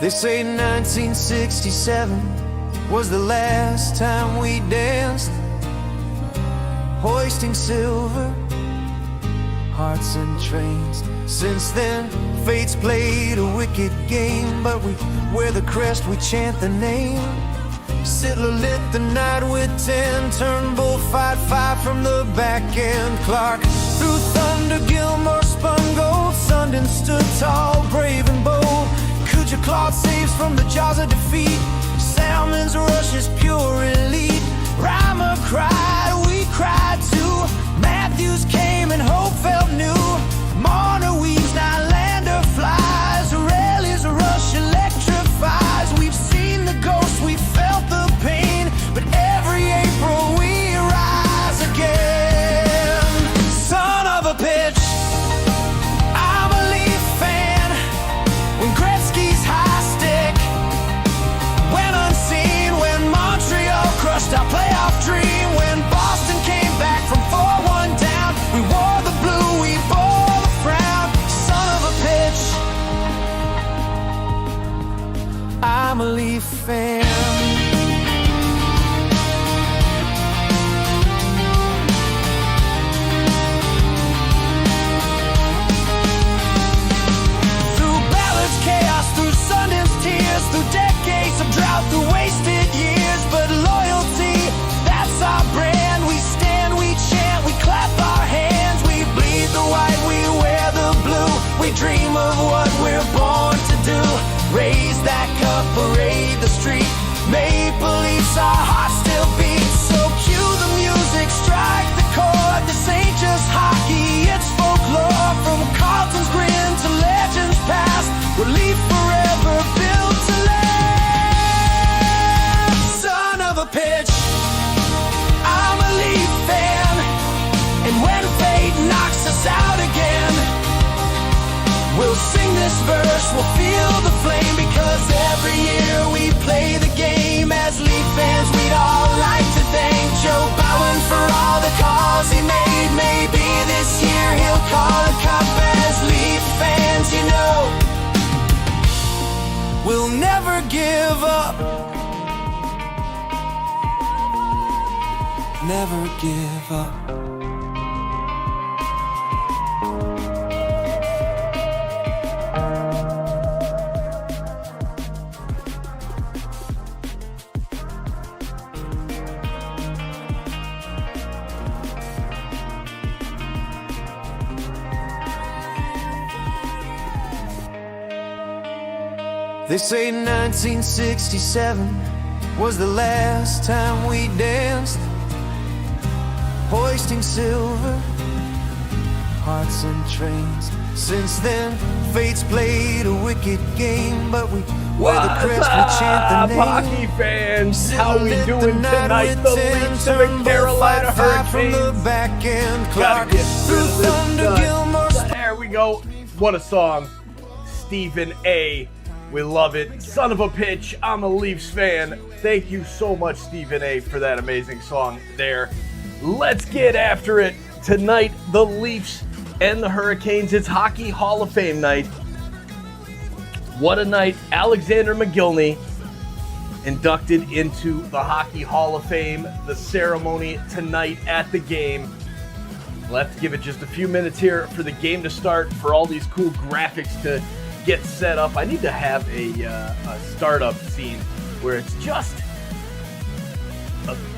They say 1967 was the last time we danced, hoisting silver hearts and trains. Since then, fate's played a wicked game, but we wear the crest, we chant the name. Sittler lit the night with 10, Turnbull fight 5 from the back end. Clark through thunder, Gilmore spun gold, Sundin stood tall, brave and bold. Kuja clawed saves from the jaws of defeat, Salmon's rush is pure elite. Reimer cried, we cried too. Matthews came and hope felt new. Marner weaves, Nylander flies. Rally's rush electrifies. We've seen the ghosts, we felt the pain, but every April we rise again. Son of a pitch, I'm a Leaf fan. When Gretzky's high stick went unseen, when Montreal crushed our playoff dream, when Boston came back from 4-1 down, we wore the blue, we bore the frown. Son of a pitch, I'm a Leaf fan. Through Ballard's chaos, through Sundin's tears, through decades of drought, through wasted years, but loyalty, that's our brand. We stand, we chant, we clap our hands, we bleed the white, we wear the blue, we dream of what we're born to do. Raise that cup, parade the street, Maple Leafs, our hearts still beat. So cue the music, strike the chord. This ain't just hockey, it's folklore. From Carlton's grin to legends past, we're Leaf forever, built to last. Son of a pitch, I'm a Leaf fan, and when fate knocks us out again, we'll sing this verse, we'll feel the flame, because every year we play the game. As Leaf fans, we'd all like to thank Joe Bowen for all the calls he made. Maybe this year he'll call a cup. As Leaf fans, you know, we'll never give up. Never give up. They say 1967 was the last time we danced, hoisting silver hearts and trains. Since then, fate's played a wicked game, but we wear the crest, we chant the name. Hockey fans, how we doing tonight? The Leafs and the Carolina Hurricanes. Gotta get through this. There we go. What a song. Stephen A. We love it. Son of a pitch, I'm a Leafs fan. Thank you so much, Stephen A., for that amazing song there. Let's get after it. Tonight, the Leafs and the Hurricanes. It's Hockey Hall of Fame night. What a night. Alexander McGillney inducted into the Hockey Hall of Fame. The ceremony tonight at the game. We'll have to give it just a few minutes here for the game to start, for all these cool graphics to get set up. I need to have a startup scene where it's just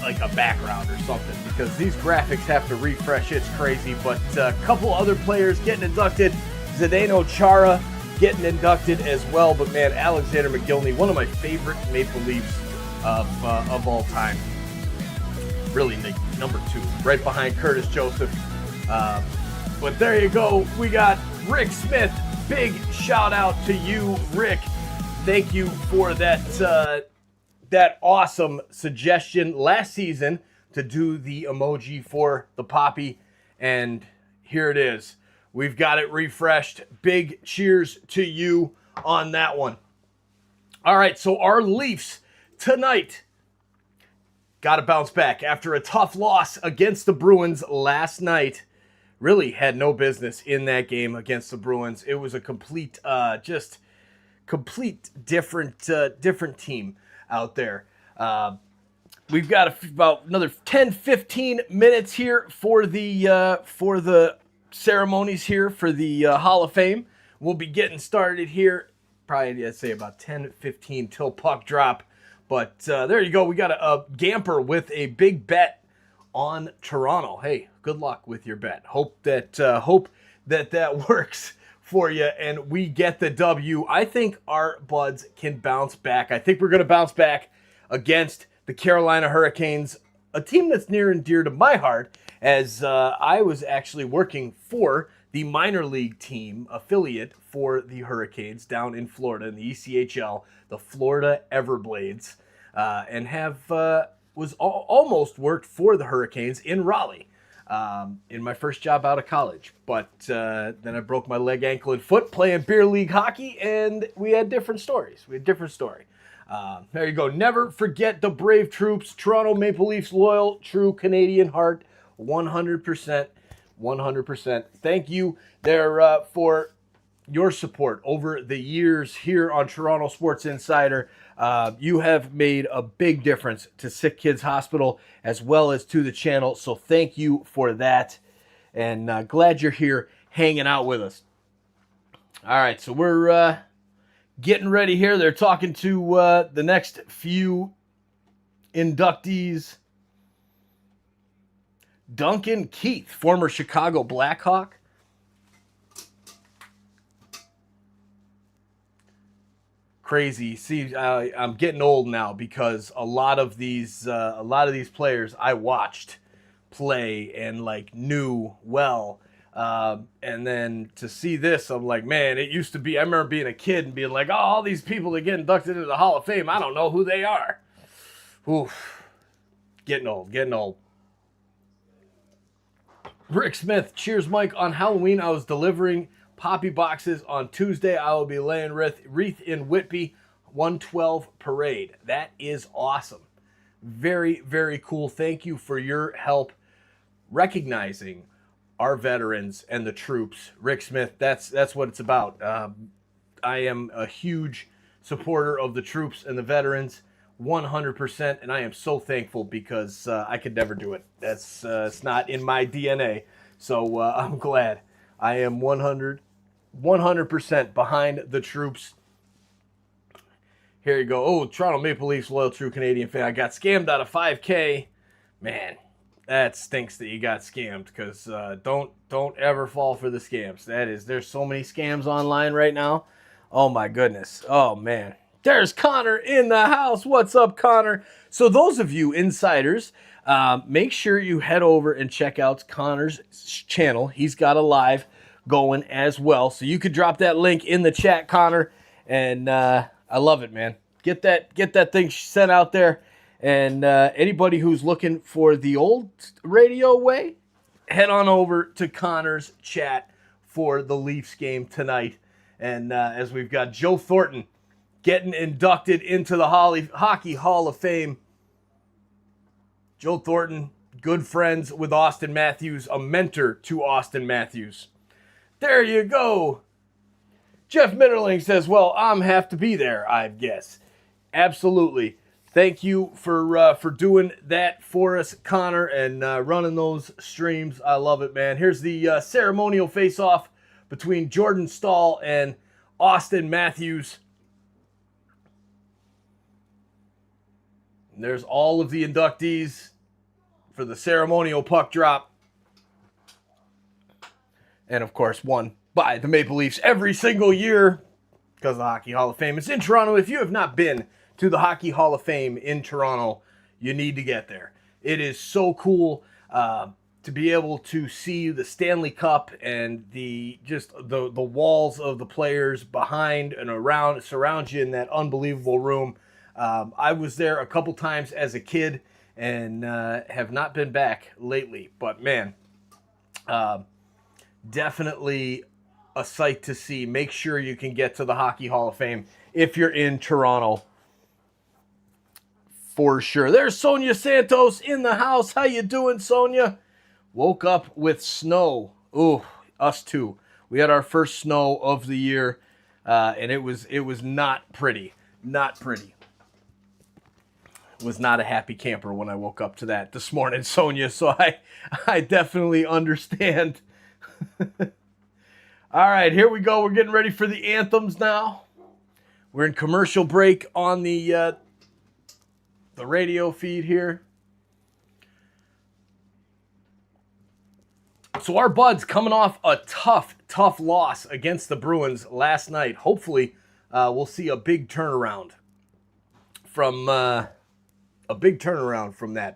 like a background or something, because these graphics have to refresh. It's crazy. But a couple other players getting inducted. Zdeno Chara getting inducted as well. But man, Alexander McGillney, one of my favorite Maple Leafs of all time. Really, number 2, right behind Curtis Joseph. But there you go. We got Rick Smith. Big shout out to you, Rick. Thank you for that awesome suggestion last season to do the emoji for the Poppy. And here it is. We've got it refreshed. Big cheers to you on that one. All right, so our Leafs tonight got to bounce back after a tough loss against the Bruins last night. Really had no business in that game against the Bruins. It was a complete, just complete different team out there. We've got about another 10-15 minutes here for the ceremonies here for the Hall of Fame. We'll be getting started here probably, I'd say, about 10-15 till puck drop. But there you go. We got a Gamper with a big bet on Toronto. Hey, good luck with your bet. Hope that works for you and we get the W. I think our buds can bounce back. I think we're going to bounce back against the Carolina Hurricanes, a team that's near and dear to my heart, as I was actually working for the minor league team affiliate for the Hurricanes down in Florida in the ECHL, the Florida Everblades, and was almost worked for the Hurricanes in Raleigh in my first job out of college. But then I broke my leg, ankle, and foot playing beer league hockey, and we had different stories. There you go. Never forget the brave troops. Toronto Maple Leafs loyal, true Canadian heart, 100%. 100%. Thank you there for your support over the years here on Toronto Sports Insider. You have made a big difference to Sick Kids Hospital as well as to the channel, so thank you for that. And glad you're here hanging out with us. All right, so we're getting ready here. They're talking to the next few inductees. Duncan Keith, former Chicago Blackhawk. Crazy. See, I'm getting old now because a lot of these players I watched play and like knew well. And then to see this, I'm like, man, it used to be, I remember being a kid and being like, oh, all these people that get inducted into the Hall of Fame, I don't know who they are. Oof. Getting old. Rick Smith, cheers, Mike. On Halloween, I was delivering poppy boxes. On Tuesday, I will be laying wreath in Whitby, 112 Parade. That is awesome. Very, very cool. Thank you for your help recognizing our veterans and the troops. Rick Smith, that's what it's about. I am a huge supporter of the troops and the veterans, 100%, and I am so thankful because I could never do it. That's it's not in my DNA, so I'm glad. I am 100% behind the troops. Here you go. Oh, Toronto Maple Leafs loyal true Canadian fan. I got scammed out of $5K. Man, that stinks that you got scammed, because don't ever fall for the scams. There's so many scams online right now. Oh my goodness. Oh man. There's Connor in the house. What's up, Connor? So those of you insiders, make sure you head over and check out Connor's channel. He's got a live going as well. So you could drop that link in the chat, Connor. And I love it, man. Get that thing sent out there. And anybody who's looking for the old radio way, head on over to Connor's chat for the Leafs game tonight. And as we've got Joe Thornton getting inducted into the Hockey Hall of Fame. Joe Thornton, good friends with Austin Matthews, a mentor to Austin Matthews. There you go. Jeff Mitterling says, well, I'm have to be there, I guess. Absolutely. Thank you for doing that for us, Connor, and running those streams. I love it, man. Here's the ceremonial face-off between Jordan Stahl and Austin Matthews. And there's all of the inductees for the ceremonial puck drop. And, of course, won by the Maple Leafs every single year because the Hockey Hall of Fame is in Toronto. If you have not been to the Hockey Hall of Fame in Toronto, you need to get there. It is so cool to be able to see the Stanley Cup and the walls of the players behind and around, surround you in that unbelievable room. I was there a couple times as a kid and have not been back lately. But, man, definitely a sight to see. Make sure you can get to the Hockey Hall of Fame if you're in Toronto. For sure. There's Sonia Santos in the house. How you doing, Sonia? Woke up with snow. Ooh, us too. We had our first snow of the year. and it was not pretty, not pretty. Was not a happy camper when I woke up to that this morning, Sonia. So I definitely understand. All right, here we go. We're getting ready for the anthems now. We're in commercial break on the radio feed here. So our Buds coming off a tough loss against the Bruins last night. Hopefully, we'll see a big turnaround from that,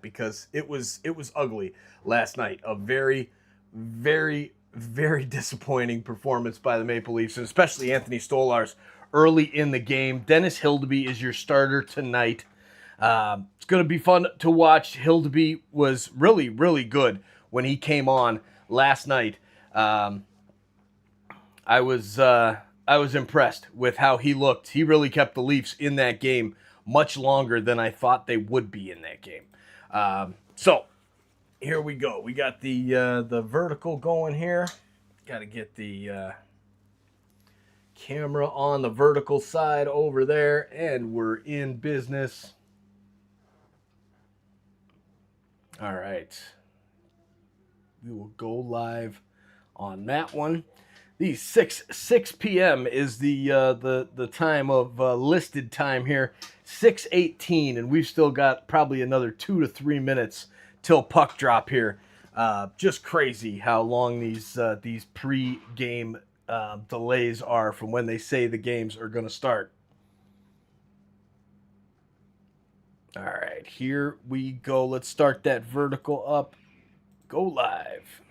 because it was ugly last night. A very, very, very disappointing performance by the Maple Leafs, and especially Anthony Stolarz early in the game. Dennis Hildeby is your starter tonight. It's going to be fun to watch. Hildeby was really, really good when he came on last night. I was impressed with how he looked. He really kept the Leafs in that game much longer than I thought they would be in that game. So here we go. We got the vertical going here. Got to get the camera on the vertical side over there, and we're in business. All right. We will go live on that one. The 6 p.m. is the time of listed time here, 6:18, and we've still got probably another 2 to 3 minutes till puck drop here. Just crazy how long these pre-game delays are from when they say the games are going to start. All right, here we go. Let's start that vertical up. Go live.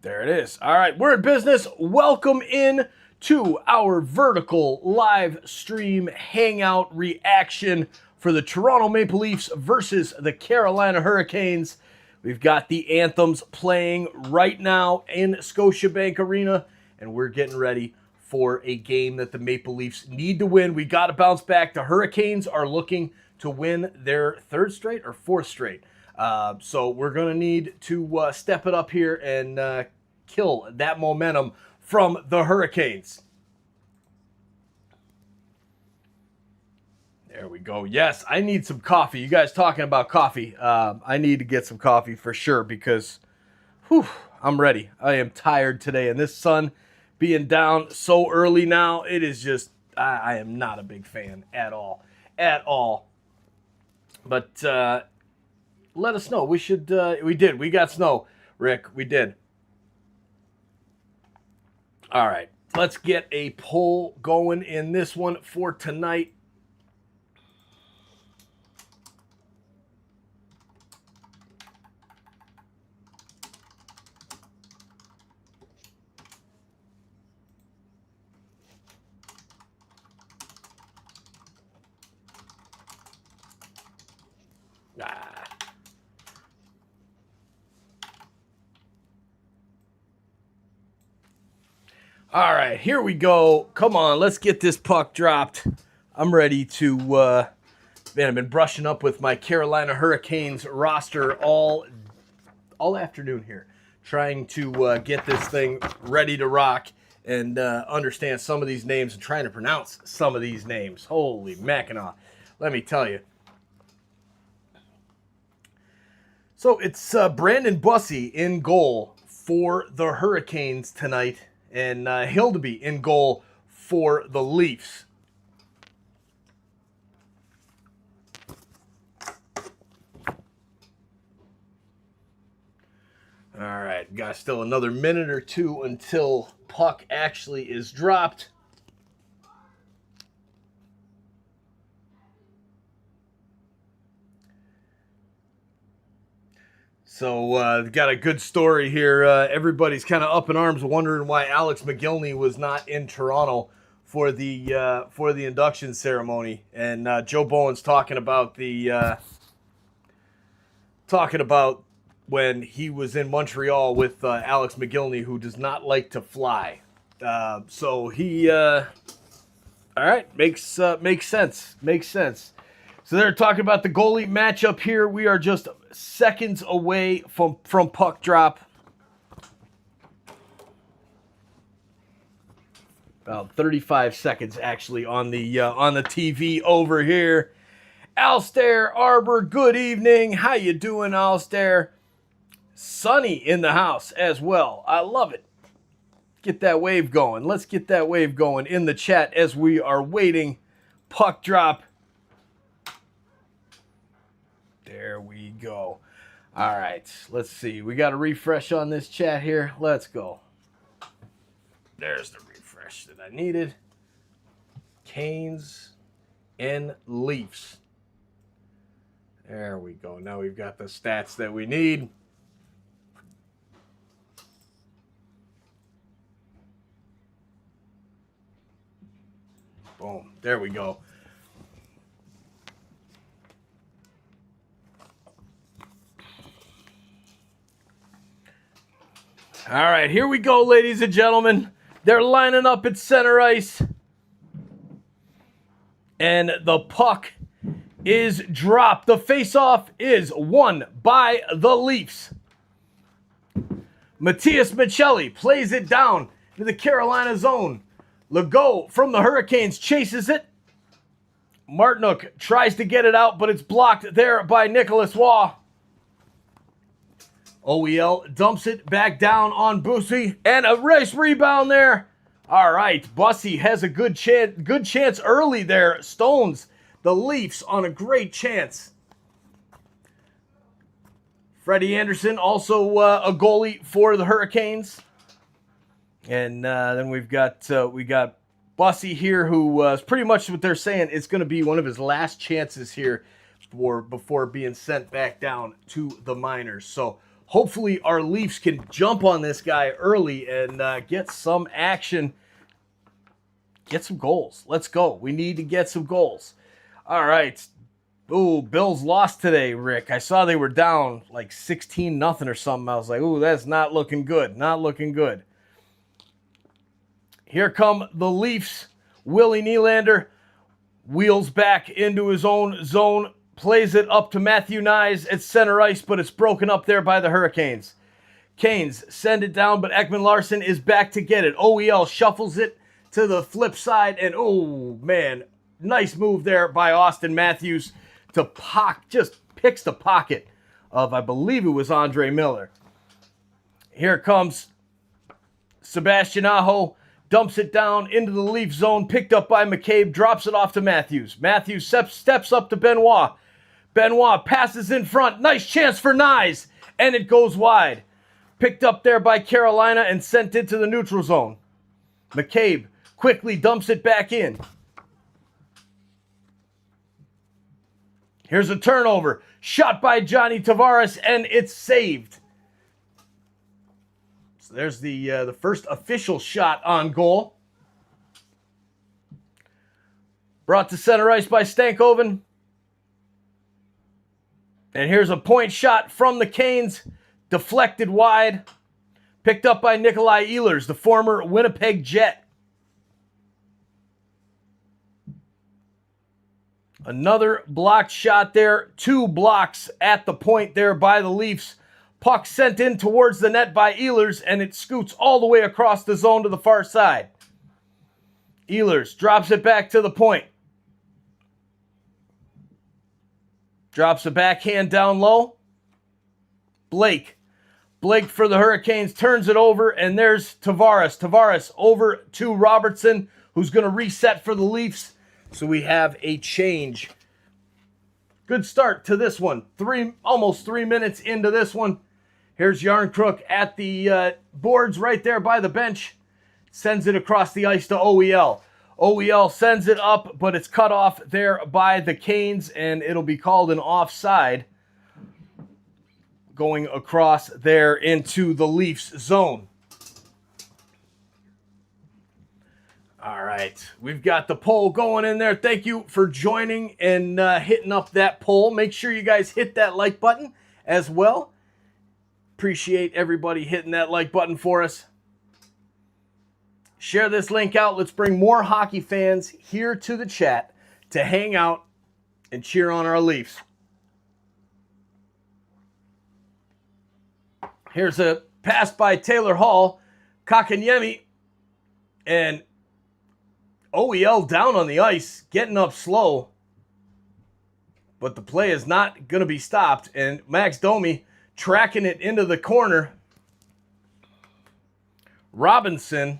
There it is. All right, we're in business. Welcome in to our vertical live stream hangout reaction for the Toronto Maple Leafs versus the Carolina Hurricanes. We've got the anthems playing right now in Scotiabank Arena, and we're getting ready for a game that the Maple Leafs need to win. We got to bounce back. The Hurricanes are looking to win their third straight or fourth straight. So we're going to need to step it up here and kill that momentum from the Hurricanes. There we go. Yes, I need some coffee. You guys talking about coffee. I need to get some coffee for sure, because I'm ready. I am tired today. And this sun being down so early now, it is just, I am not a big fan at all. At all. But let us know. We got snow, Rick. We did. All right. Let's get a poll going in this one for tonight. All right, here we go. Come on, let's get this puck dropped. I'm ready to, man, I've been brushing up with my Carolina Hurricanes roster all afternoon here, trying to get this thing ready to rock and understand some of these names and trying to pronounce some of these names. Holy Mackinac, let me tell you. So it's Brandon Bussey in goal for the Hurricanes tonight, and Hildeby in goal for the Leafs. All right, got still another minute or two until puck actually is dropped. So got a good story here. Everybody's kind of up in arms, wondering why Alex McGillney was not in Toronto for the induction ceremony. And Joe Bowen's talking about when he was in Montreal with Alex McGillney, who does not like to fly. So he, all right, makes sense. Makes sense. So they're talking about the goalie matchup here. We are just seconds away from puck drop. About 35 seconds actually on the TV over here. Alistair Arbor, good evening. How you doing, Alistair? Sunny in the house as well. I love it. Get that wave going. Let's get that wave going in the chat as we are waiting. Puck drop. There we go. All right, let's see. We got a refresh on this chat here. Let's go. There's the refresh that I needed. Canes and Leafs. There we go. Now we've got the stats that we need. Boom. There we go. All right, here we go, ladies and gentlemen. They're lining up at center ice. And the puck is dropped. The face-off is won by the Leafs. Matias Michelli plays it down to the Carolina zone. Legault from the Hurricanes chases it. Martinook tries to get it out, but it's blocked there by Nicholas Waugh. OEL dumps it back down on Bussy, and a race rebound there. All right, Bussy has a good chance early there. Stones the Leafs on a great chance. Freddie Anderson also a goalie for the Hurricanes, and then we got Bussy here, who is pretty much what they're saying. It's going to be one of his last chances here before being sent back down to the minors. So hopefully our Leafs can jump on this guy early and get some action, get some goals. Let's go. We need to get some goals. All right. Ooh, Bills lost today, Rick. I saw they were down like 16-0 or something. I was like, ooh, that's not looking good. Not looking good. Here come the Leafs. Willie Nylander wheels back into his own zone, plays it up to Matthew Nyes at center ice, but it's broken up there by the Hurricanes. Canes send it down, but Ekman Larsson is back to get it. OEL shuffles it to the flip side, and oh, man, nice move there by Austin Matthews to just picks the pocket of, I believe it was Andre Miller. Here comes Sebastian Aho, dumps it down into the Leaf zone, picked up by McCabe, drops it off to Matthews. Matthews steps up to Benoit. Benoit passes in front. Nice chance for Nyes, and it goes wide. Picked up there by Carolina and sent into the neutral zone. McCabe quickly dumps it back in. Here's a turnover. Shot by Johnny Tavares, and it's saved. So there's the first official shot on goal. Brought to center ice by Stankoven. And here's a point shot from the Canes. Deflected wide. Picked up by Nikolai Ehlers, the former Winnipeg Jet. Another blocked shot there. 2 blocks at the point there by the Leafs. Puck sent in towards the net by Ehlers, and it scoots all the way across the zone to the far side. Ehlers drops it back to the point. Drops a backhand down low. Blake for the Hurricanes turns it over, and there's Tavares. Tavares over to Robertson, who's going to reset for the Leafs. So we have a change. Good start to this one. Almost 3 minutes into this one. Here's Yarncrook at the boards right there by the bench. Sends it across the ice to OEL. OEL sends it up, but it's cut off there by the Canes, and it'll be called an offside going across there into the Leafs zone. All right, we've got the poll going in there. Thank you for joining and hitting up that poll. Make sure you guys hit that like button as well. Appreciate everybody hitting that like button for us. Share this link out. Let's bring more hockey fans here to the chat to hang out and cheer on our Leafs. Here's a pass by Taylor Hall. Kakanyemi, and OEL down on the ice, getting up slow. But the play is not going to be stopped. And Max Domi tracking it into the corner. Robinson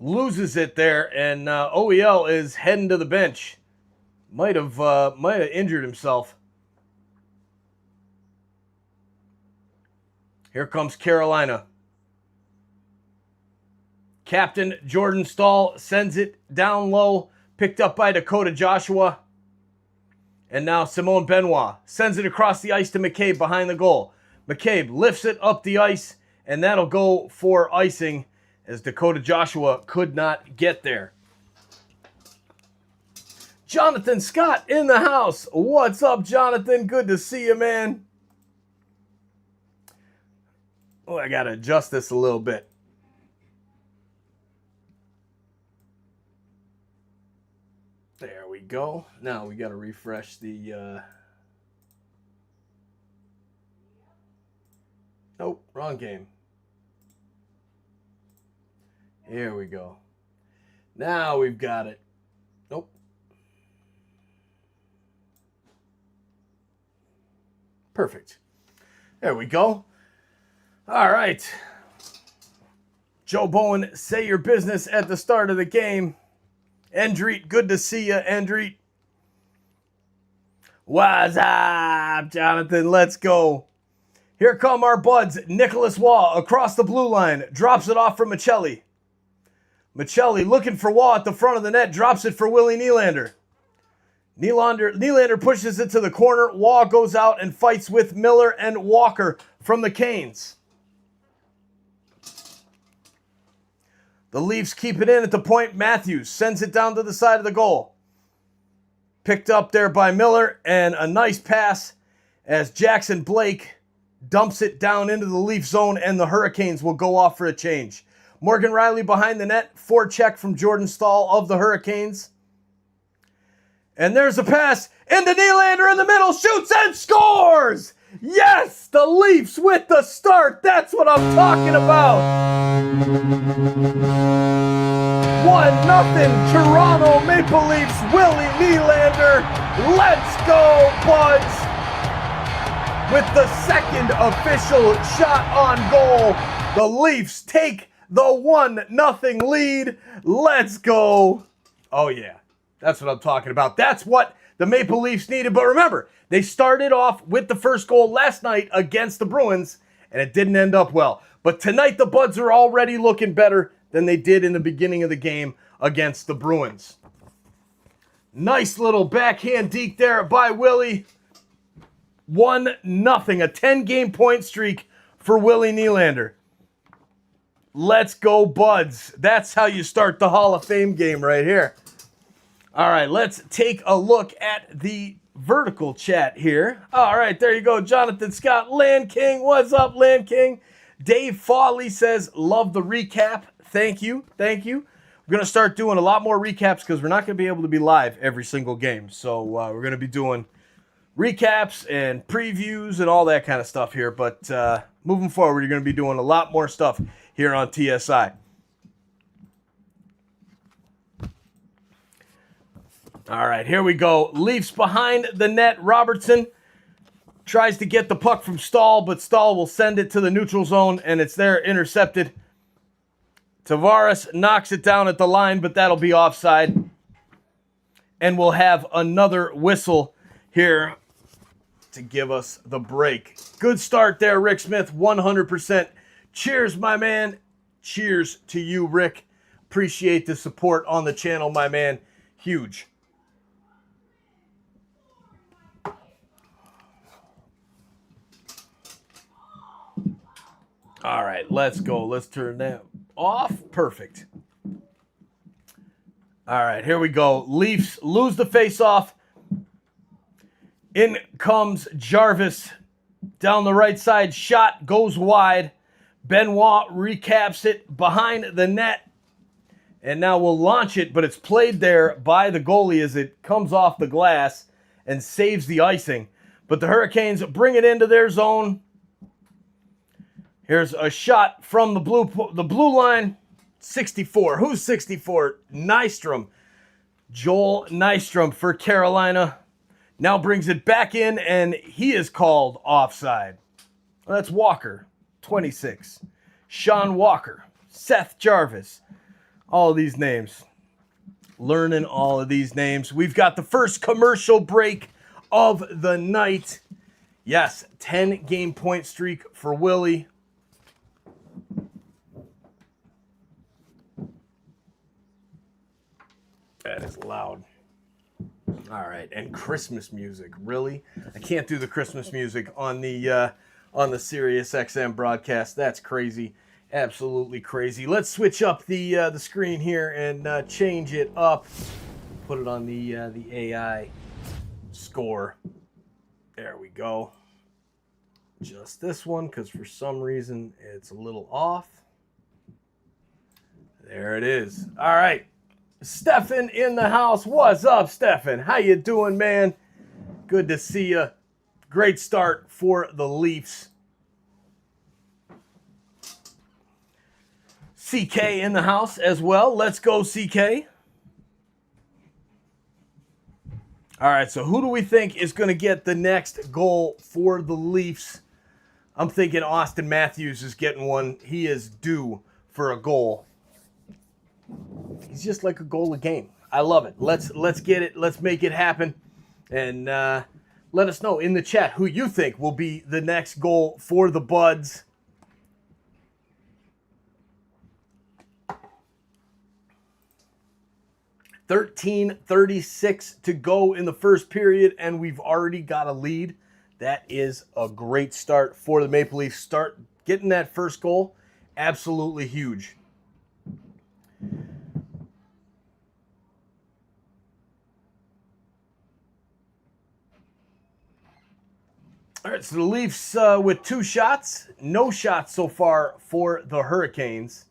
loses it there, and OEL is heading to the bench. Might have injured himself. Here comes Carolina. Captain Jordan Stahl sends it down low, picked up by Dakota Joshua. And now Simone Benoit sends it across the ice to McCabe behind the goal. McCabe lifts it up the ice, and that'll go for icing as Dakota Joshua could not get there. Jonathan Scott in the house. What's up, Jonathan? Good to see you, man. Oh, I got to adjust this a little bit. There we go. Now we got to refresh the... Nope, wrong game. Here we go. Now we've got it. Nope. Perfect. There we go. All right. Joe Bowen, say your business at the start of the game. Endreet, good to see you, Endreet. What's up, Jonathan? Let's go. Here come our buds. Nicholas Waugh across the blue line. Drops it off for Michelli. Michelli looking for Waugh at the front of the net. Drops it for Willie Nylander. Nylander pushes it to the corner. Waugh goes out and fights with Miller and Walker from the Canes. The Leafs keep it in at the point. Matthews sends it down to the side of the goal. Picked up there by Miller, and a nice pass as Jackson Blake dumps it down into the Leaf zone, and the Hurricanes will go off for a change. Morgan Riley behind the net, forecheck from Jordan Stahl of the Hurricanes. And there's a pass into Nylander in the middle, shoots and scores! Yes, the Leafs with the start. That's what I'm talking about. 1-0 Toronto Maple Leafs, Willie Nylander. Let's go, Buds. With the second official shot on goal, the Leafs take the 1-0 lead. Let's go. Oh, yeah. That's what I'm talking about. That's what the Maple Leafs needed. But remember, they started off with the first goal last night against the Bruins, and it didn't end up well. But tonight, the Buds are already looking better than they did in the beginning of the game against the Bruins. Nice little backhand deke there by Willie. 1-0, a 10-game point streak for Willie Nylander. Let's go, Buds. That's how you start the Hall of Fame game right here. All right, let's take a look at the vertical chat here. All right, there you go. Jonathan Scott, Land King. What's up, Land King? Dave Fawley says, love the recap. Thank you. Thank you. We're going to start doing a lot more recaps because we're not going to be able to be live every single game. So we're going to be doing recaps and previews and all that kind of stuff here. But moving forward, you're going to be doing a lot more stuff here on TSI. All right, here we go. Leafs behind the net. Robertson tries to get the puck from Stahl, but Stahl will send it to the neutral zone, and it's there, intercepted. Tavares knocks it down at the line, but that'll be offside. And we'll have another whistle here to give us the break. Good start there, Rick Smith, 100%. Cheers, my man. Cheers to you, Rick. Appreciate the support on the channel, my man. Huge. All right, let's go. Let's turn that off. Perfect. All right, here we go. Leafs lose the face-off. In comes Jarvis. Down the right side, shot goes wide. Benoit recaps it behind the net. And now we'll launch it, but it's played there by the goalie as it comes off the glass and saves the icing. But the Hurricanes bring it into their zone. Here's a shot from the blue line. 64. Who's 64? Nystrom. Joel Nystrom for Carolina. Now brings it back in, and he is called offside. Well, that's Walker, 26. Sean Walker. Seth Jarvis. All of these names. Learning all of these names. We've got the first commercial break of the night. Yes, 10-game point streak for Willie. That is loud. All right, and Christmas music. Really? I can't do the Christmas music on the Sirius XM broadcast. That's crazy. Absolutely crazy. Let's switch up the screen here and change it up. Put it on the AI score. There we go. Just this one, because for some reason it's a little off. There it is. All right. Stefan in the house. What's up, Stefan? How you doing, man? Good to see you. Great start for the Leafs. CK in the house as well. Let's go, CK. All right, so who do we think is going to get the next goal for the Leafs? I'm thinking Austin Matthews is getting one. He is due for a goal. He's just like a goal a game. I love it. Let's get it. Let's make it happen. And let us know in the chat who you think will be the next goal for the Buds. $13:36 to go in the first period, and we've already got a lead. That is a great start for the Maple Leafs. Start getting that first goal. Absolutely huge. All right, so the Leafs with 2 shots. No shots so far for the Hurricanes.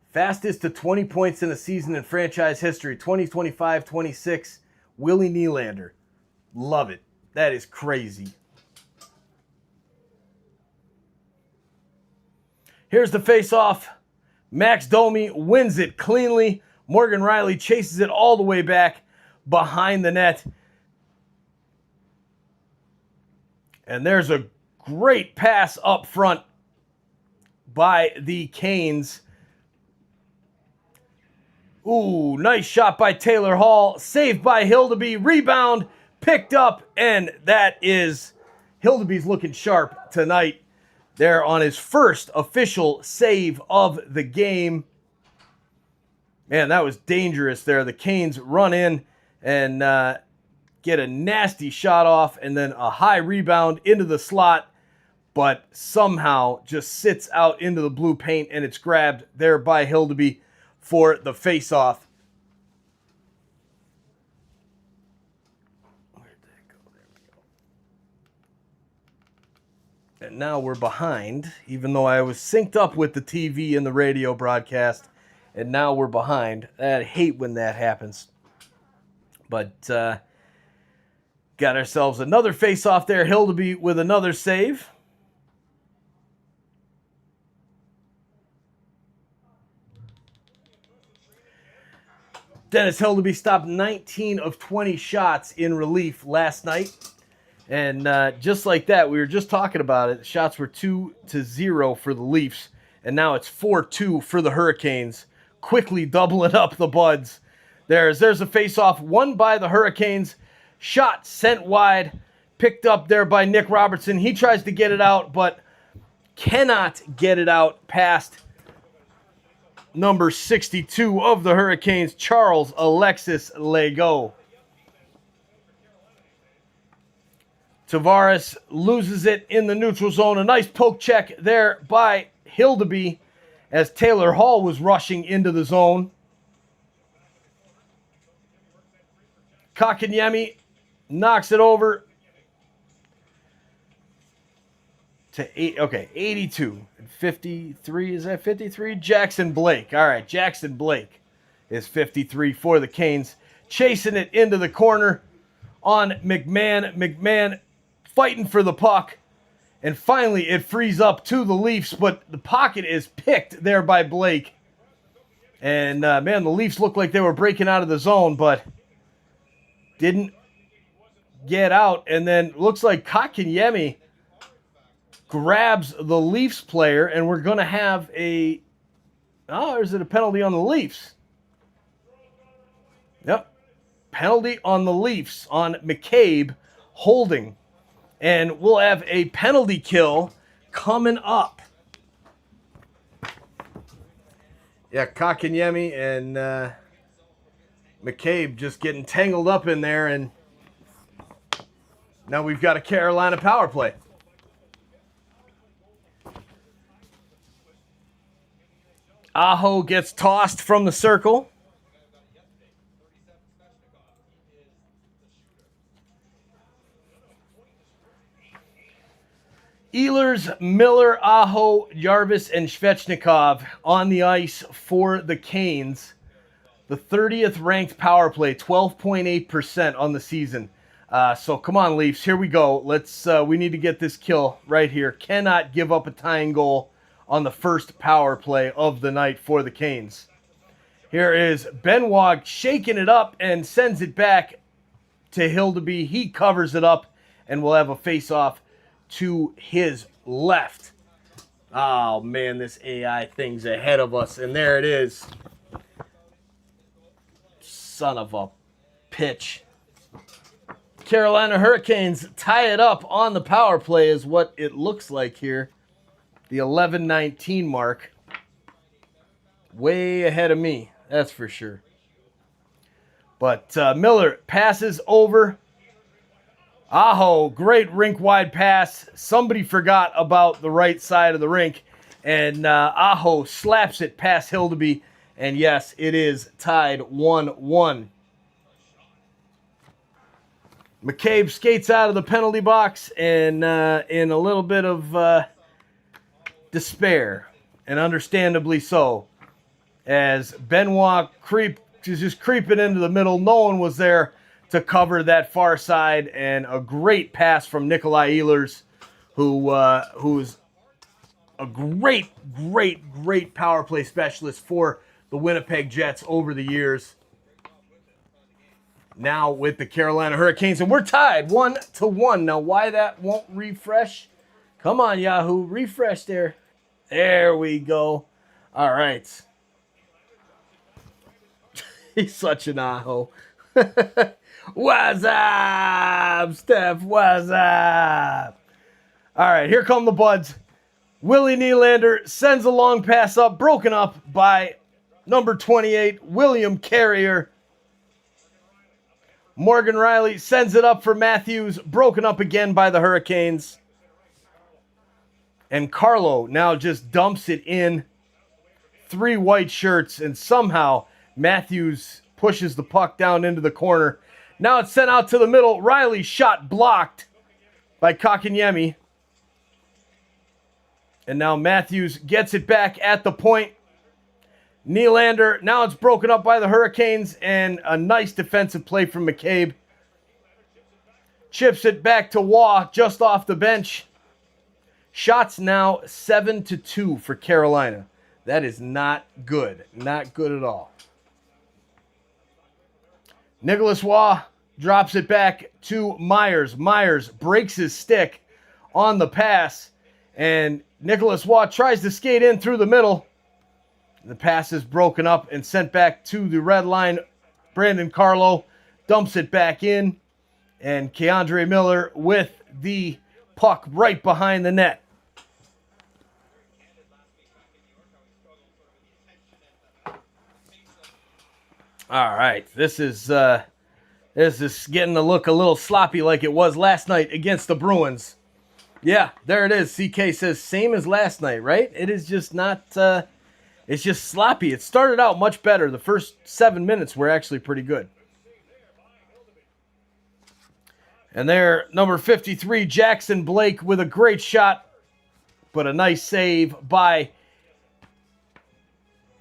Fastest to 20 points in a season in franchise history. 2025-26. Willie Nylander. Love it. That is crazy. Here's the face-off. Max Domi wins it cleanly. Morgan Riley chases it all the way back behind the net. And there's a great pass up front by the Canes. Ooh, nice shot by Taylor Hall. Saved by Hildeby. Rebound picked up. And that is Hildeby's looking sharp tonight. There on his first official save of the game. Man, that was dangerous there. The Canes run in and get a nasty shot off and then a high rebound into the slot, but somehow just sits out into the blue paint, and it's grabbed there by Hildeby for the face-off. Where'd that go? There we go. And now we're behind, even though I was synced up with the TV and the radio broadcast, and now we're behind. I hate when that happens. But got ourselves another face-off there. Hildeby with another save. Dennis Hildeby stopped 19 of 20 shots in relief last night. And just like that, we were just talking about it. The shots were 2-0 for the Leafs. And now it's 4-2 for the Hurricanes. Quickly doubling up the Buds. There's a face-off won by the Hurricanes. Shot sent wide. Picked up there by Nick Robertson. He tries to get it out, but cannot get it out past number 62 of the Hurricanes, Charles Alexis Lego. Tavares loses it in the neutral zone. A nice poke check there by Hildeby as Taylor Hall was rushing into the zone. Kakanyemi knocks it over to 82. 53, is that 53? Jackson Blake. All right, Jackson Blake is 53 for the Canes. Chasing it into the corner on McMahon. McMahon fighting for the puck. And finally, it frees up to the Leafs, but the pocket is picked there by Blake. And, man, the Leafs looked like they were breaking out of the zone, but didn't get out. And then looks like Kotkaniemi grabs the Leafs player, and we're going to have a... Oh, is it a penalty on the Leafs? Yep. Penalty on the Leafs on McCabe holding. And we'll have a penalty kill coming up. Yeah, Kotkaniemi and McCabe just getting tangled up in there, and now we've got a Carolina power play. Aho gets tossed from the circle. Ehlers, Miller, Aho, Jarvis, and Svechnikov on the ice for the Canes. The 30th ranked power play, 12.8% on the season. So come on, Leafs, here we go. We need to get this kill right here. Cannot give up a tying goal on the first power play of the night for the Canes. Here is Benoit shaking it up and sends it back to Hildeby. He covers it up, and we'll have a face-off to his left. Oh, man, this AI thing's ahead of us, and there it is. Son of a pitch. Carolina Hurricanes tie it up on the power play is what it looks like here. The 11:19 mark. Way ahead of me, that's for sure. But Miller passes over. Aho, great rink-wide pass. Somebody forgot about the right side of the rink. And Aho slaps it past Hildeby. And yes, it is tied 1-1. McCabe skates out of the penalty box and in a little bit of despair, and understandably so, as Benoit is just creeping into the middle. No one was there to cover that far side, and a great pass from Nikolai Ehlers, who's a great power play specialist for the Winnipeg Jets over the years. Now with the Carolina Hurricanes, and we're tied 1-1. Now, why that won't refresh? Come on, Yahoo, refresh there. There we go. All right. He's such an Aho. What's up, Steph? What's up? All right, here come the Buds. Willie Nylander sends a long pass up, broken up by number 28, William Carrier. Morgan Riley sends it up for Matthews, broken up again by the Hurricanes. And Carlo now just dumps it in. 3 white shirts, and somehow Matthews pushes the puck down into the corner. Now it's sent out to the middle. Riley's shot blocked by Kotkaniemi. And now Matthews gets it back at the point. Nylander, now it's broken up by the Hurricanes, and a nice defensive play from McCabe. Chips it back to Waugh just off the bench. Shots now 7-2 for Carolina. That is not good. Not good at all. Nicholas Waugh drops it back to Myers. Myers breaks his stick on the pass, and Nicholas Waugh tries to skate in through the middle. The pass is broken up and sent back to the red line. Brandon Carlo dumps it back in, and Keandre Miller with the puck right behind the net. All right, this is getting to look a little sloppy like it was last night against the Bruins. Yeah, there it is. CK says same as last night, right? It is just not. It's just sloppy. It started out much better. The first 7 minutes were actually pretty good. And there, number 53, Jackson Blake with a great shot, but a nice save by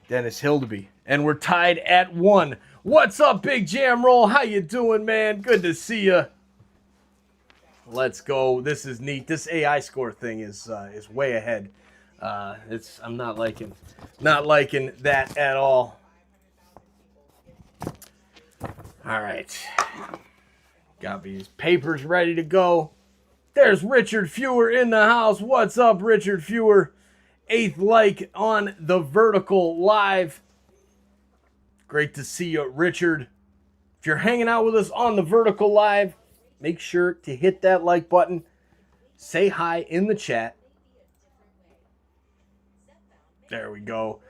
Dennis Hildeby. And we're tied at 1. What's up, Big Jam Roll? How you doing, man? Good to see you. Let's go. This is neat. This AI score thing is way ahead. I'm not liking that at all. All right. Got these papers ready to go. There's Richard Fewer in the house. What's up, Richard Fewer? 8th like on the Vertical Live. Great to see you, Richard. If you're hanging out with us on the Vertical Live, make sure to hit that like button. Say hi in the chat. There we go.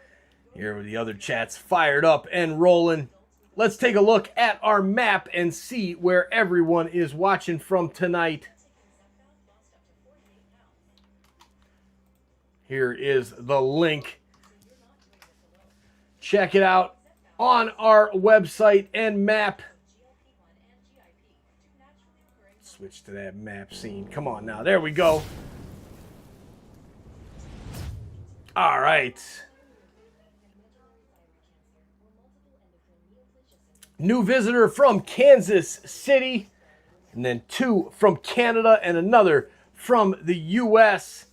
Here with the other chats fired up and rolling. Let's take a look at our map and see where everyone is watching from tonight. Here is the link. Check it out on our website and map. Switch to that map scene. Come on now. There we go. All right. New visitor from Kansas City. And then 2 from Canada and another from the U.S.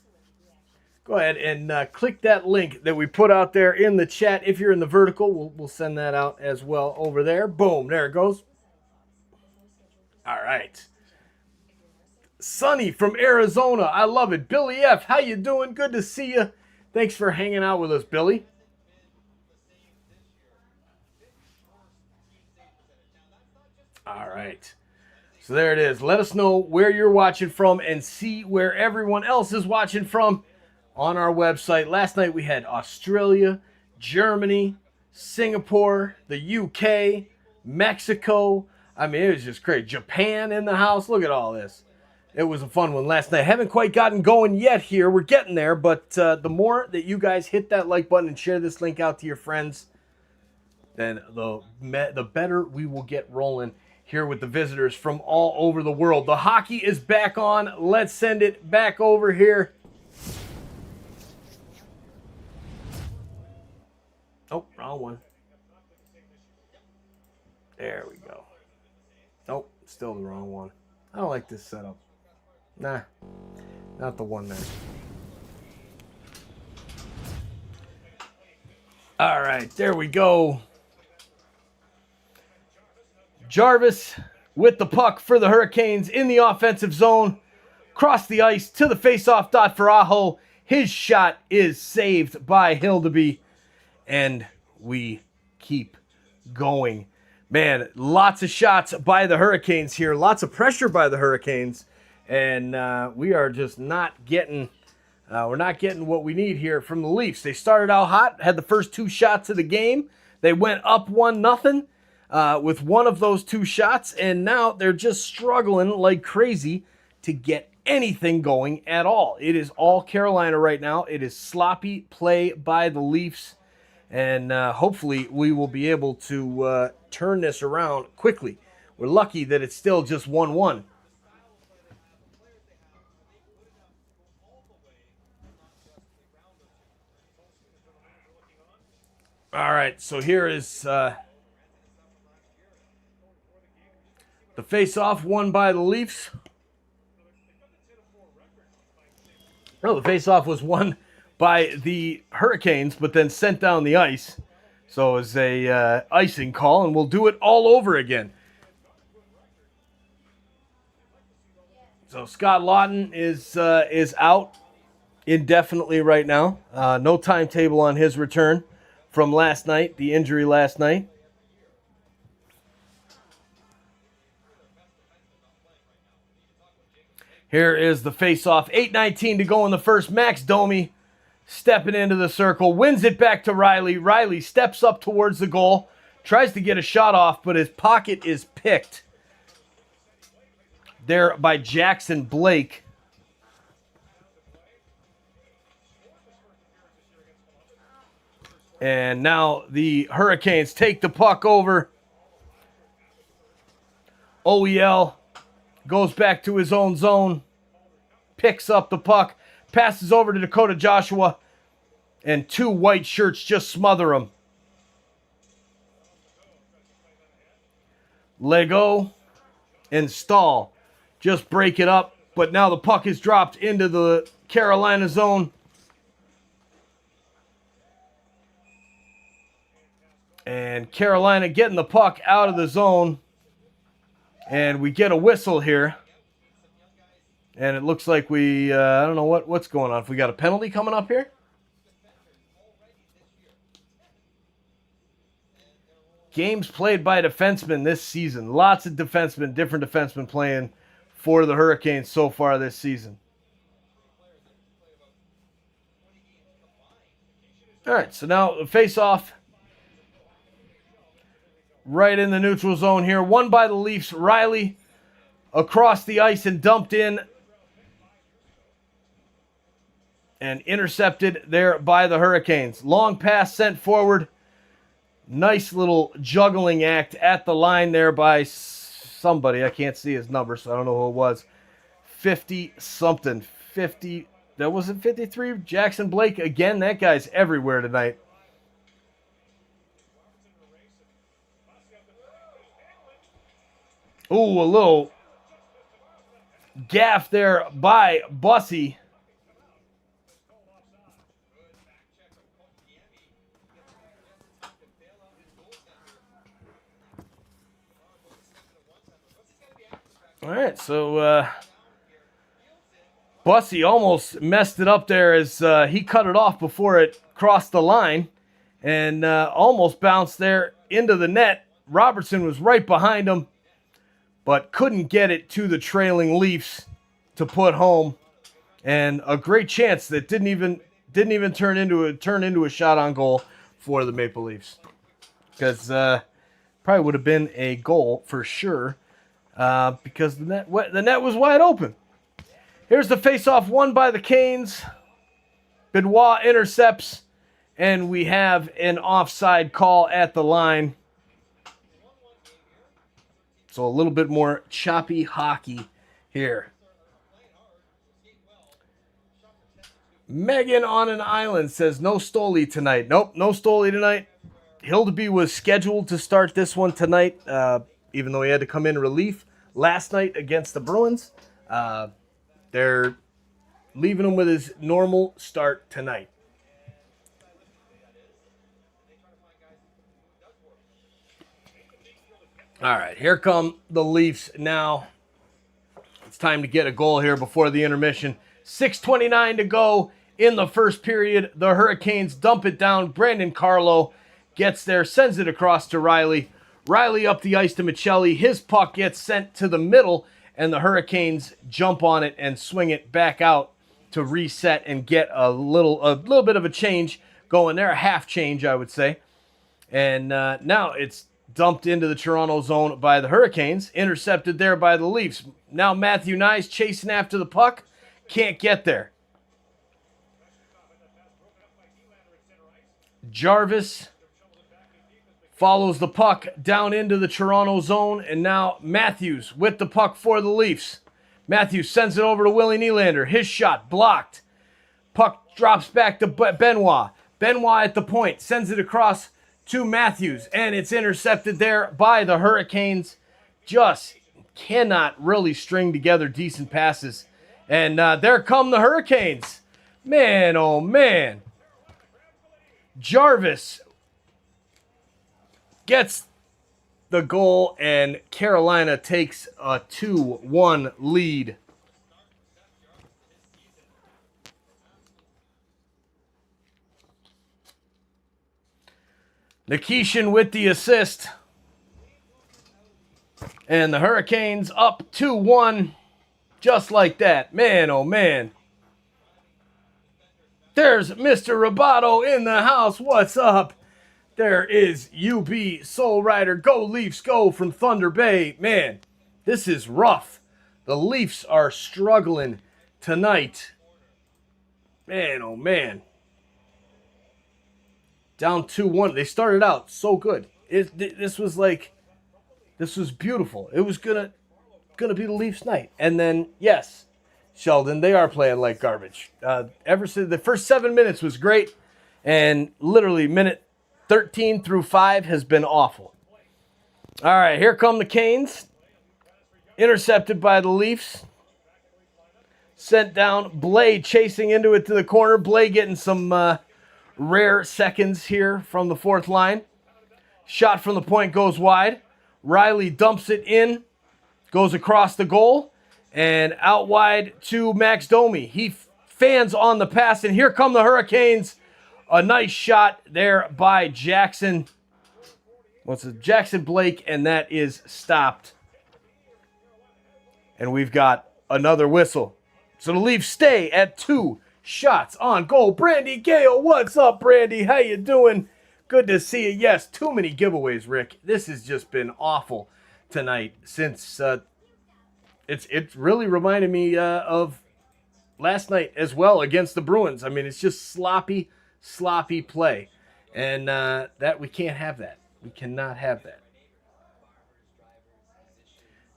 Go ahead and click that link that we put out there in the chat. If you're in the Vertical, we'll send that out as well over there. Boom. There it goes. All right. Sunny from Arizona. I love it. Billy F., how you doing? Good to see you. Thanks for hanging out with us, Billy. All right. So there it is. Let us know where you're watching from and see where everyone else is watching from on our website. Last night we had Australia, Germany, Singapore, the UK, Mexico. I mean, it was just great. Japan in the house. Look at all this. It was a fun one last night. Haven't quite gotten going yet here. We're getting there, but the more that you guys hit that like button and share this link out to your friends, then the better we will get rolling here with the visitors from all over the world. The hockey is back on. Let's send it back over here. Oh, wrong one. There we go. Nope, still the wrong one. I don't like this setup. Nah, not the one there. All right, there we go. Jarvis with the puck for the Hurricanes in the offensive zone. Cross the ice to the faceoff dot for Aho. His shot is saved by Hildeby. And we keep going. Man, lots of shots by the Hurricanes here. Lots of pressure by the Hurricanes. And we are just not getting, we're not getting what we need here from the Leafs. They started out hot, had the first 2 shots of the game. They went up 1-0 with one of those 2 shots. And now they're just struggling like crazy to get anything going at all. It is all Carolina right now. It is sloppy play by the Leafs. And hopefully we will be able to turn this around quickly. We're lucky that it's still just 1-1. All right, so here is the face-off won by the Leafs. No, the face-off was won by the Hurricanes, but then sent down the ice. So it's a icing call, and we'll do it all over again. So Scott Lawton is out indefinitely right now. No timetable on his return from last night, the injury last night. Here is the face-off. 8:19 to go in the first. Max Domi stepping into the circle, wins it back to Riley. Riley steps up towards the goal, tries to get a shot off, but his pocket is picked there by Jackson Blake. And now the Hurricanes take the puck over. OEL goes back to his own zone, picks up the puck, passes over to Dakota Joshua, and 2 white shirts just smother him. Lego and Stahl just break it up. But now the puck is dropped into the Carolina zone. And Carolina getting the puck out of the zone. And we get a whistle here. And it looks like we, I don't know what's going on. If we got a penalty coming up here? Games played by defensemen this season. Lots of defensemen, different defensemen playing for the Hurricanes so far this season. All right, so now the face-off right in the neutral zone here. Won by the Leafs. Riley across the ice and dumped in and intercepted there by the Hurricanes. Long pass sent forward. Nice little juggling act at the line there by somebody. I can't see his number, so I don't know who it was. 50-something. 50. That wasn't 53. Jackson Blake. Again, that guy's everywhere tonight. Ooh, a little gaff there by Bussy. All right, so Bussy almost messed it up there as he cut it off before it crossed the line and almost bounced there into the net. Robertson was right behind him, but couldn't get it to the trailing Leafs to put home. And a great chance that didn't even turn into a shot on goal for the Maple Leafs, because probably would have been a goal for sure. Because the net was wide open. Here's the faceoff won by the Canes. Benoit intercepts, and we have an offside call at the line. So a little bit more choppy hockey here. Megan on an island says no Stoli tonight. Nope, no Stoli tonight. Hildeby was scheduled to start this one tonight, even though he had to come in relief last night against the Bruins. They're leaving him with his normal start tonight. All right, here come the Leafs now. It's time to get a goal here before the intermission. 6:29 to go in the first period. The Hurricanes dump it down. Brandon Carlo gets there, sends it across to Riley. Riley up the ice to Michelli. His puck gets sent to the middle, and the Hurricanes jump on it and swing it back out to reset and get a little bit of a change going there, a half change, I would say. And now it's dumped into the Toronto zone by the Hurricanes, intercepted there by the Leafs. Now Matthew Nyes chasing after the puck, can't get there. Jarvis follows the puck down into the Toronto zone, and now Matthews with the puck for the Leafs. Matthews sends it over to Willie Nylander. His shot blocked. Puck drops back to Benoit. Benoit at the point, sends it across to Matthews, and it's intercepted there by the Hurricanes. Just cannot really string together decent passes. And there come the Hurricanes. Man, oh man. Jarvis gets the goal, and Carolina takes a 2-1 lead. Nikishin with the assist. And the Hurricanes up 2-1 just like that. Man, oh man. There's Mr. Roboto in the house. What's up? There is UB Soul Rider. Go Leafs, go from Thunder Bay. Man, this is rough. The Leafs are struggling tonight. Man, oh man. Down 2-1. They started out so good. This was beautiful. It was gonna be the Leafs' night. And then, yes, Sheldon, they are playing like garbage. Ever since the first 7 minutes was great, and literally minute 13 through 5 has been awful. All right, here come the Canes. Intercepted by the Leafs. Sent down. Blay chasing into it to the corner. Blay getting some rare seconds here from the fourth line. Shot from the point goes wide. Riley dumps it in. Goes across the goal. And out wide to Max Domi. He fans on the pass. And here come the Hurricanes. A nice shot there by Jackson. What's it? Jackson Blake. And that is stopped. And we've got another whistle. So the Leafs stay at 2 shots on goal. Brandy Gale, what's up, Brandy? How you doing? Good to see you. Yes, too many giveaways, Rick. This has just been awful tonight since it's really reminded me of last night as well against the Bruins. I mean, it's just sloppy play. And that we can't have that. We cannot have that.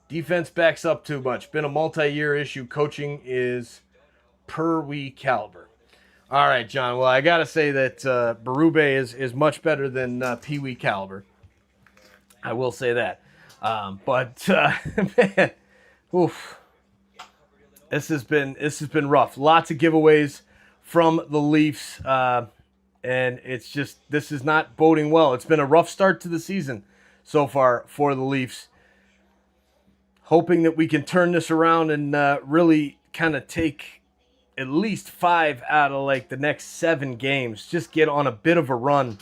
Defense backs up too much. Been a multi-year issue. Coaching is per wee caliber. All right, John. Well, I got to say that Berube is much better than Pee Wee caliber. I will say that. But man, oof. This has been rough. Lots of giveaways from the Leafs, and it's just this is not boding well. It's been a rough start to the season so far for the Leafs. Hoping that we can turn this around and really kind of take at least 5 out of like the next 7 games. Just get on a bit of a run.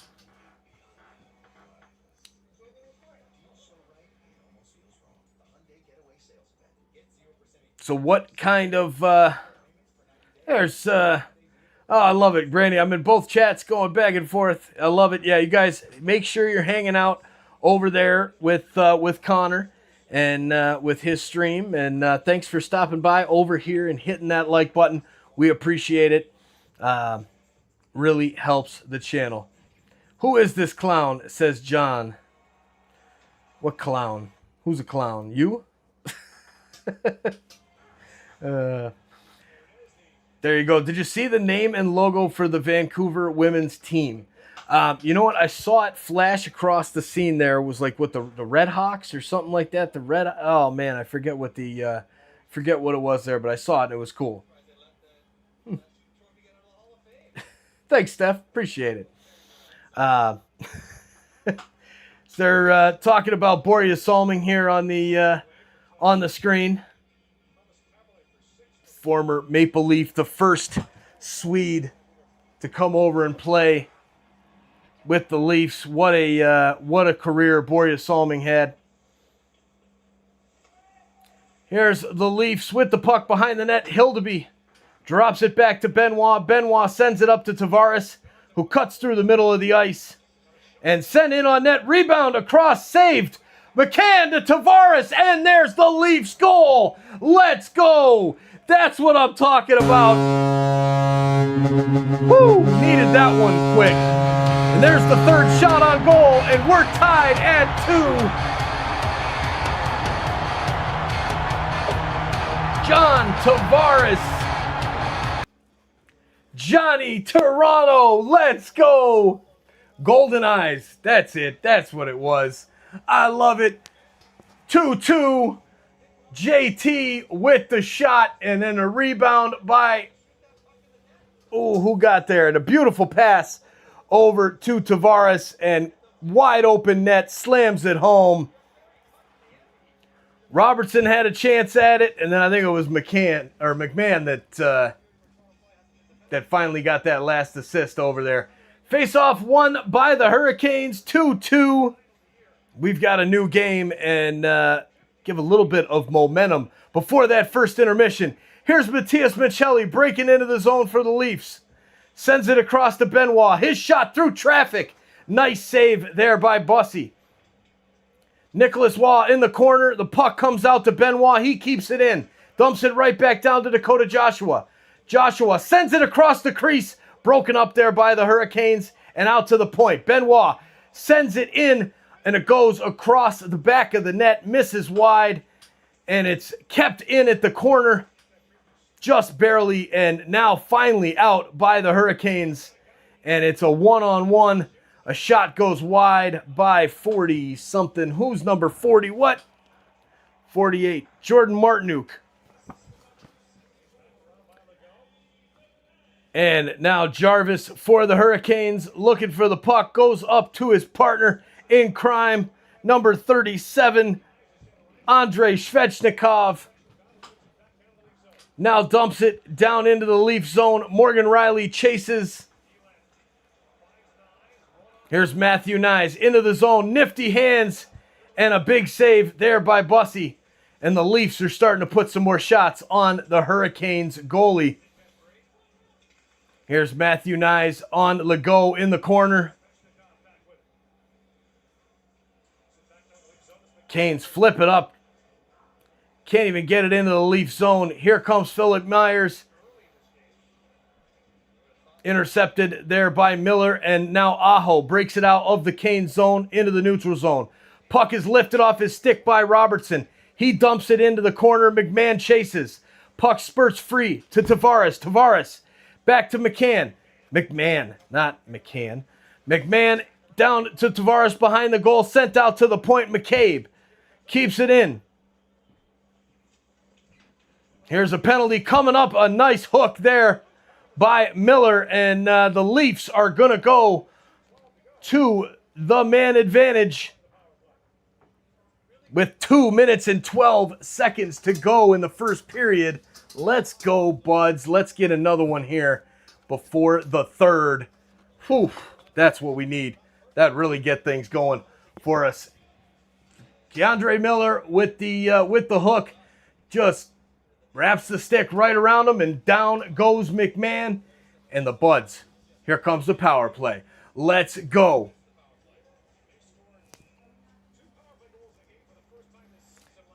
So what kind of oh, I love it, Brandy. I'm in both chats going back and forth. I love it. Yeah, you guys make sure you're hanging out over there with Connor and with his stream. And thanks for stopping by over here and hitting that like button. We appreciate it. Really helps the channel. Who is this clown? Says John. What clown? Who's a clown? You? There you go. Did you see the name and logo for the Vancouver women's team? You know what? I saw it flash across the scene there. It was like what the Red Hawks or something like that. Oh man, I forget what it was there, but I saw it and it was cool. Thanks, Steph. Appreciate it. They're talking about Borja Salming here on the screen. Former Maple Leaf, the first Swede to come over and play with the Leafs. What a career Borja Salming had. Here's the Leafs with the puck behind the net. Hildeby drops it back to Benoit. Benoit sends it up to Tavares, who cuts through the middle of the ice. And sent in on net. Rebound across. Saved. McCann to Tavares. And there's the Leafs goal. Let's go. That's what I'm talking about. Woo! Needed that one quick. And there's the third shot on goal. And we're tied at 2. John Tavares. Johnny Toronto. Let's go. Golden Eyes. That's it. That's what it was. I love it. 2-2. JT with the shot. And then a rebound by... Oh, who got there? And a beautiful pass over to Tavares. And wide open net. Slams it home. Robertson had a chance at it. And then I think it was McMahon that finally got that last assist over there. Face-off won by the Hurricanes, 2-2. We've got a new game and give a little bit of momentum before that first intermission. Here's Matias Michelli breaking into the zone for the Leafs. Sends it across to Benoit. His shot through traffic. Nice save there by Bussy. Nicholas Waugh in the corner. The puck comes out to Benoit. He keeps it in. Dumps it right back down to Dakota Joshua. Joshua sends it across the crease. Broken up there by the Hurricanes and out to the point. Benoit sends it in and it goes across the back of the net. Misses wide and it's kept in at the corner just barely and now finally out by the Hurricanes. And it's a one-on-one. A shot goes wide by 40-something. Who's number 40? What? 48, Jordan Martinuk. And now Jarvis for the Hurricanes, looking for the puck, goes up to his partner in crime, number 37, Andrei Svechnikov. Now dumps it down into the Leaf zone. Morgan Rielly chases. Here's Matthew Nyes into the zone. Nifty hands and a big save there by Bussy. And the Leafs are starting to put some more shots on the Hurricanes goalie. Here's Matthew Nyes on Legault in the corner. Canes flip it up. Can't even get it into the Leaf zone. Here comes Philip Myers. Intercepted there by Miller. And now Aho breaks it out of the Canes zone into the neutral zone. Puck is lifted off his stick by Robertson. He dumps it into the corner. McMahon chases. Puck spurts free to Tavares. Tavares back to McCann. McMahon, not McCann. McMahon down to Tavares behind the goal. Sent out to the point. McCabe keeps it in. Here's a penalty coming up. A nice hook there by Miller. And the Leafs are going to go to the man advantage with 2 minutes and 12 seconds to go in the first period. Let's go, buds. Let's get another one here before the third. Whew, that's what we need. That really get things going for us. Keandre Miller with the hook just wraps the stick right around him, and down goes McMahon. And the Buds, here comes the power play. Let's go.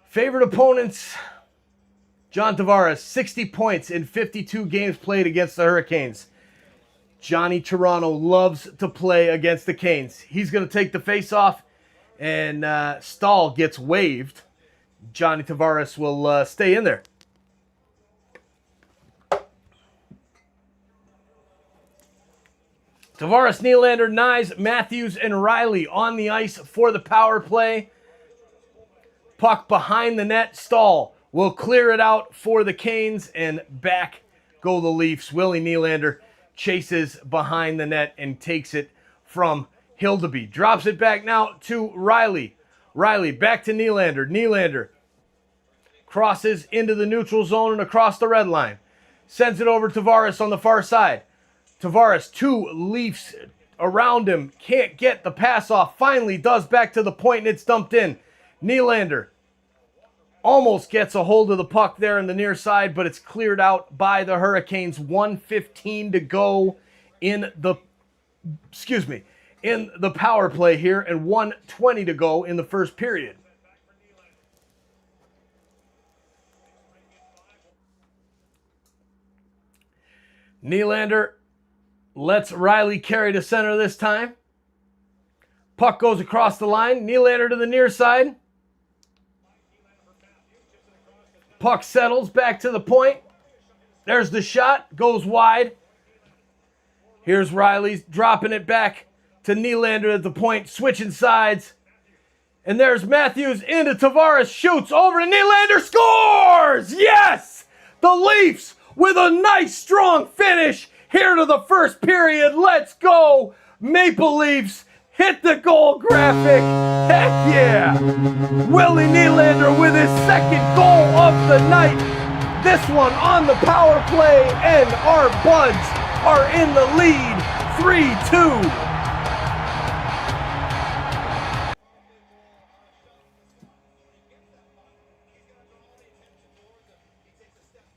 Favorite opponents, John Tavares, 60 points in 52 games played against the Hurricanes. Johnny Toronto loves to play against the Canes. He's going to take the face-off, and Stahl gets waived. Johnny Tavares will stay in there. Tavares, Nylander, Nyes, Matthews, and Rielly on the ice for the power play. Puck behind the net. Stahl will clear it out for the Canes, and back go the Leafs. Willie Nylander chases behind the net and takes it from Hildeby. Drops it back now to Rielly. Rielly back to Nylander. Nylander crosses into the neutral zone and across the red line. Sends it over to Tavares on the far side. Tavares, two Leafs around him. Can't get the pass off. Finally does, back to the point, and it's dumped in. Nylander almost gets a hold of the puck there in the near side, but it's cleared out by the Hurricanes. 1:15 to go in the power play here, and 1:20 to go in the first period. Nylander lets Rielly carry to center this time. Puck goes across the line. Nylander to the near side. Puck settles back to the point. There's the shot. Goes wide. Here's Rielly dropping it back to Nylander at the point. Switching sides. And there's Matthews into Tavares. Shoots over to Nylander. Scores! Yes! The Leafs with a nice strong finish here to the first period. Let's go. Maple Leafs hit the goal graphic. Heck yeah. Willie Nylander with his second goal of the night. This one on the power play, and our Buds are in the lead 3-2.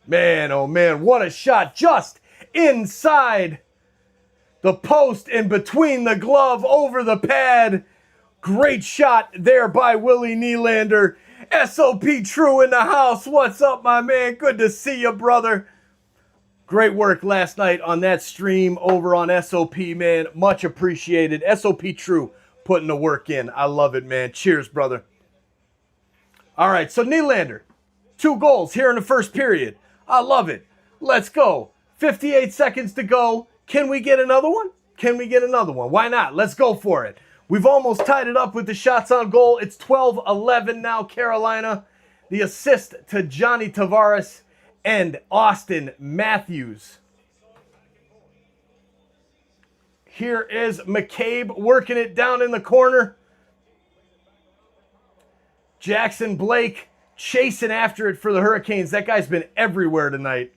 Man, oh man, what a shot just inside the post and between the glove over the pad. Great shot there by Willie Nylander. SOP True in the house. What's up, my man? Good to see you, brother. Great work last night on that stream over on SOP, man. Much appreciated. SOP True putting the work in. I love it, man. Cheers, brother. All right, so Nylander, 2 goals here in the first period. I love it. Let's go. 58 seconds to go. Can we get another one? Can we get another one? Why not? Let's go for it. We've almost tied it up with the shots on goal. It's 12-11 now, Carolina. The assist to Johnny Tavares and Austin Matthews. Here is McCabe working it down in the corner. Jackson Blake chasing after it for the Hurricanes. That guy's been everywhere tonight.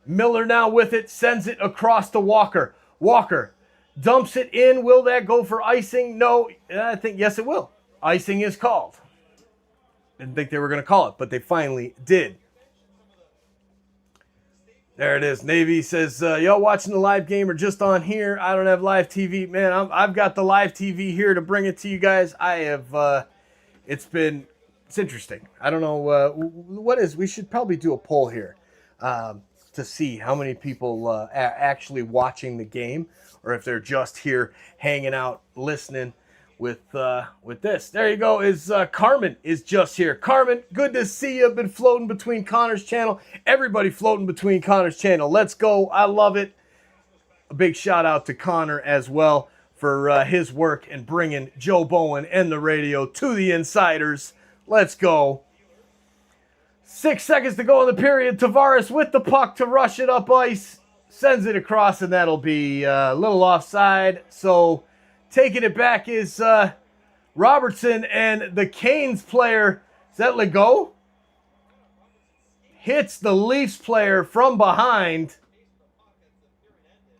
Miller now with it, sends it across to Walker. Walker dumps it in. Will that go for icing? No, I think yes it will. Icing is called. Didn't think they were going to call it, but they finally did. There it is. Navy says, y'all watching the live game or just on here? I don't have live TV. Man, I've got the live TV here to bring it to you guys. I have, it's interesting. I don't know, we should probably do a poll here to see how many people are actually watching the game or if they're just here hanging out, listening with this. There you go. Carmen is just here. Carmen, good to see you. Been floating between Connor's channel. Everybody floating between Connor's channel. Let's go. I love it. A big shout out to Connor as well for his work and bringing Joe Bowen and the radio to the Insiders. Let's go. 6 seconds to go in the period. Tavares with the puck to rush it up ice. Sends it across, and that'll be a little offside. So taking it back is Robertson, and the Canes player, is that Legault? Hits the Leafs player from behind.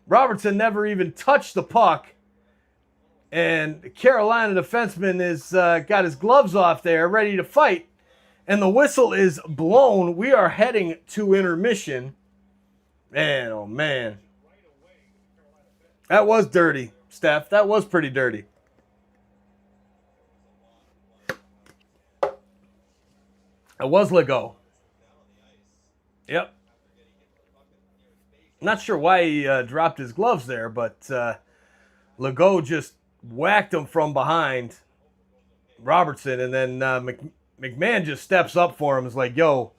Robertson never even touched the puck. And the Carolina defenseman is got his gloves off there, ready to fight. And the whistle is blown. We are heading to intermission. Man, oh man. That was dirty, Steph. That was pretty dirty. It was Legault. Yep. Not sure why he dropped his gloves there, but Legault just whacked him from behind Robertson, and then McMahon just steps up for him and is like, yo,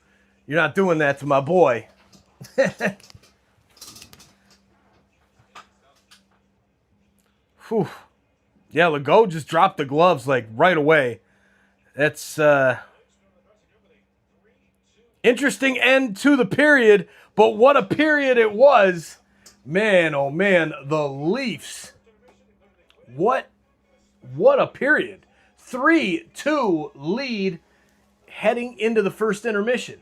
you're not doing that to my boy. Whew. Yeah, Legault just dropped the gloves like right away. That's interesting end to the period, but what a period it was. Man, oh man, the Leafs. What a period. 3-2 lead heading into the first intermission.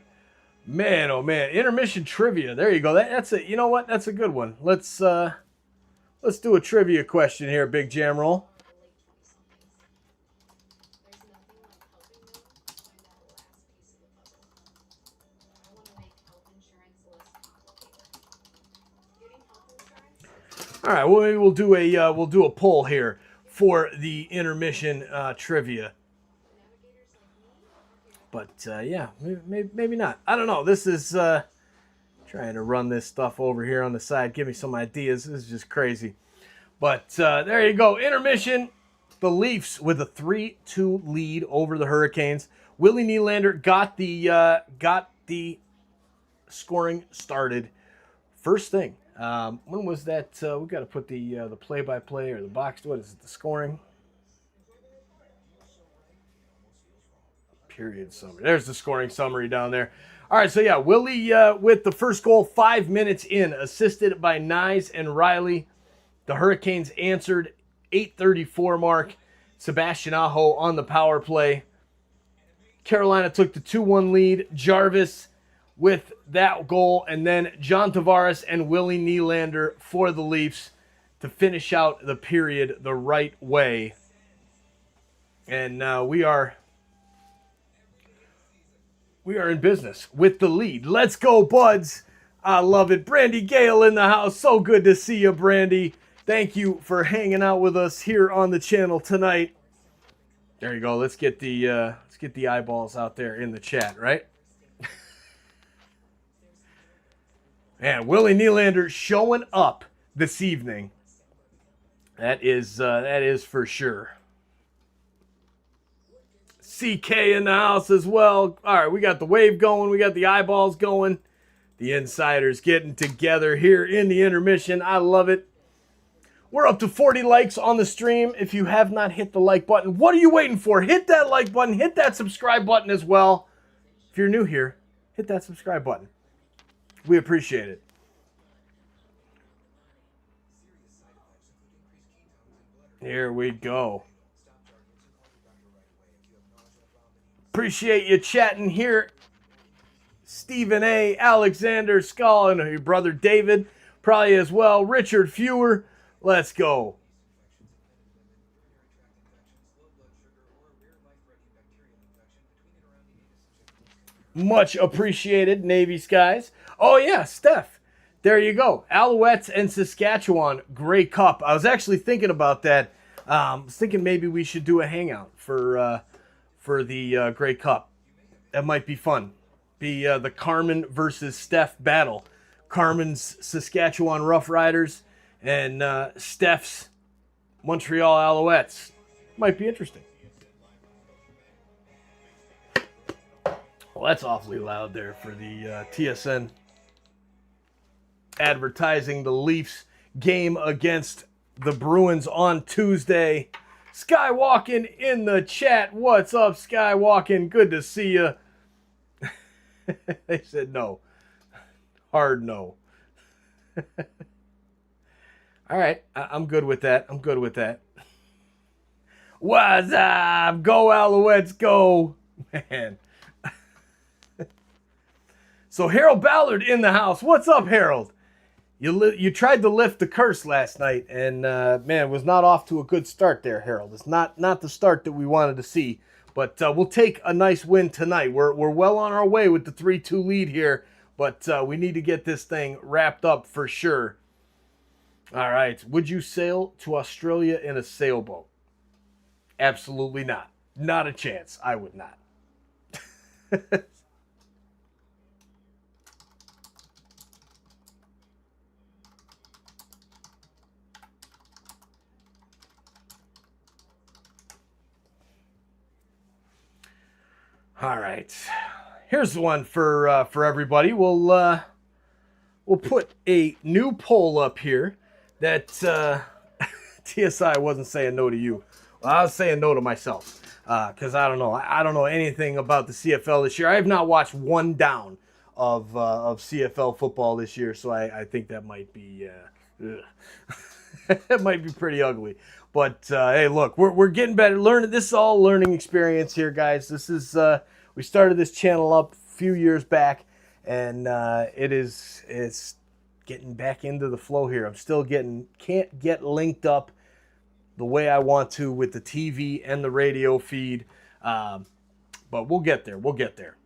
Man, oh man, intermission trivia. There you go. That's it. You know what? That's a good one. Let's do a trivia question here, Big Jam Roll. All right, well, maybe we'll do a poll here for the intermission trivia. But yeah, maybe not. I don't know. This is trying to run this stuff over here on the side. Give me some ideas. This is just crazy. But there you go. Intermission. The Leafs with a 3-2 lead over the Hurricanes. Willie Nylander got the scoring started. First thing. When was that? We got to put the play-by-play or the box. What is it? The scoring period summary. There's the scoring summary down there. All right, so yeah, Willie with the first goal 5 minutes in, assisted by Nyes and Riley. The Hurricanes answered 8:34 mark. Sebastian Aho on the power play. Carolina took the 2-1 lead. Jarvis with that goal, and then John Tavares and Willie Nylander for the Leafs to finish out the period the right way. And we are in business with the lead. Let's go, Buds. I love it. Brandy Gale in the house. So good to see you, Brandy. Thank you for hanging out with us here on the channel tonight. There you go. Let's get the eyeballs out there in the chat, right? Man, Willie Nylander showing up this evening. That is for sure. CK in the house as well. All right, we got the wave going. We got the eyeballs going. The Insiders getting together here in the intermission. I love it. We're up to 40 likes on the stream. If you have not hit the like button, what are you waiting for? Hit that like button. Hit that subscribe button as well. If you're new here, hit that subscribe button. We appreciate it. Here we go. Appreciate you chatting here. Stephen A., Alexander Skull, and your brother David, probably as well. Richard Fewer, let's go. Much appreciated, Navy Skies. Oh, yeah, Steph. There you go. Alouettes and Saskatchewan, Grey Cup. I was actually thinking about that. I was thinking maybe we should do a hangout for the Grey Cup. That might be fun. Be the Carmen versus Steph battle. Carmen's Saskatchewan Roughriders and Steph's Montreal Alouettes. Might be interesting. Well, that's awfully loud there for the TSN advertising the Leafs game against the Bruins on Tuesday. Skywalking in the chat. What's up, Skywalking? Good to see you. They said no. Hard no. All right. I'm good with that. I'm good with that. What's up? Go Alouettes, go. Man. So Harold Ballard in the house. What's up, Harold? You tried to lift the curse last night, and man, it was not off to a good start there, Harold. It's not the start that we wanted to see. But we'll take a nice win tonight. We're well on our way with the 3-2 lead here, but we need to get this thing wrapped up for sure. All right. Would you sail to Australia in a sailboat? Absolutely not. Not a chance. I would not. All right, here's the one for everybody. We'll put a new poll up here that TSI wasn't saying no to you. Well, I was saying no to myself because I don't know. I don't know anything about the CFL this year. I have not watched one down of CFL football this year, so I think that might be it might be pretty ugly. But hey, look, we're getting better. Learning. This is all learning experience here, guys. This is we started this channel up a few years back, and it's getting back into the flow here. I'm still can't get linked up the way I want to with the TV and the radio feed, but we'll get there. We'll get there.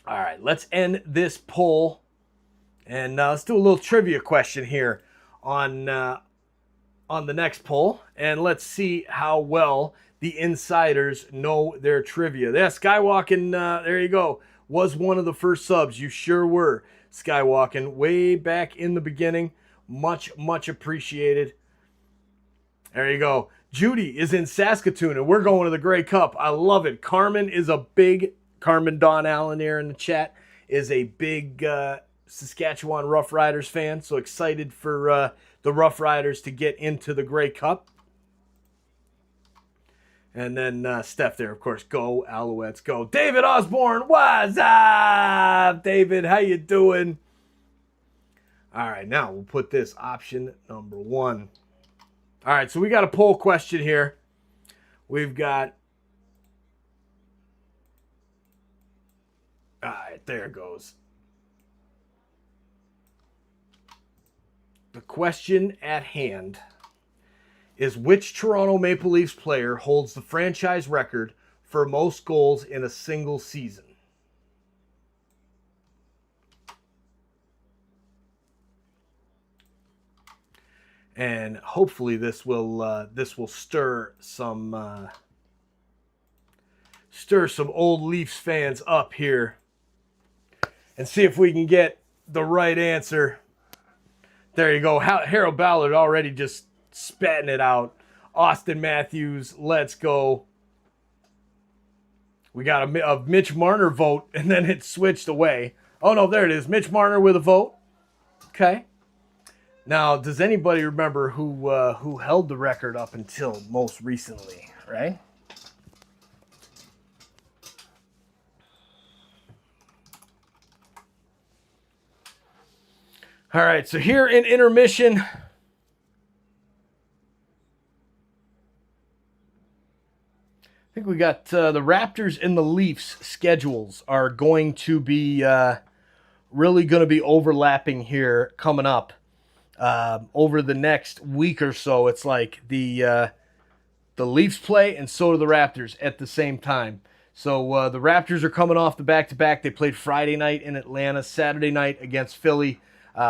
All right, let's end this poll, and let's do a little trivia question here on the next poll, and let's see how well the insiders know their trivia. Yeah, Skywalking, there you go, was one of the first subs. You sure were, Skywalking, way back in the beginning. Much, much appreciated. There you go. Judy is in Saskatoon, and we're going to the Grey Cup. I love it. Carmen Dawn Allen here in the chat, is a big Saskatchewan Roughriders fan, so excited for the Rough Riders to get into the Grey Cup. And then Steph there, of course. Go Alouettes, go. David Osborne, what's up? David, how you doing? All right, now we'll put this option number 1. All right, so we got a poll question here. We've got... All right, there it goes. The question at hand is, which Toronto Maple Leafs player holds the franchise record for most goals in a single season? And hopefully this will stir some old Leafs fans up here and see if we can get the right answer. There you go. Harold Ballard already just spatting it out. Austin Matthews, let's go. We got a Mitch Marner vote, and then it switched away. Oh, no, there it is. Mitch Marner with a vote. Okay. Now, does anybody remember who held the record up until most recently, right? All right, so here in intermission, I think we got the Raptors and the Leafs schedules are going to be really going to be overlapping here coming up over the next week or so. It's like the Leafs play and so do the Raptors at the same time. So the Raptors are coming off the back-to-back. They played Friday night in Atlanta, Saturday night against Philly.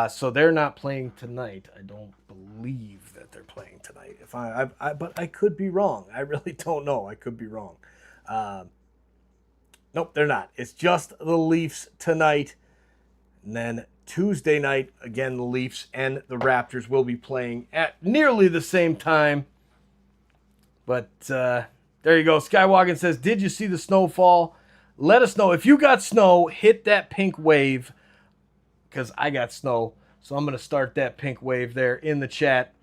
So they're not playing tonight. I don't believe that they're playing tonight. But I could be wrong. I really don't know. I could be wrong. Nope, they're not. It's just the Leafs tonight. And then Tuesday night, again, the Leafs and the Raptors will be playing at nearly the same time. But there you go. Skywalking says, did you see the snowfall? Let us know. If you got snow, hit that pink wave. Because I got snow, so I'm going to start that pink wave there in the chat.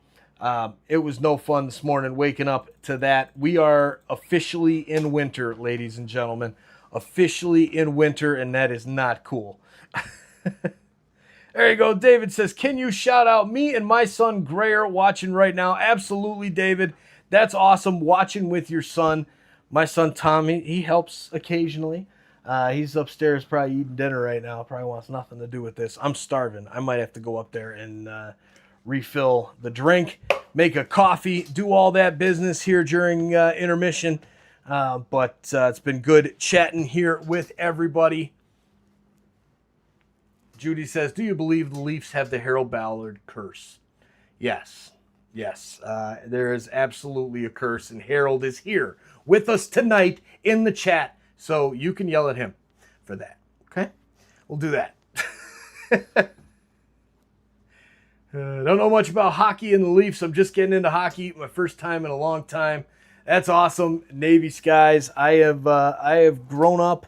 It was no fun this morning waking up to that. We are officially in winter, ladies and gentlemen. Officially in winter, and that is not cool. There you go. David says, can you shout out me and my son Grayer watching right now? Absolutely, David. That's awesome, watching with your son. My son Tommy, he helps occasionally. He's upstairs probably eating dinner right now. Probably wants nothing to do with this. I'm starving. I might have to go up there and refill the drink, make a coffee, do all that business here during intermission. But it's been good chatting here with everybody. Judy says, do you believe the Leafs have the Harold Ballard curse? Yes. Yes. There is absolutely a curse, and Harold is here with us tonight in the chat. So you can yell at him for that. Okay? We'll do that. Don't know much about hockey and the Leafs. I'm just getting into hockey. My first time in a long time. That's awesome. Navy Skies. I have grown up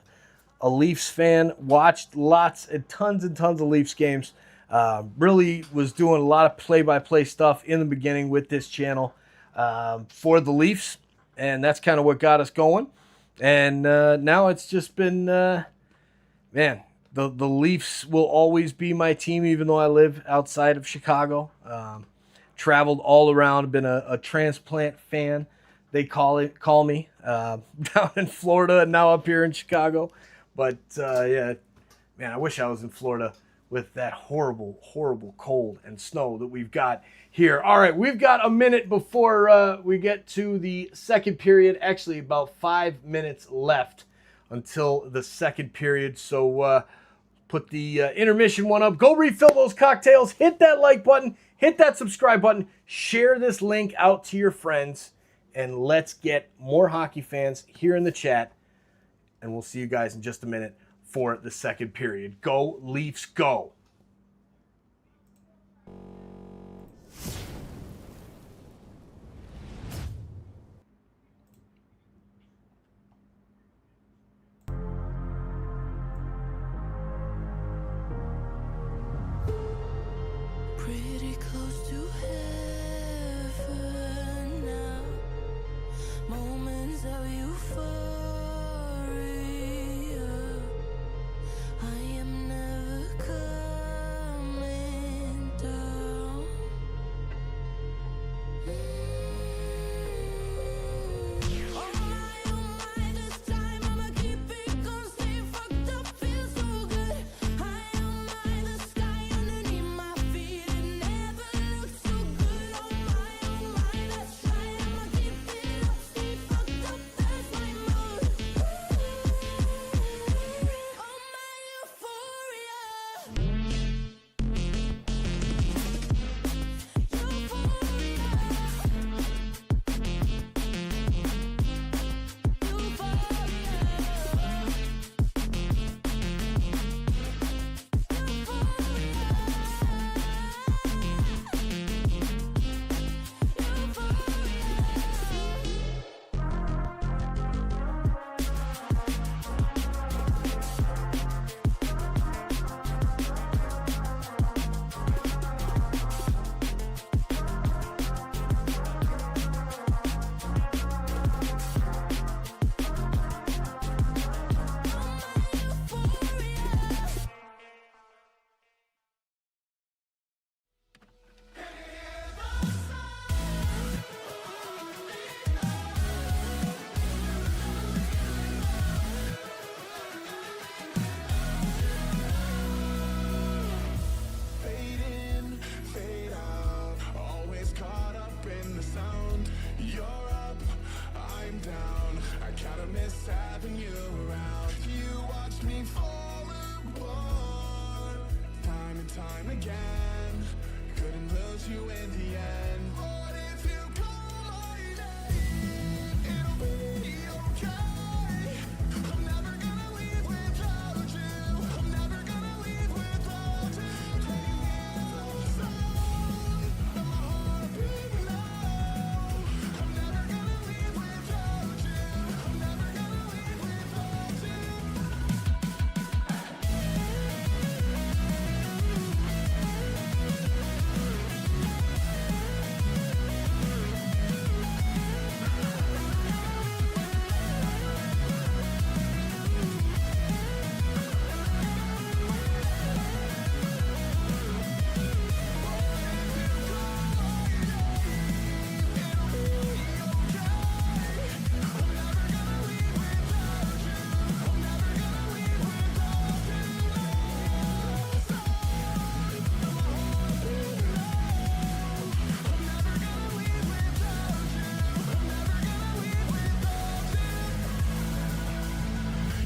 a Leafs fan. Watched lots and tons of Leafs games. Really was doing a lot of play-by-play stuff in the beginning with this channel for the Leafs. And that's kind of what got us going. And now it's just been, man, the Leafs will always be my team, even though I live outside of Chicago. Traveled all around, been a transplant fan, they call me, down in Florida and now up here in Chicago. But, yeah, man, I wish I was in Florida with that horrible, horrible cold and snow that we've got here. All right, we've got a minute before we get to the second period. Actually, about 5 minutes left until the second period. So put the intermission one up. Go refill those cocktails. Hit that like button. Hit that subscribe button. Share this link out to your friends. And let's get more hockey fans here in the chat. And we'll see you guys in just a minute for the second period. Go Leafs, go! Pretty close to heaven now. Moments of euphoria. I am never caught. and time again. Couldn't lose you in the end. But if you call my name, it'll be okay. I'm never gonna leave without you. I'm never gonna leave without you. Can you hear the sound of my heart beating loud? I'm never gonna leave without you. I'm never gonna leave without you.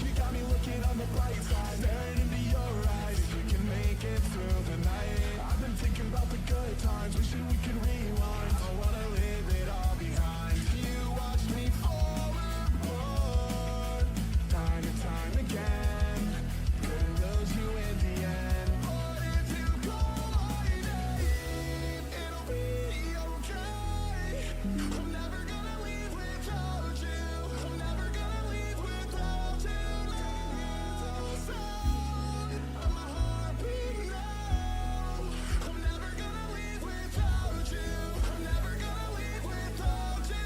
You got me looking on the bright side, staring into your eyes. If you can make it through the night, I've been thinking about the good times, wishing we could rewind. I wanna leave it all behind. You watched me fall apart, time and time again. Couldn't lose you in the end. But if you call my name, it'll be okay. I'm never gonna leave without you. I'm never gonna leave without you. The sound of my heart beating loud. I'm never gonna leave without you. I'm never gonna leave without you.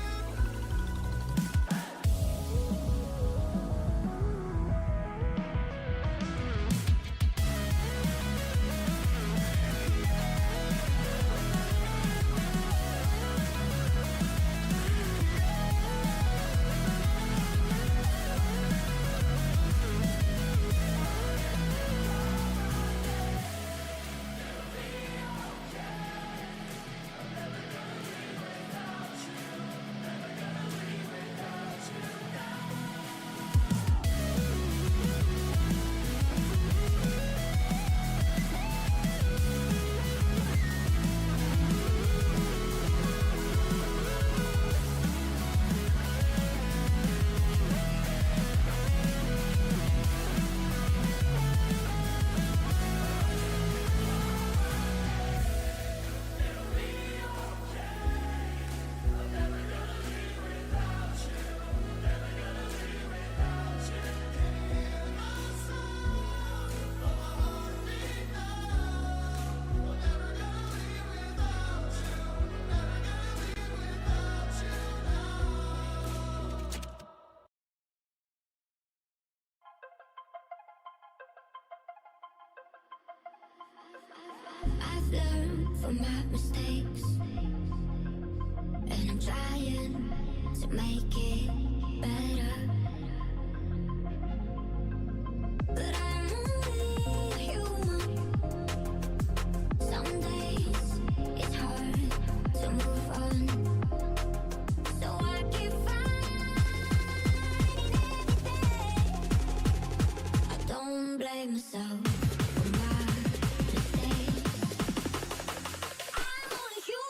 I've learned from my mistakes, and I'm trying to make it better. But I'm only human. Some days it's hard to move on, so I keep fighting every day. I don't blame myself for my mistakes. I'm only human.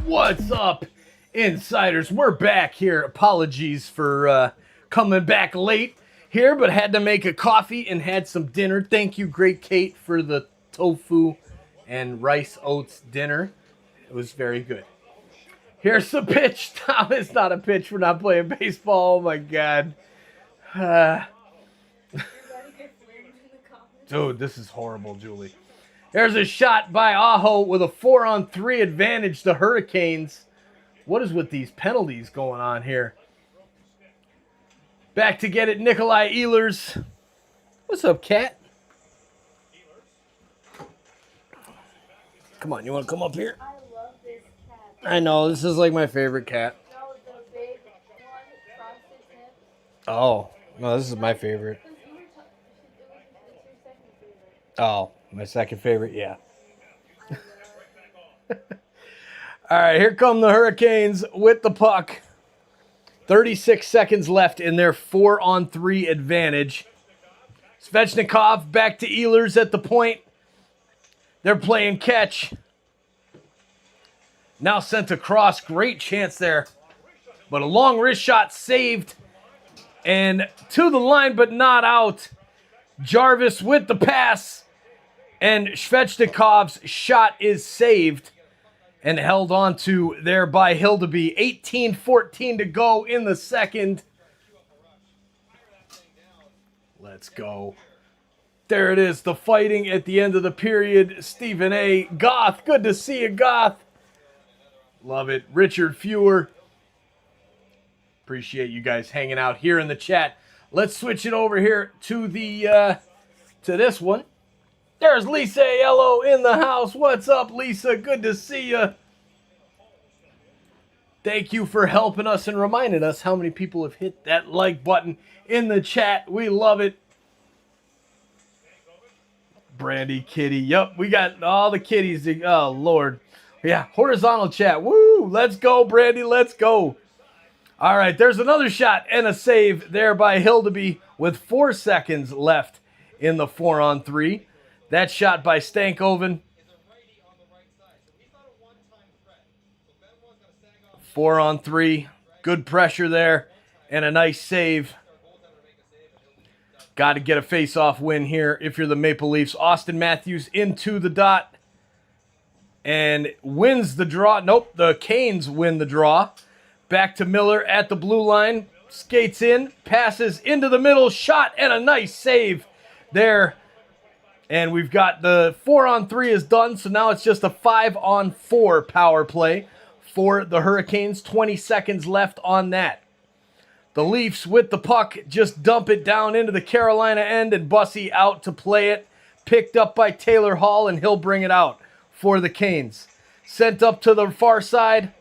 What's up, insiders? We're back here. Apologies for coming back late here, but had to make a coffee and had some dinner. Thank you, Great Kate, for the tofu and rice oats dinner. It was very good. Here's the pitch. Tom, it's not a pitch. We're not playing baseball. Oh, my God. Dude, this is horrible, Julie. There's a shot by Aho with a 4-on-3 advantage. The Hurricanes. What is with these penalties going on here? Back to get it, Nikolai Ehlers. What's up, Cat? Come on, you want to come up here? I love this cat. I know, this is like my favorite cat. No, the big one, frosted tip. Oh, no, this is my favorite. Because you were it's your second favorite. Oh, my second favorite, yeah. All right, here come the Hurricanes with the puck. 36 seconds left in their 4-on-3 advantage. Svechnikov back to Ehlers at the point. They're playing catch. Now sent across. Great chance there. But a long wrist shot saved. And to the line, but not out. Jarvis with the pass. And Svechnikov's shot is saved and held on to there by Hildeby. 18-14 to go in the second. Let's go. There it is, the fighting at the end of the period. Stephen A. Goth, good to see you, Goth. Love it. Richard Fewer. Appreciate you guys hanging out here in the chat. Let's switch it over here to the to this one. There's Lisa Aiello in the house. What's up, Lisa? Good to see you. Thank you for helping us and reminding us how many people have hit that like button in the chat. We love it. Brandy Kitty. Yep, we got all the kitties. Oh, Lord. Yeah, horizontal chat. Woo! Let's go, Brandy. Let's go. All right, there's another shot and a save there by Hildeby with 4 seconds left in the 4-on-3. That shot by Stankoven. 4-on-3. Good pressure there. And a nice save. Got to get a face-off win here if you're the Maple Leafs. Austin Matthews into the dot. And wins the draw. Nope, the Canes win the draw. Back to Miller at the blue line. Skates in. Passes into the middle. Shot and a nice save there. And we've got the 4-on-3 is done, so now it's just a 5-on-4 power play for the Hurricanes. 20 seconds left on that. The Leafs with the puck just dump it down into the Carolina end, and Bussy out to play it. Picked up by Taylor Hall, and he'll bring it out for the Canes. Sent up to the far side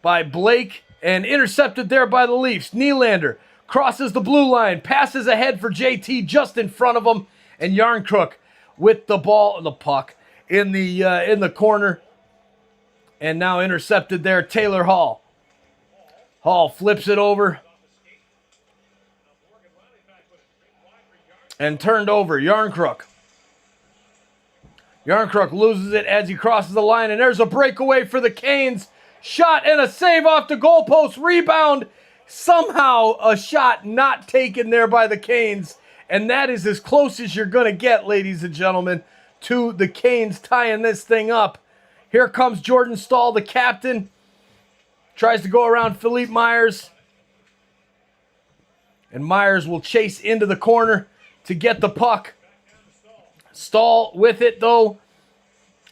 by Blake, and intercepted there by the Leafs. Nylander crosses the blue line, passes ahead for JT just in front of him, and Yarncrook with the ball, the puck, in the corner, and now intercepted there. Taylor Hall. Hall flips it over and turned over. Yarncrook. Yarncrook loses it as he crosses the line, and there's a breakaway for the Canes. Shot and a save off the goalpost. Rebound. Somehow a shot not taken there by the Canes. And that is as close as you're going to get, ladies and gentlemen, to the Canes tying this thing up. Here comes Jordan Stahl, the captain. Tries to go around Philippe Myers. And Myers will chase into the corner to get the puck. Stahl with it, though.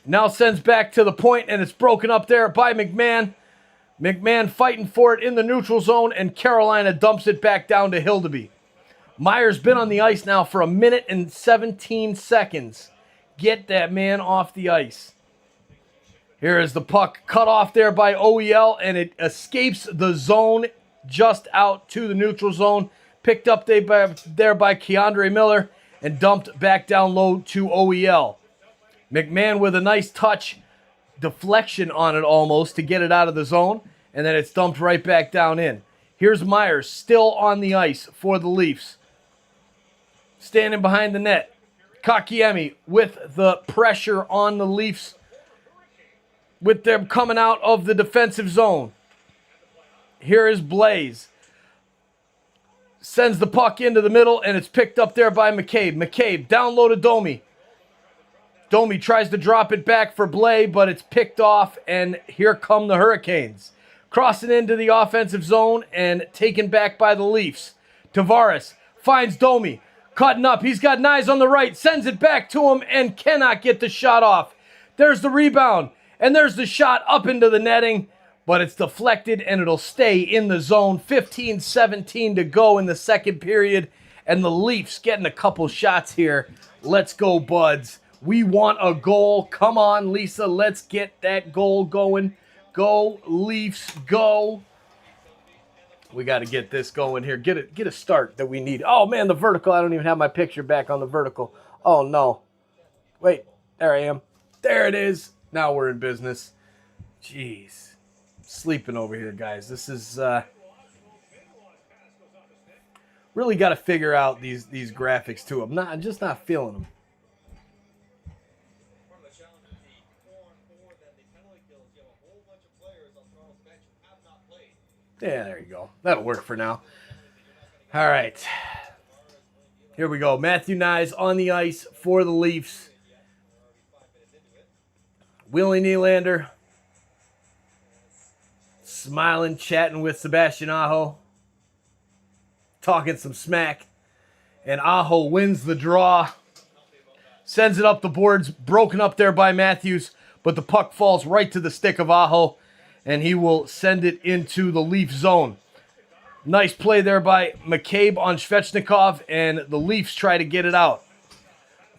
Now sends back to the point, and it's broken up there by McMahon. McMahon fighting for it in the neutral zone, and Carolina dumps it back down to Hildeby. Meyer's been on the ice now for 1 minute and 17 seconds. Get that man off the ice. Here is the puck cut off there by OEL, and it escapes the zone just out to the neutral zone. Picked up there by Keandre Miller and dumped back down low to OEL. McMahon with a nice touch, deflection on it almost to get it out of the zone, and then it's dumped right back down in. Here's Myers still on the ice for the Leafs. Standing behind the net. Kakiemi with the pressure on the Leafs, with them coming out of the defensive zone. Here is Blaze. Sends the puck into the middle, and it's picked up there by McCabe. McCabe down low to Domi. Domi tries to drop it back for Blay, but it's picked off, and here come the Hurricanes. Crossing into the offensive zone and taken back by the Leafs. Tavares finds Domi. Cutting up. He's got Nyes on the right. Sends it back to him and cannot get the shot off. There's the rebound. And there's the shot up into the netting. But it's deflected and it'll stay in the zone. 15-17 to go in the second period. And the Leafs getting a couple shots here. Let's go, Buds. We want a goal. Come on, Lisa. Let's get that goal going. Go, Leafs, go. We got to get this going here. Get a start that we need. Oh, man, the vertical. I don't even have my picture back on the vertical. Oh, no. Wait, there I am. There it is. Now we're in business. Jeez. Sleeping over here, guys. This is really got to figure out these graphics, too. I'm just not feeling them. Yeah, there you go. That'll work for now. All right. Here we go. Matthew Nyes on the ice for the Leafs. Willie Nylander smiling, chatting with Sebastian Aho. Talking some smack. And Aho wins the draw. Sends it up the boards. Broken up there by Matthews. But the puck falls right to the stick of Aho. And he will send it into the Leaf zone. Nice play there by McCabe on Svechnikov, and the Leafs try to get it out.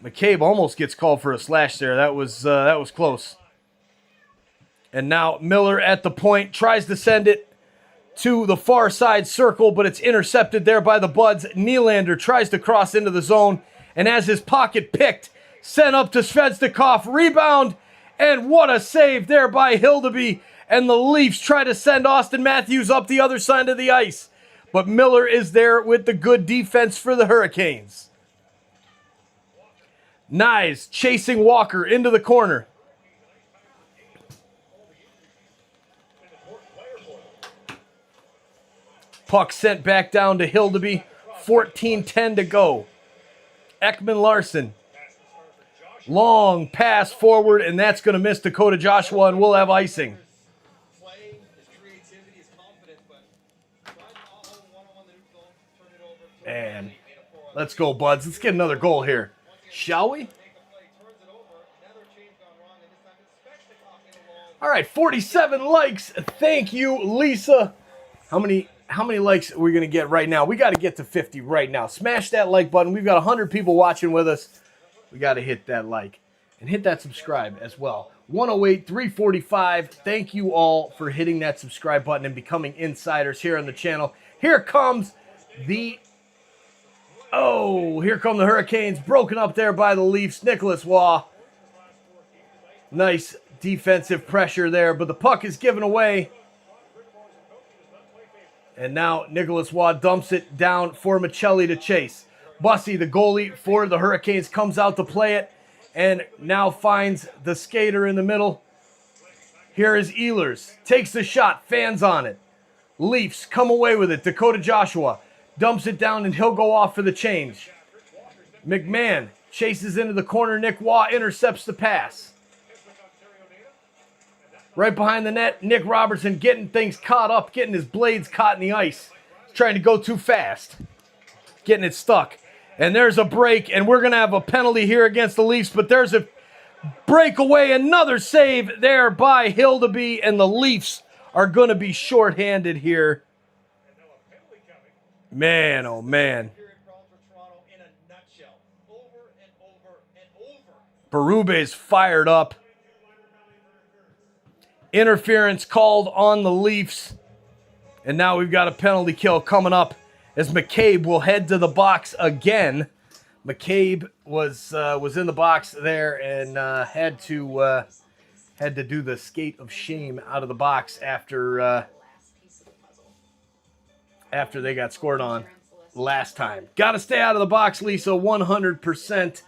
McCabe almost gets called for a slash there. That was close. And now Miller at the point tries to send it to the far side circle, but it's intercepted there by the Buds. Nylander tries to cross into the zone, and has his pocket picked, sent up to Svechnikov. Rebound, and what a save there by Hildeby. And the Leafs try to send Austin Matthews up the other side of the ice. But Miller is there with the good defense for the Hurricanes. Nyes chasing Walker into the corner. Puck sent back down to Hildeby. 14-10 to go. Ekman Larson. Long pass forward, and that's going to miss Dakota Joshua, and we'll have icing. And let's go, Buds. Let's get another goal here. Shall we? All right, 47 likes. Thank you, Lisa. How many likes are we going to get right now? We got to get to 50 right now. Smash that like button. We've got 100 people watching with us. We got to hit that like. And hit that subscribe as well. 108, 345. Thank you all for hitting that subscribe button and becoming insiders here on the channel. Here comes the... Oh, here come the Hurricanes. Broken up there by the Leafs. Nicholas Waugh. Nice defensive pressure there, but the puck is given away. And now Nicholas Waugh dumps it down for Michelli to chase. Bussy, the goalie for the Hurricanes, comes out to play it and now finds the skater in the middle. Here is Ehlers. Takes the shot. Fans on it. Leafs come away with it. Dakota Joshua dumps it down, and he'll go off for the change. McMahon chases into the corner. Nick Waugh intercepts the pass. Right behind the net, Nick Robertson getting things caught up, getting his blades caught in the ice. He's trying to go too fast. Getting it stuck. And there's a break, and we're going to have a penalty here against the Leafs, but there's a breakaway. Another save there by Hildeby, and the Leafs are going to be shorthanded here. Man, oh man. Berube's fired up. Interference called on the Leafs. And now we've got a penalty kill coming up as McCabe will head to the box again. McCabe was in the box there and had to do the skate of shame out of the box after they got scored on last time. Got to stay out of the box, Lisa, 100%.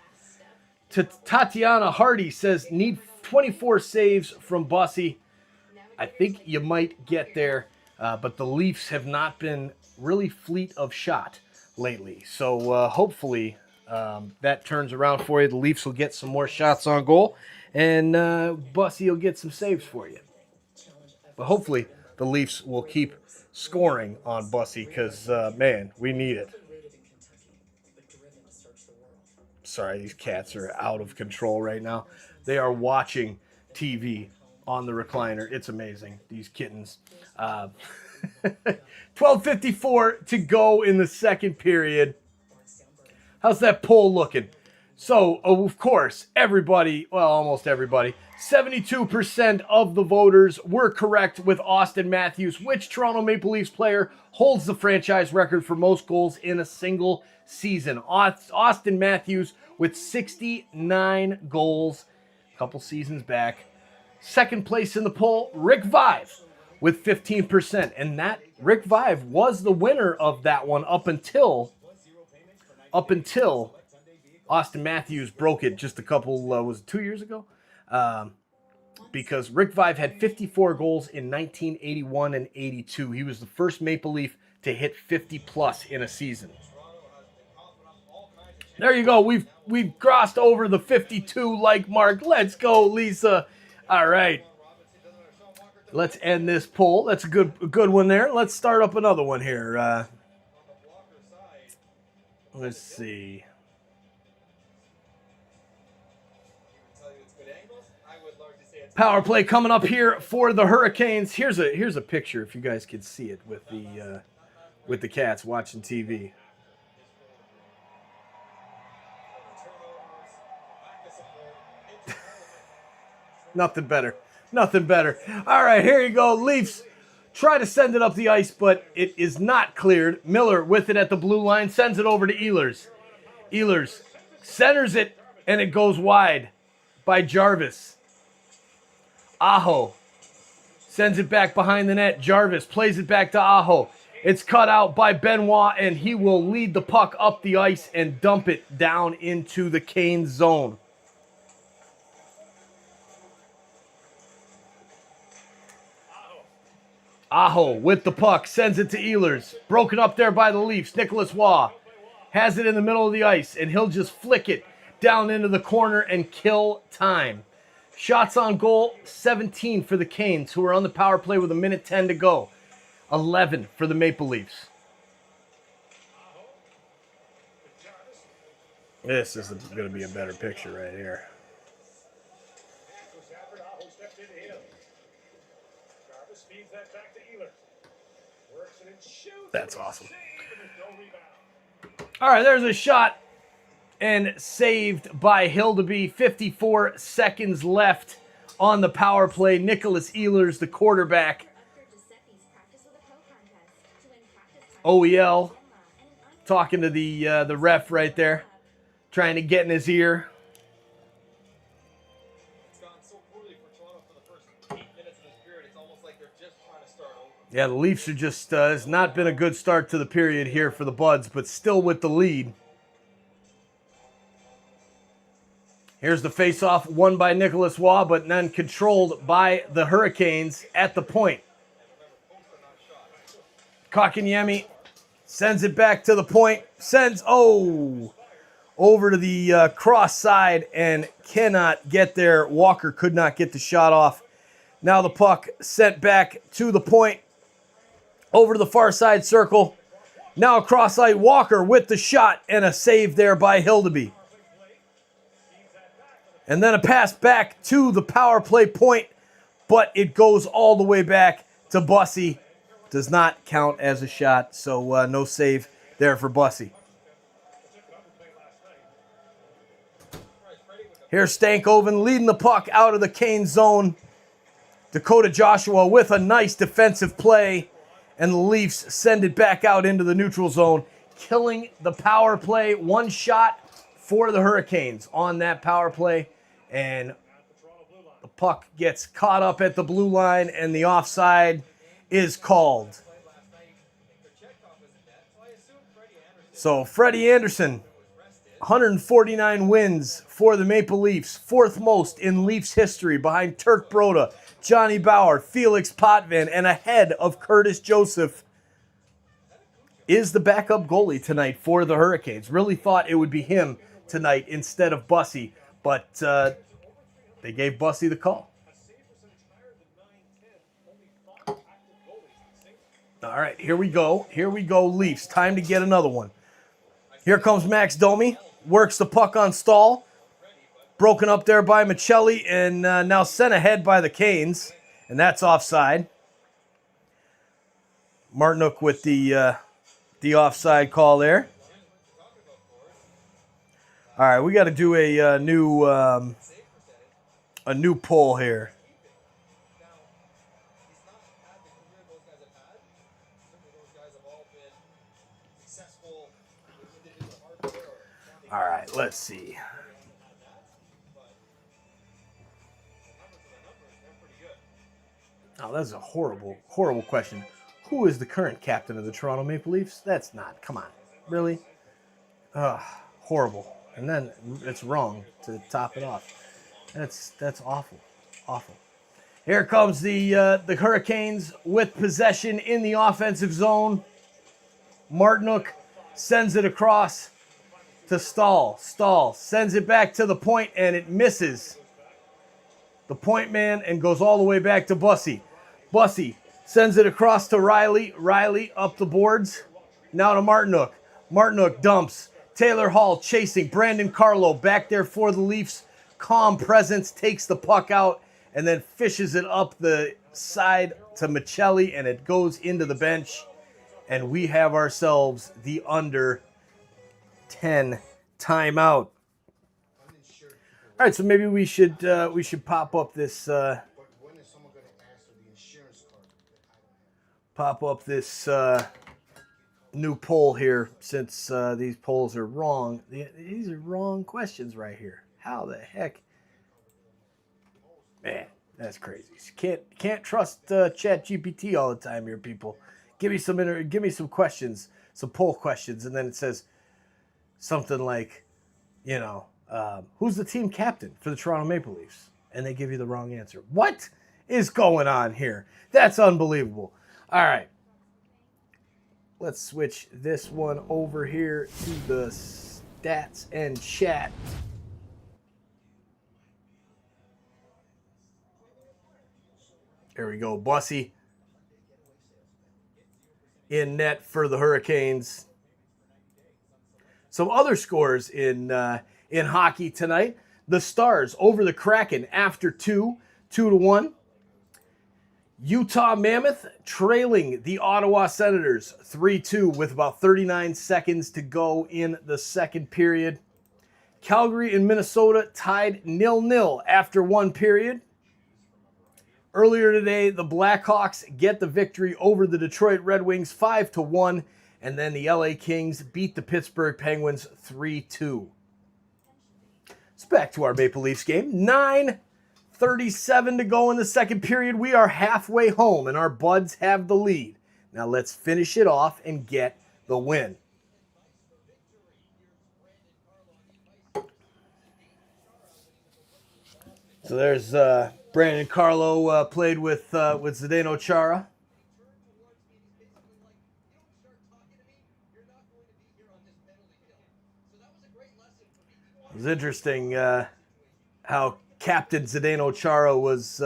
Tatiana Hardy says, need 24 saves from Bussy. I think you might get there, but the Leafs have not been really fleet of shot lately. So hopefully that turns around for you. The Leafs will get some more shots on goal, and Bussy will get some saves for you. But hopefully the Leafs will keep scoring on Bussy because, man, we need it. Sorry, these cats are out of control right now. They are watching TV on the recliner. It's amazing, these kittens. 12:54 to go in the second period. How's that poll looking? So, of course, everybody, well, almost everybody, 72% of the voters were correct with Austin Matthews. Which Toronto Maple Leafs player holds the franchise record for most goals in a single season? Austin Matthews with 69 goals a couple seasons back. Second place in the poll, Rick Vive with 15%. And that Rick Vive was the winner of that one up until Austin Matthews broke it just a couple, was it 2 years ago? Because Rick Vive had 54 goals in 1981 and 82. He was the first Maple Leaf to hit 50-plus in a season. There you go. We've crossed over the 52 like mark. Let's go, Lisa. All right. Let's end this poll. That's a good one there. Let's start up another one here. Let's see. Power play coming up here for the Hurricanes. Here's a picture if you guys can see it with the cats watching TV. Nothing better. Nothing better. All right, here you go. Leafs try to send it up the ice, but it is not cleared. Miller with it at the blue line, sends it over to Ehlers. Ehlers centers it, and it goes wide by Jarvis. Aho sends it back behind the net. Jarvis plays it back to Aho. It's cut out by Benoit, and he will lead the puck up the ice and dump it down into the Canes zone. Aho with the puck, sends it to Ehlers. Broken up there by the Leafs. Nicholas Waugh has it in the middle of the ice, and he'll just flick it down into the corner and kill time. Shots on goal, 17 for the Canes, who are on the power play with 1:10 to go. 11 for the Maple Leafs. This is going to be a better picture right here. That's awesome. All right, there's a shot and saved by Hildeby. 54 seconds left on the power play. Nicholas Ehlers, the quarterback. OEL talking to the ref right there, trying to get in his ear. Yeah, the Leafs are just, it's not been a good start to the period here for the Buds, but still with the lead. Here's the faceoff, won by Nicholas Waugh, but then controlled by the Hurricanes at the point. Kotkaniemi sends it back to the point, over to the cross side and cannot get there. Walker could not get the shot off. Now the puck sent back to the point. Over to the far side circle. Now across ice, Walker with the shot and a save there by Hildeby. And then a pass back to the power play point, but it goes all the way back to Bussy. Does not count as a shot, so no save there for Bussy. Here's Stankoven leading the puck out of the Kane zone. Dakota Joshua with a nice defensive play, and the Leafs send it back out into the neutral zone, killing the power play. One shot for the Hurricanes on that power play, and the puck gets caught up at the blue line, and the offside is called. So Freddie Anderson, 149 wins for the Maple Leafs, fourth most in Leafs history behind Turk Broda, Johnny Bauer, Felix Potvin, and ahead of Curtis Joseph, is the backup goalie tonight for the Hurricanes. Really thought it would be him tonight instead of Bussy, but they gave Bussy the call. All right, here we go. Here we go, Leafs. Time to get another one. Here comes Max Domi. Works the puck on Stahl. Broken up there by Michelli, and now sent ahead by the Canes, and that's offside. Martinook with the offside call there. All right, we got to do a new poll here. All right, let's see. Oh, that's a horrible, horrible question. Who is the current captain of the Toronto Maple Leafs? That's not. Come on. Really? Horrible. And then it's wrong to top it off. That's awful. Awful. Here comes the Hurricanes with possession in the offensive zone. Martinook sends it across to Stahl. Stahl sends it back to the point, and it misses the point man and goes all the way back to Bussy. Bussy sends it across to Riley. Riley up the boards. Now to Martinook. Martinook dumps. Taylor Hall chasing. Brandon Carlo back there for the Leafs. Calm presence, takes the puck out, and then fishes it up the side to Michelli, and it goes into the bench. And we have ourselves the under 10 timeout. All right, so maybe we should pop up this new poll here, since these polls are wrong. These are wrong questions right here. How the heck? Man, that's crazy. Can't trust ChatGPT all the time here, people. Give me some questions, some poll questions, and then it says something like, who's the team captain for the Toronto Maple Leafs? And they give you the wrong answer. What is going on here? That's unbelievable. All right. Let's switch this one over here to the stats and chat. There we go. Bussy in net for the Hurricanes. Some other scores in hockey tonight. The Stars over the Kraken after 2-1. Utah Mammoth trailing the Ottawa Senators 3-2 with about 39 seconds to go in the second period. Calgary and Minnesota tied 0-0 after one period. Earlier today, the Blackhawks get the victory over the Detroit Red Wings 5-1, and then the LA Kings beat the Pittsburgh Penguins 3-2. It's back to our Maple Leafs game. 9:37 to go in the second period. We are halfway home, and our Buds have the lead. Now let's finish it off and get the win. So there's Brandon Carlo played with Zdeno Chara. It was interesting how Captain Zdeno Chara was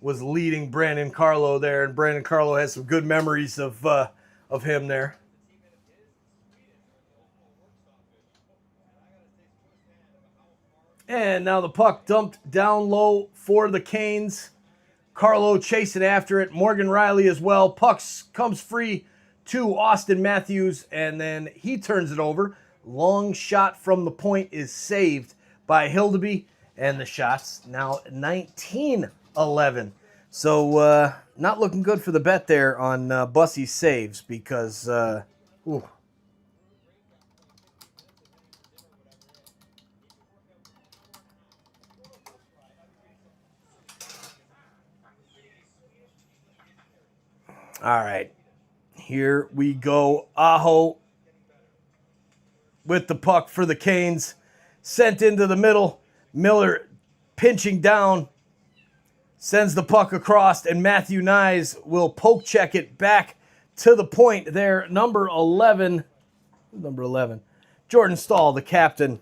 leading Brandon Carlo there, and Brandon Carlo has some good memories of him there. And now the puck dumped down low for the Canes. Carlo chasing after it. Morgan Riley as well. Pucks comes free to Austin Matthews, and then he turns it over. Long shot from the point is saved by Hildeby, and the shot's now 19-11. So not looking good for the bet there on Bussy's saves because, ooh. All right, here we go. Aho with the puck for the Canes. Sent into the middle. Miller pinching down. Sends the puck across, and Matthew Nyes will poke check it back to the point there. Number 11. Jordan Stahl, the captain.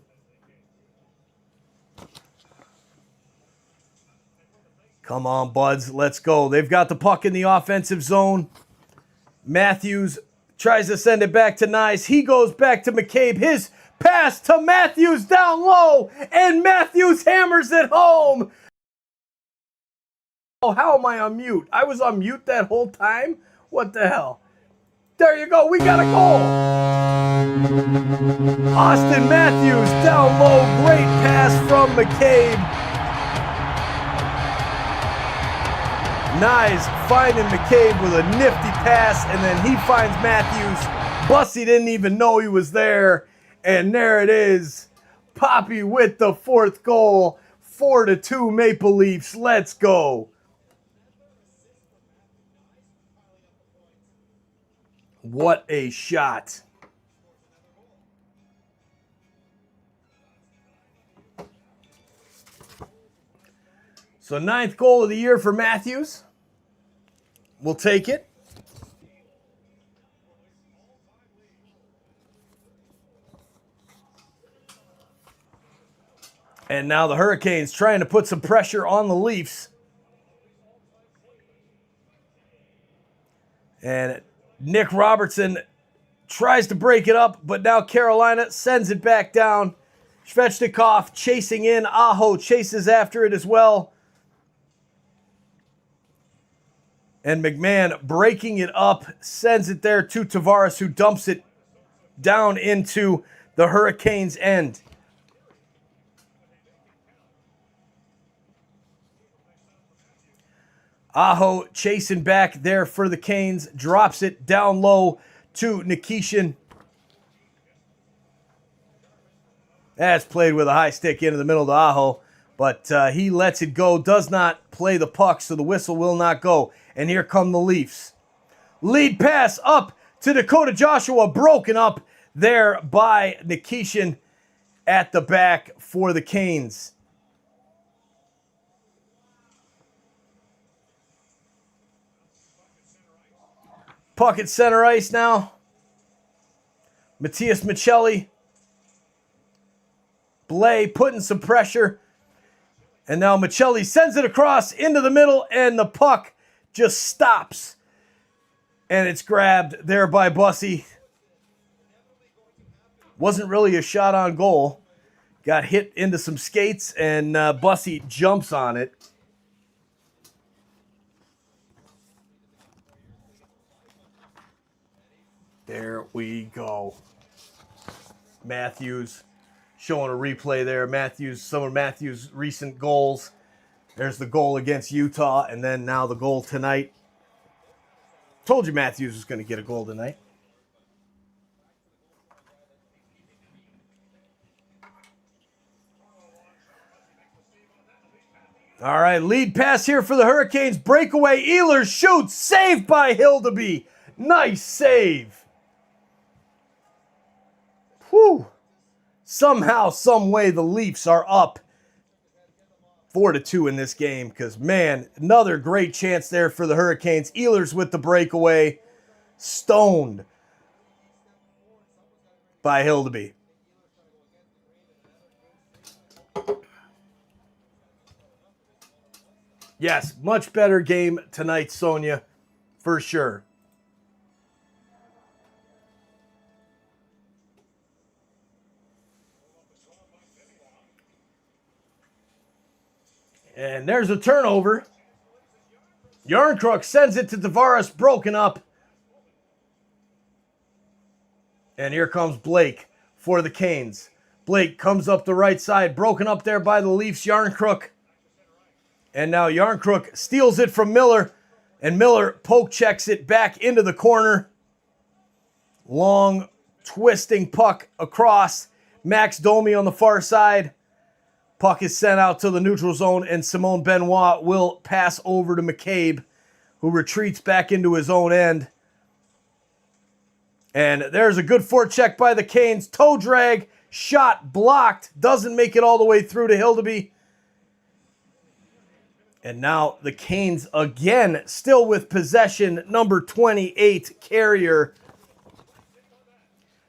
Come on, buds. Let's go. They've got the puck in the offensive zone. Matthews tries to send it back to Nyes. He goes back to McCabe. His pass to Matthews down low, and Matthews hammers it home. Oh, how am I on mute? I was on mute that whole time? What the hell? There you go. We got a goal. Austin Matthews down low. Great pass from McCabe. Nyes finding McCabe with a nifty pass, and then he finds Matthews. Bussy didn't even know he was there, and there it is. Poppy with the fourth goal. 4-2 Maple Leafs. Let's go. What a shot. So 9th goal of the year for Matthews. We'll take it. And now the Hurricanes trying to put some pressure on the Leafs. And Nick Robertson tries to break it up, but now Carolina sends it back down. Svechnikov chasing in. Aho chases after it as well. And McMahon breaking it up, sends it there to Tavares, who dumps it down into the Hurricanes' end. Aho chasing back there for the Canes, drops it down low to Nikishin. That's played with a high stick into the middle to Aho, but he lets it go, does not play the puck, so the whistle will not go. And here come the Leafs. Lead pass up to Dakota Joshua, broken up there by Nikishin at the back for the Canes. Puck at center ice now. Matthias Michelli. Blais putting some pressure. And now Michelli sends it across into the middle, and the puck just stops. And it's grabbed there by Bussy. Wasn't really a shot on goal. Got hit into some skates, and Bussy jumps on it. There we go. Matthews showing a replay there. Matthews, some of Matthews' recent goals. There's the goal against Utah, and then now the goal tonight. Told you Matthews was going to get a goal tonight. All right, lead pass here for the Hurricanes. Breakaway, Ehlers shoots, saved by Hildeby. Nice save. Whew. Somehow, some way, the Leafs are up 4-2 in this game because, man, another great chance there for the Hurricanes. Ehlers with the breakaway. Stoned by Hildeby. Yes, much better game tonight, Sonia, for sure. And there's a turnover. Yarncrook sends it to Tavares, broken up. And here comes Blake for the Canes. Blake comes up the right side, broken up there by the Leafs, Yarncrook. And now Yarncrook steals it from Miller, and Miller poke checks it back into the corner. Long, twisting puck across. Max Domi on the far side. Puck is sent out to the neutral zone, and Simone Benoit will pass over to McCabe, who retreats back into his own end. And there's a good forecheck by the Canes. Toe drag, shot blocked, doesn't make it all the way through to Hildeby. And now the Canes again, still with possession, number 28, Carrier.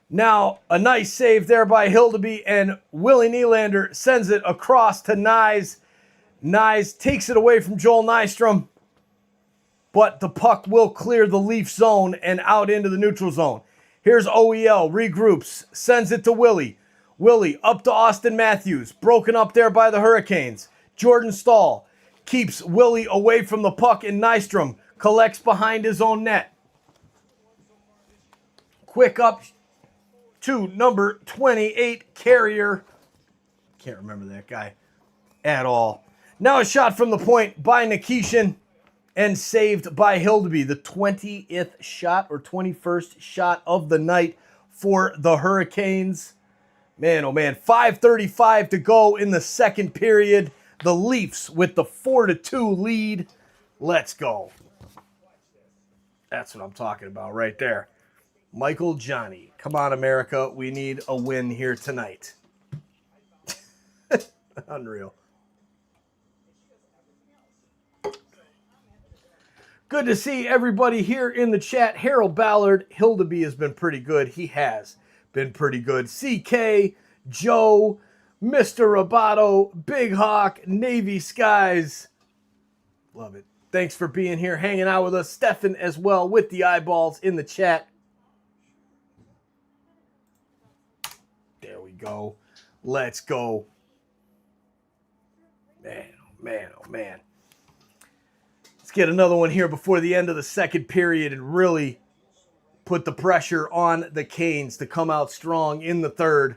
Now, a nice save there by Hildeby, and Willie Nylander sends it across to Nyes. Nyes takes it away from Joel Nystrom, but the puck will clear the Leaf zone and out into the neutral zone. Here's OEL, regroups, sends it to Willie. Willie up to Austin Matthews, broken up there by the Hurricanes. Jordan Stahl keeps Willie away from the puck, and Nystrom collects behind his own net. Quick up to number 28, Carrier. Can't remember that guy at all. Now a shot from the point by Nikishin and saved by Hildeby. The 20th shot or 21st shot of the night for the Hurricanes. Man, oh man, 5:35 to go in the second period. The Leafs with the 4-2 lead. Let's go. That's what I'm talking about right there. Michael Johnny. Come on, America. We need a win here tonight. Unreal. Good to see everybody here in the chat. Harold Ballard. Hildeby has been pretty good. He has been pretty good. CK, Joe, Mr. Roboto, Big Hawk, Navy Skies. Love it. Thanks for being here, hanging out with us. Stefan as well with the eyeballs in the chat. There we go. Let's go. Man, oh man, oh man. Let's get another one here before the end of the second period and really put the pressure on the Canes to come out strong in the third.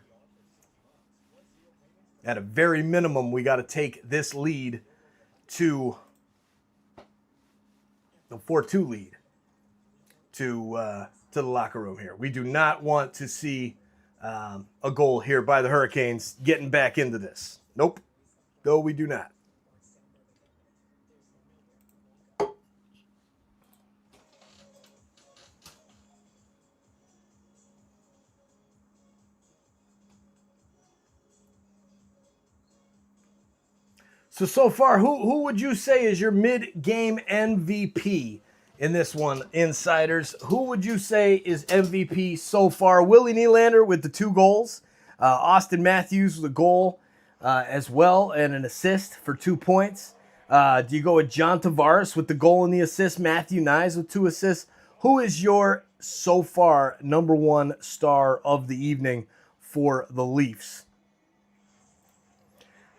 At a very minimum, we got to take this lead to the 4-2 lead to the locker room here. We do not want to see a goal here by the Hurricanes getting back into this. Nope. No, we do not. So far, who would you say is your mid-game MVP in this one, Insiders? Who would you say is MVP so far? Willie Nylander with the 2 goals. Austin Matthews with a goal as well and an assist for 2 points. Do you go with John Tavares with the goal and the assist? Matthew Nyes with 2 assists? Who is your, so far, number 1 star of the evening for the Leafs?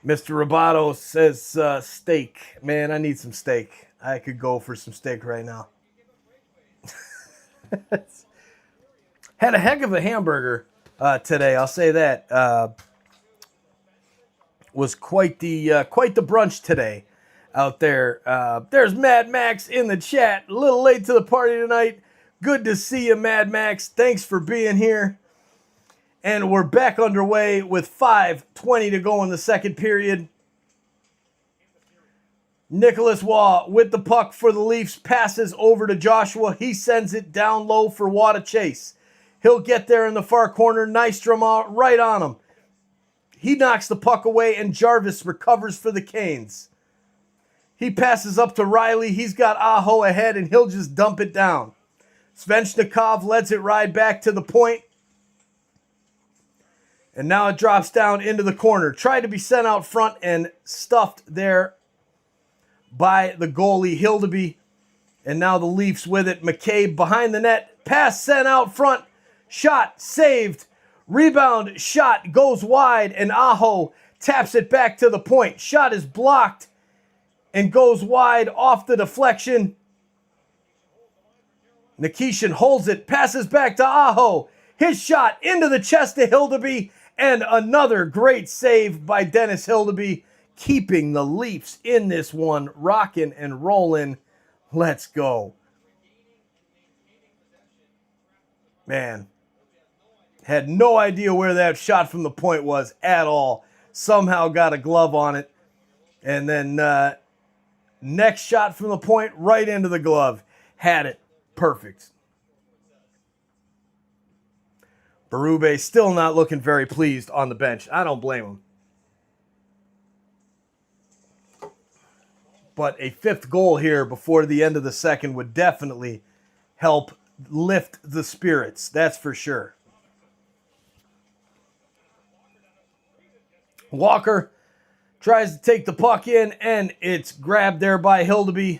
Mr. Roboto says steak. Man, I need some steak. I could go for some steak right now. Had a heck of a hamburger today, I'll say that. Was quite the brunch today out there. There's Mad Max in the chat. A little late to the party tonight. Good to see you, Mad Max. Thanks for being here. And we're back underway with 5:20 to go in the second period. Nicholas Waugh with the puck for the Leafs. Passes over to Joshua. He sends it down low for Waugh to chase. He'll get there in the far corner. Nystrom right on him. He knocks the puck away, and Jarvis recovers for the Canes. He passes up to Riley. He's got Aho ahead, and he'll just dump it down. Svechnikov lets it ride back to the point. And now it drops down into the corner. Tried to be sent out front and stuffed there by the goalie, Hildeby. And now the Leafs with it. McCabe behind the net. Pass sent out front. Shot saved. Rebound shot goes wide. And Aho taps it back to the point. Shot is blocked. and goes wide off the deflection. Nikishin holds it, passes back to Aho. His shot into the chest of Hildeby, and another great save by Dennis Hildeby, keeping the Leafs in this one, rocking and rolling. Let's go. Man, had no idea where that shot from the point was at all. Somehow got a glove on it. And then next shot from the point, right into the glove. Had it. Perfect. Berube still not looking very pleased on the bench. I don't blame him. But a fifth goal here before the end of the second would definitely help lift the spirits. That's for sure. Walker tries to take the puck in, and it's grabbed there by Hildeby.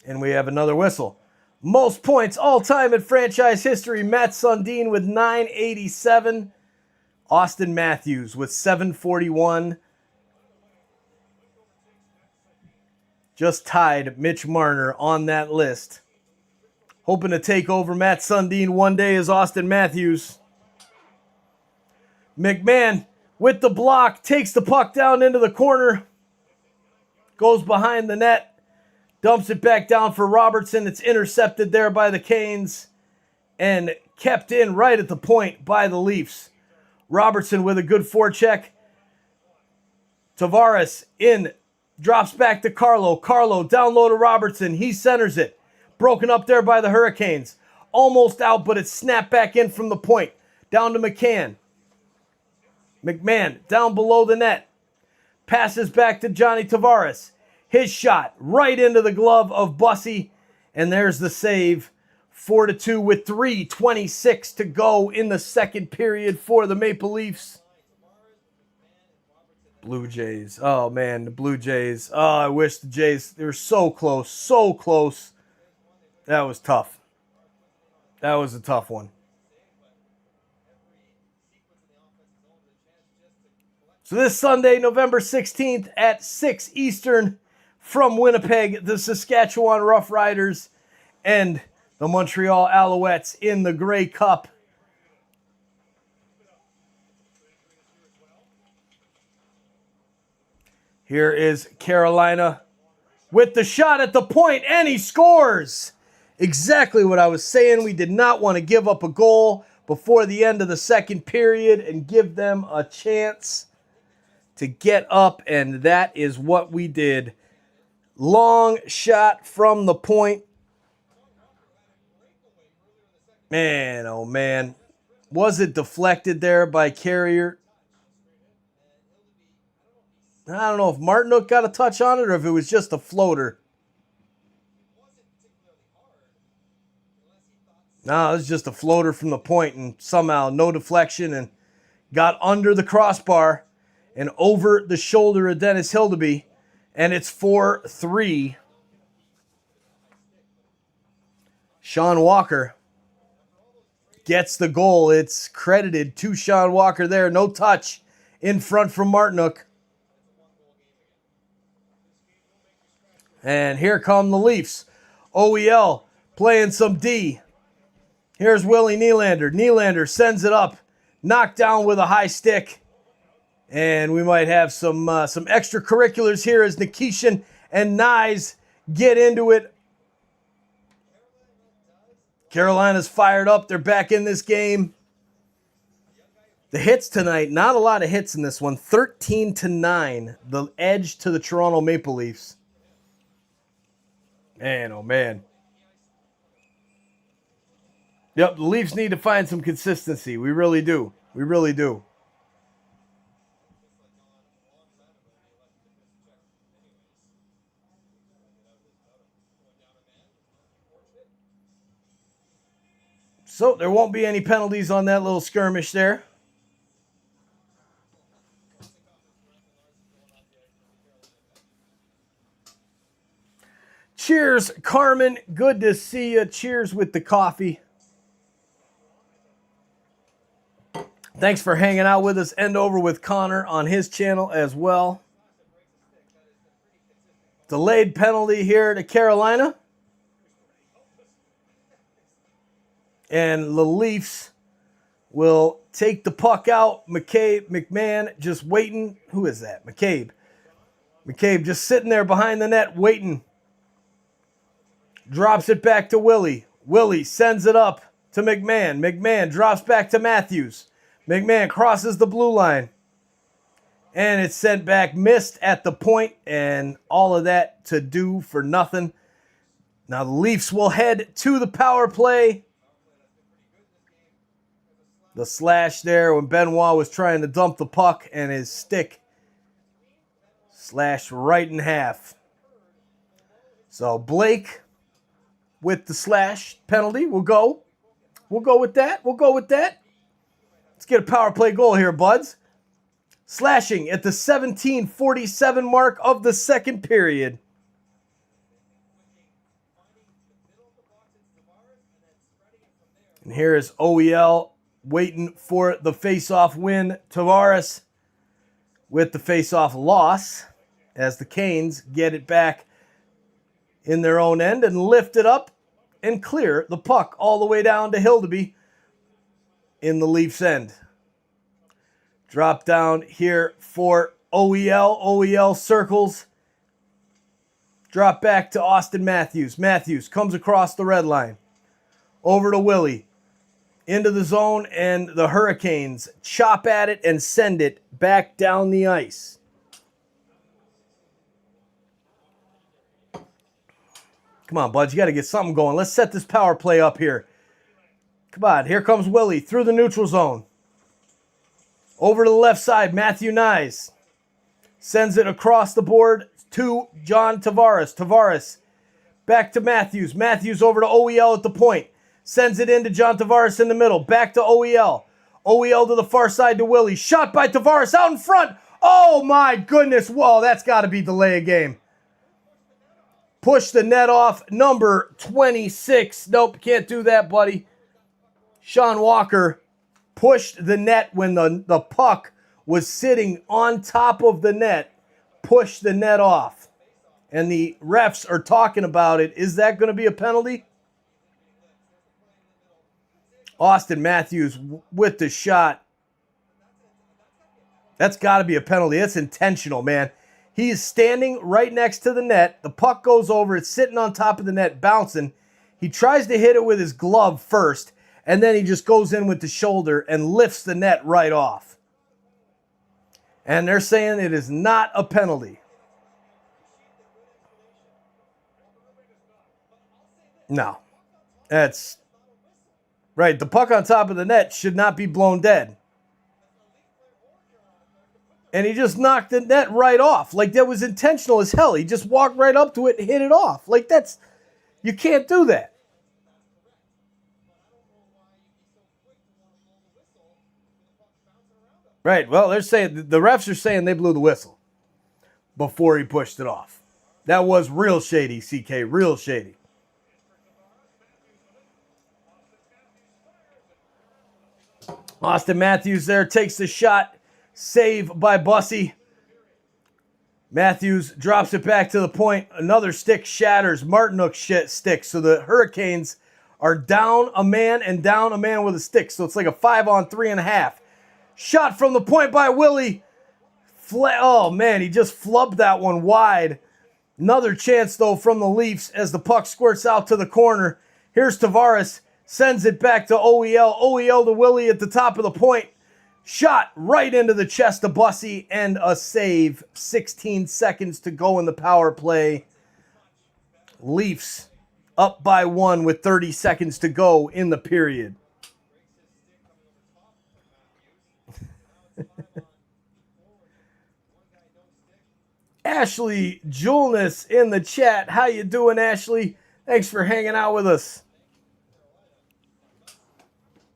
And we have another whistle. Most points all time in franchise history. Matt Sundin with 987. Austin Matthews with 741. Just tied Mitch Marner on that list. Hoping to take over Matt Sundin one day as Austin Matthews. McMahon with the block, takes the puck down into the corner. Goes behind the net. Dumps it back down for Robertson. It's intercepted there by the Canes and kept in right at the point by the Leafs. Robertson with a good forecheck. Tavares in, drops back to Carlo. Carlo down low to Robertson. He centers it. Broken up there by the Hurricanes. Almost out, but it's snapped back in from the point. Down to McCann. McMahon down below the net. Passes back to Johnny Tavares. His shot right into the glove of Bussey. And there's the save. 4-2 with 3:26 to go in the second period for the Maple Leafs. Blue Jays. Oh, man, the Blue Jays. Oh, I wish the Jays, they were so close, so close. That was tough. That was a tough one. So this Sunday, November 16th at 6 Eastern, from Winnipeg, the Saskatchewan Roughriders and the Montreal Alouettes in the Grey Cup. Here is Carolina with the shot at the point, and he scores. Exactly what I was saying. We did not want to give up a goal before the end of the second period and give them a chance to get up, and that is what we did. Long shot from the point. Man, oh man. Was it deflected there by Carrier? I don't know if Martinook got a touch on it or if it was just a floater. No, it was just a floater from the point, and somehow no deflection, and got under the crossbar and over the shoulder of Dennis Hildeby. And it's 4-3. Sean Walker gets the goal. It's credited to Sean Walker there. No touch in front from Martinook. And here come the Leafs. OEL playing some D. Here's Willie Nylander. Nylander sends it up. Knocked down with a high stick. And we might have some extracurriculars here as Nikishin and Nyes get into it. Carolina's fired up. They're back in this game. The hits tonight, not a lot of hits in this one. 13-9, the edge to the Toronto Maple Leafs. Man, oh man. Yep, the Leafs need to find some consistency. We really do. We really do. So there won't be any penalties on that little skirmish there. Cheers, Carmen. Good to see you. Cheers with the coffee. Thanks for hanging out with us. End over with Connor on his channel as well. Delayed penalty here to Carolina. And the Leafs will take the puck out. McMahon just waiting. Who is that? McCabe. McCabe just sitting there behind the net waiting. Drops it back to Willie. Willie sends it up to McMahon. McMahon drops back to Matthews. McMahon crosses the blue line. And it's sent back, missed at the point, and all of that to do for nothing. Now the Leafs will head to the power play. The slash there when Benoit was trying to dump the puck and his stick slashed right in half. So Blake with the slash penalty will go. We'll go with that. We'll go with that. Let's get a power play goal here, buds. Slashing at the 17:47 mark of the second period. And here is OEL waiting for the face-off win. Tavares with the face-off loss as the Canes get it back in their own end and lift it up and clear the puck all the way down to Hildeby in the Leafs' end. Drop down here for OEL. OEL circles. Drop back to Austin Matthews. Matthews comes across the red line. Over to Willie. Into the zone, and the Hurricanes chop at it and send it back down the ice. Come on, buds. You got to get something going. Let's set this power play up here. Come on. Here comes Willie through the neutral zone. Over to the left side, Matthew Nyes sends it across the board to John Tavares. Tavares back to Matthews. Matthews over to OEL at the point. Sends it into John Tavares in the middle. Back to OEL. OEL to the far side to Willie. Shot by Tavares out in front. Oh my goodness. Whoa, that's got to be delay of game. Push the net off. Number 26. Nope, can't do that, buddy. Sean Walker pushed the net when the puck was sitting on top of the net. Pushed the net off. And the refs are talking about it. Is that going to be a penalty? Austin Matthews with the shot. That's got to be a penalty. That's intentional, man. He's standing right next to the net. The puck goes over. It's sitting on top of the net, bouncing. He tries to hit it with his glove first, and then he just goes in with the shoulder and lifts the net right off. And they're saying it is not a penalty. No. That's right. The puck on top of the net should not be blown dead. And he just knocked the net right off. Like that was intentional as hell. He just walked right up to it and hit it off. Like that's, you can't do that. Right. Well, they're saying, the refs are saying they blew the whistle before he pushed it off. That was real shady, CK. Real shady. Austin Matthews there takes the shot. Save by Bussy. Matthews drops it back to the point. Another stick shatters. Martinook stick. So the Hurricanes are down a man and down a man with a stick. So it's like a 5-on-3.5. Shot from the point by Willie. Oh, man, he just flubbed that one wide. Another chance, though, from the Leafs as the puck squirts out to the corner. Here's Tavares. Sends it back to OEL. OEL to Willie at the top of the point. Shot right into the chest of Bussy and a save. 16 seconds to go in the power play. Leafs up by 1 with 30 seconds to go in the period. Ashley Julness in the chat. How you doing, Ashley? Thanks for hanging out with us.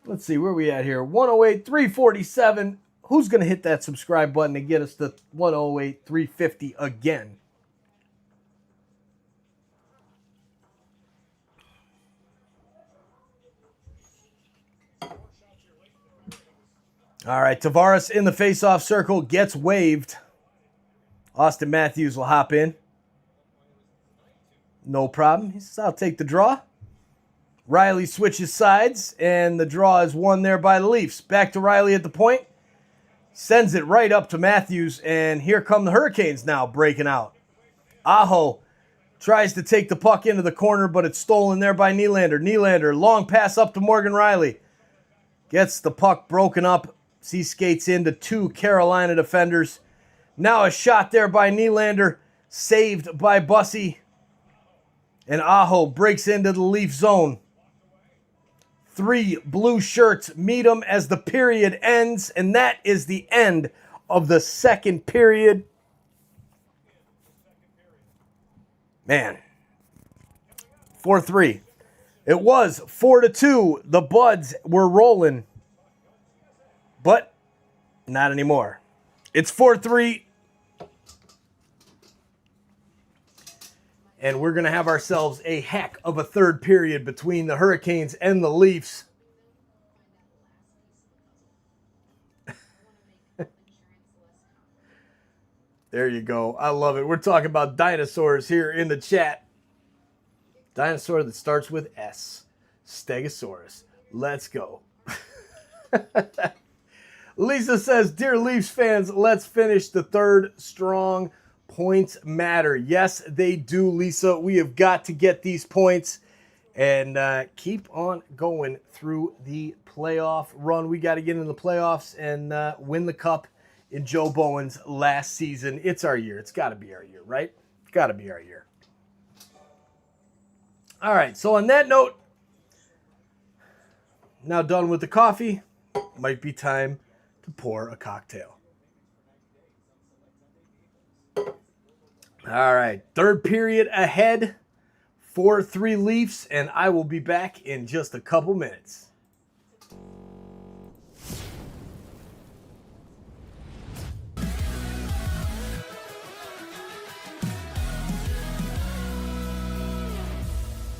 Let's see, where we at here? 108, 347. Who's going to hit that subscribe button to get us to 108, 350 again? All right, Tavares in the faceoff circle gets waived. Austin Matthews will hop in. No problem. He says, I'll take the draw. Riley switches sides, and the draw is won there by the Leafs. Back to Riley at the point. Sends it right up to Matthews, and here come the Hurricanes now breaking out. Aho tries to take the puck into the corner, but it's stolen there by Nylander. Nylander, long pass up to Morgan Riley. Gets the puck broken up. He skates into 2 Carolina defenders. Now a shot there by Nylander, saved by Bussy. And Aho breaks into the Leaf zone. 3 blue shirts meet him as the period ends, and that is the end of the second period. Man, 4-3. It was 4-2. The Buds were rolling, but not anymore. It's 4-3. And we're going to have ourselves a heck of a third period between the Hurricanes and the Leafs. There you go. I love it. We're talking about dinosaurs here in the chat. Dinosaur that starts with S. Stegosaurus. Let's go. Lisa says, Dear Leafs fans, let's finish the third strong. Points matter. Yes, they do, Lisa. We have got to get these points and keep on going through the playoff run. We got to get in the playoffs and win the cup in Joe Bowen's last season. It's our year. It's got to be our year, right? Got to be our year. All right, so on that note, now done with the coffee, might be time to pour a cocktail. All right, third period ahead, 4-3 Leafs, and I will be back in just a couple minutes.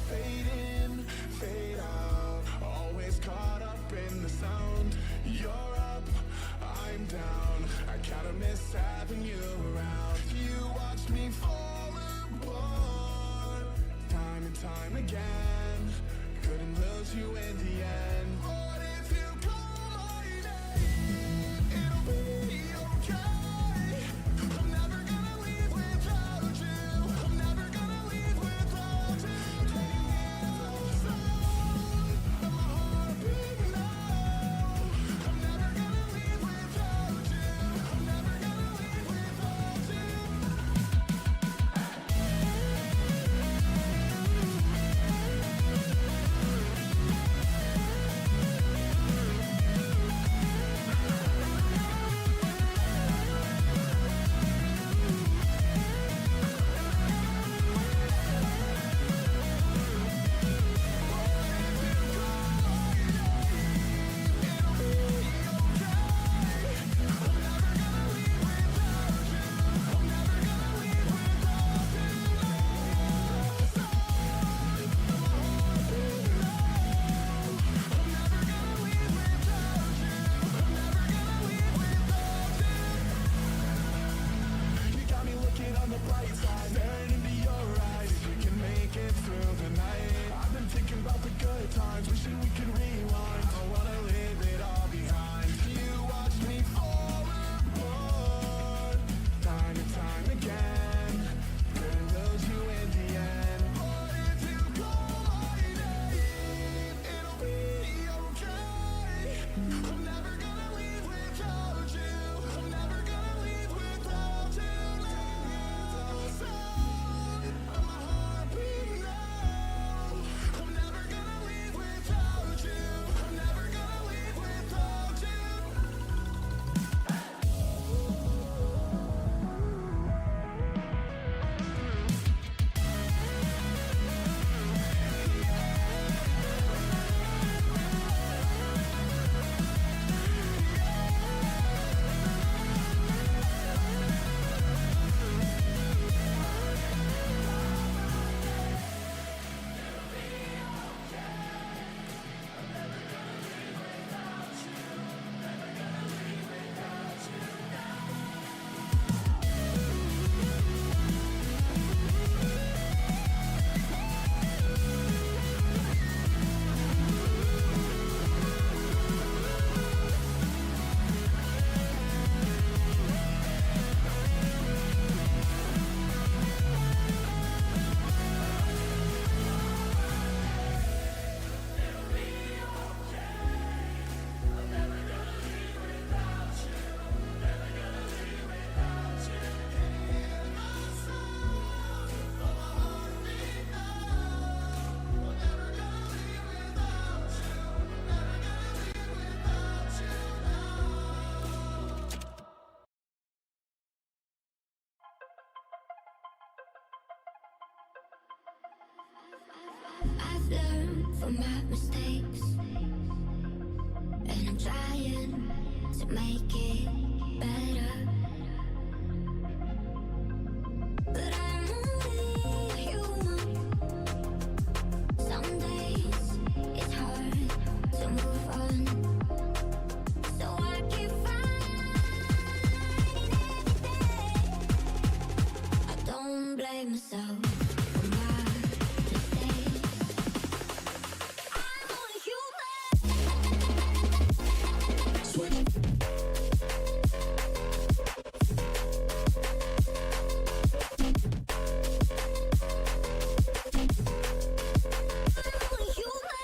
Fade in, fade out, always caught up in the sound. You're up, I'm down, I kinda miss having you around. You watch me fall apart, time and time again. Couldn't lose you in the end. But if you call my name, it'll be okay. I'm never gonna leave without you. I'm never gonna leave without you. Can you hear the sound of my heart beating now? I'm never gonna leave without you. I'm never gonna leave without you. from my mistakes, and I'm trying to make it better. But I'm only human. Some days it's hard to move on, so I keep fighting every day. I don't blame myself for my mistakes. I'm only human. I'm only human.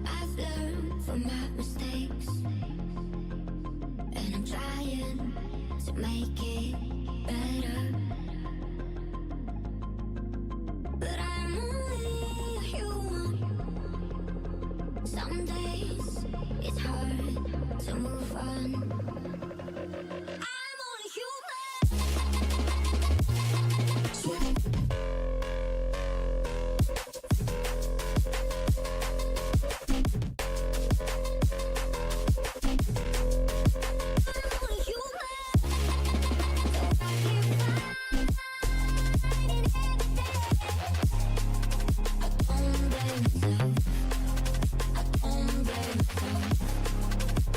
I've learned from my mistakes, and I'm trying to make it better. But I'm only human. Some days it's hard to move on. I'm only human. I'm only human. So I keep fighting every day. I don't blame myself. I don't blame myself. I'm only human.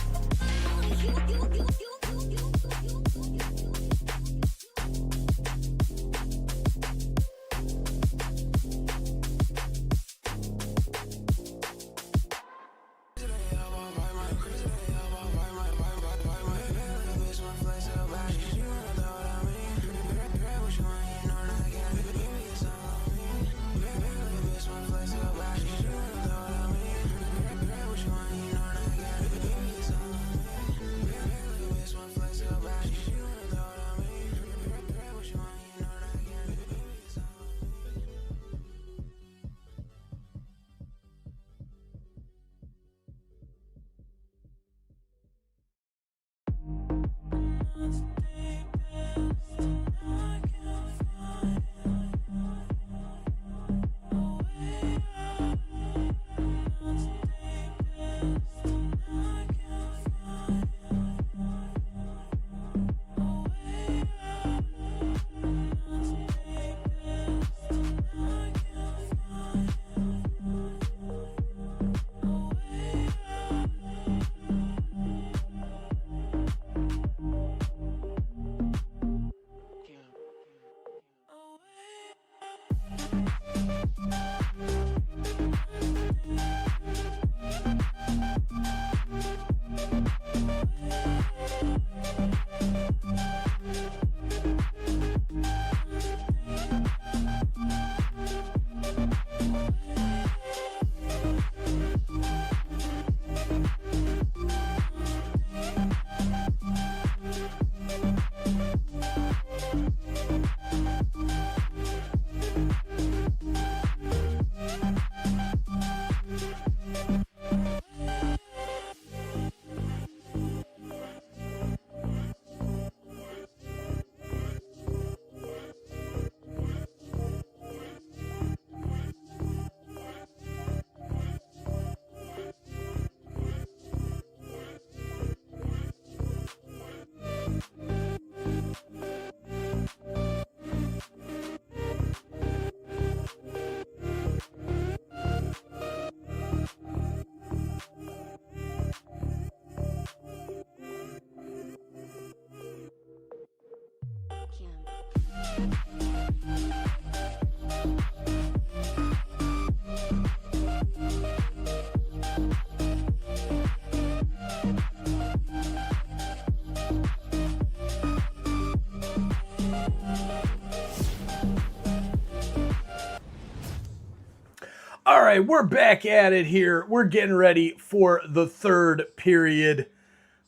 All right, we're back at it here. We're getting ready for the third period.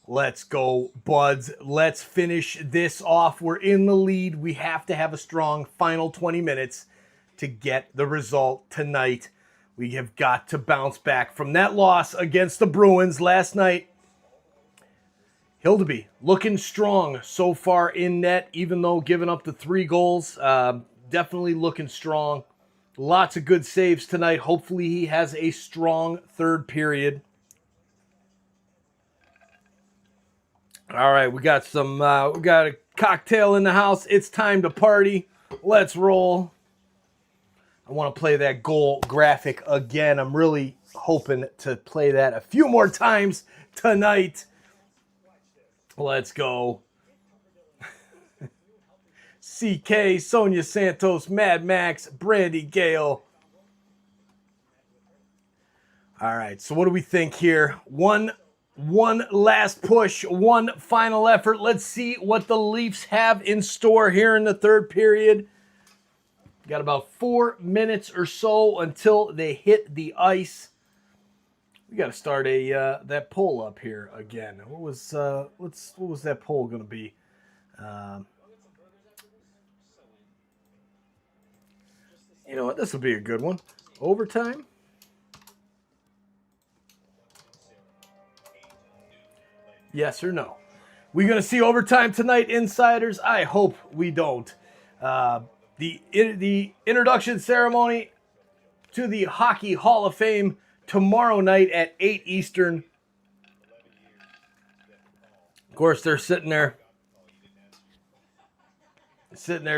Let's go, buds. Let's finish this off. We're in the lead. We have to have a strong final 20 minutes. to get the result tonight. We have got to bounce back from that loss against the Bruins last night. Hildeby looking strong so far in net, even though giving up the 3 goals. Definitely looking strong. Lots of good saves tonight. Hopefully he has a strong third period. All right, we got a cocktail in the house. It's time to party. Let's roll. I want to play that goal graphic again. I'm really hoping to play that a few more times tonight. Let's go. CK, Sonia Santos, Mad Max, Brandy Gale. All right, so what do we think here? One last push, one final effort. Let's see what the Leafs have in store here in the third period. Got about 4 minutes or so until they hit the ice. We got to start that poll up here again. What was that poll going to be? You know what? This will be a good one. Overtime. Yes or no? We going to see overtime tonight, insiders? I hope we don't. The introduction ceremony to the Hockey Hall of Fame tomorrow night at 8 Eastern. Of course, they're sitting there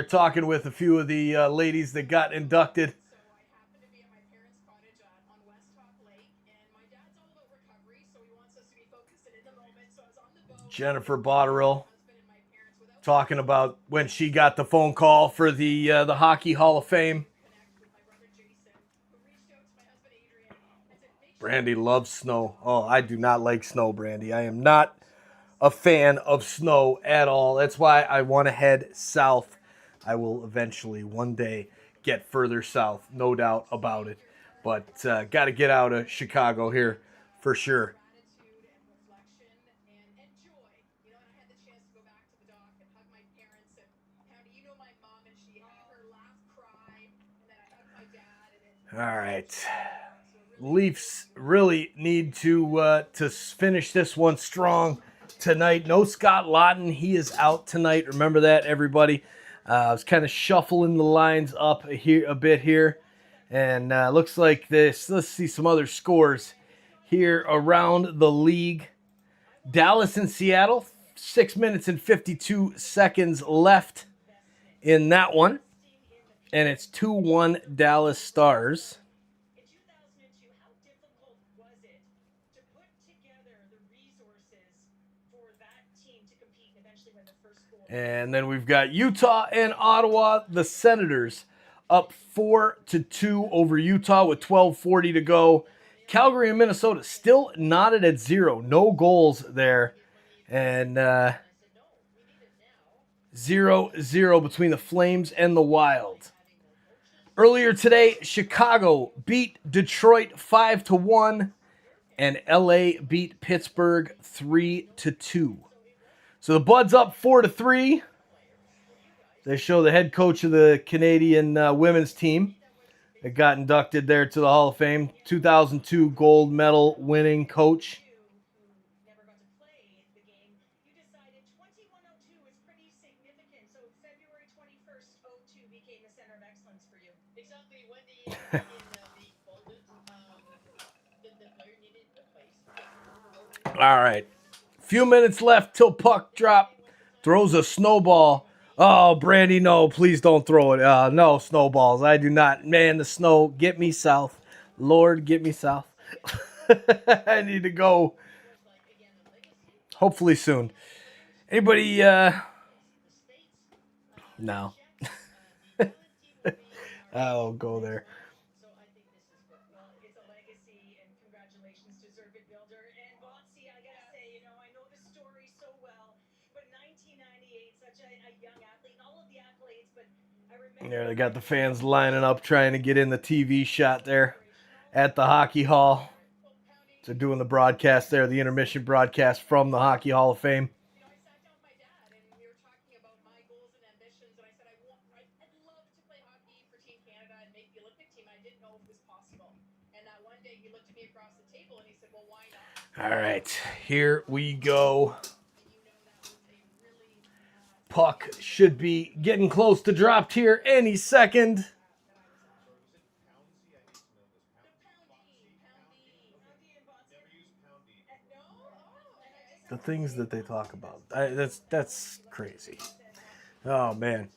talking with a few of the ladies that got inducted. Jennifer Botterill talking about when she got the phone call for the Hockey Hall of Fame. Brandy loves snow. Oh, I do not like snow, Brandy. I am not a fan of snow at all. That's why I want to head south. I will eventually one day get further south, no doubt about it. But got to get out of Chicago here for sure. All right. Leafs really need to finish this one strong tonight. No Scott Laughton. He is out tonight. Remember that, everybody. I was kind of shuffling the lines up here a bit here. And looks like this. Let's see some other scores here around the league. Dallas and Seattle. 6 minutes and 52 seconds left in that one. And it's 2-1 Dallas Stars. And then we've got Utah and Ottawa. The Senators up 4-2 over Utah with 12:40 to go. Calgary and Minnesota still knotted at 0. No goals there. And 0-0 between the Flames and the Wild. Earlier today, Chicago beat Detroit 5-1. And LA beat Pittsburgh 3-2. So the Buds up 4-3. They show the head coach of the Canadian women's team that got inducted there to the Hall of Fame. 2002 gold medal winning coach. All right. Few minutes left till puck drop. Throws a snowball. Oh, Brandy, no, please don't throw it. No snowballs. I do not. Man, the snow, get me south. Lord, get me south. I need to go. Hopefully soon. Anybody, no. I'll go there. Yeah, they got the fans lining up trying to get in the TV shot there at the Hockey Hall. They're doing the broadcast there, the intermission broadcast from the Hockey Hall of Fame. All right, here we go. Puck should be getting close to dropped here any second. The things that they talk about, that's crazy. Oh, man.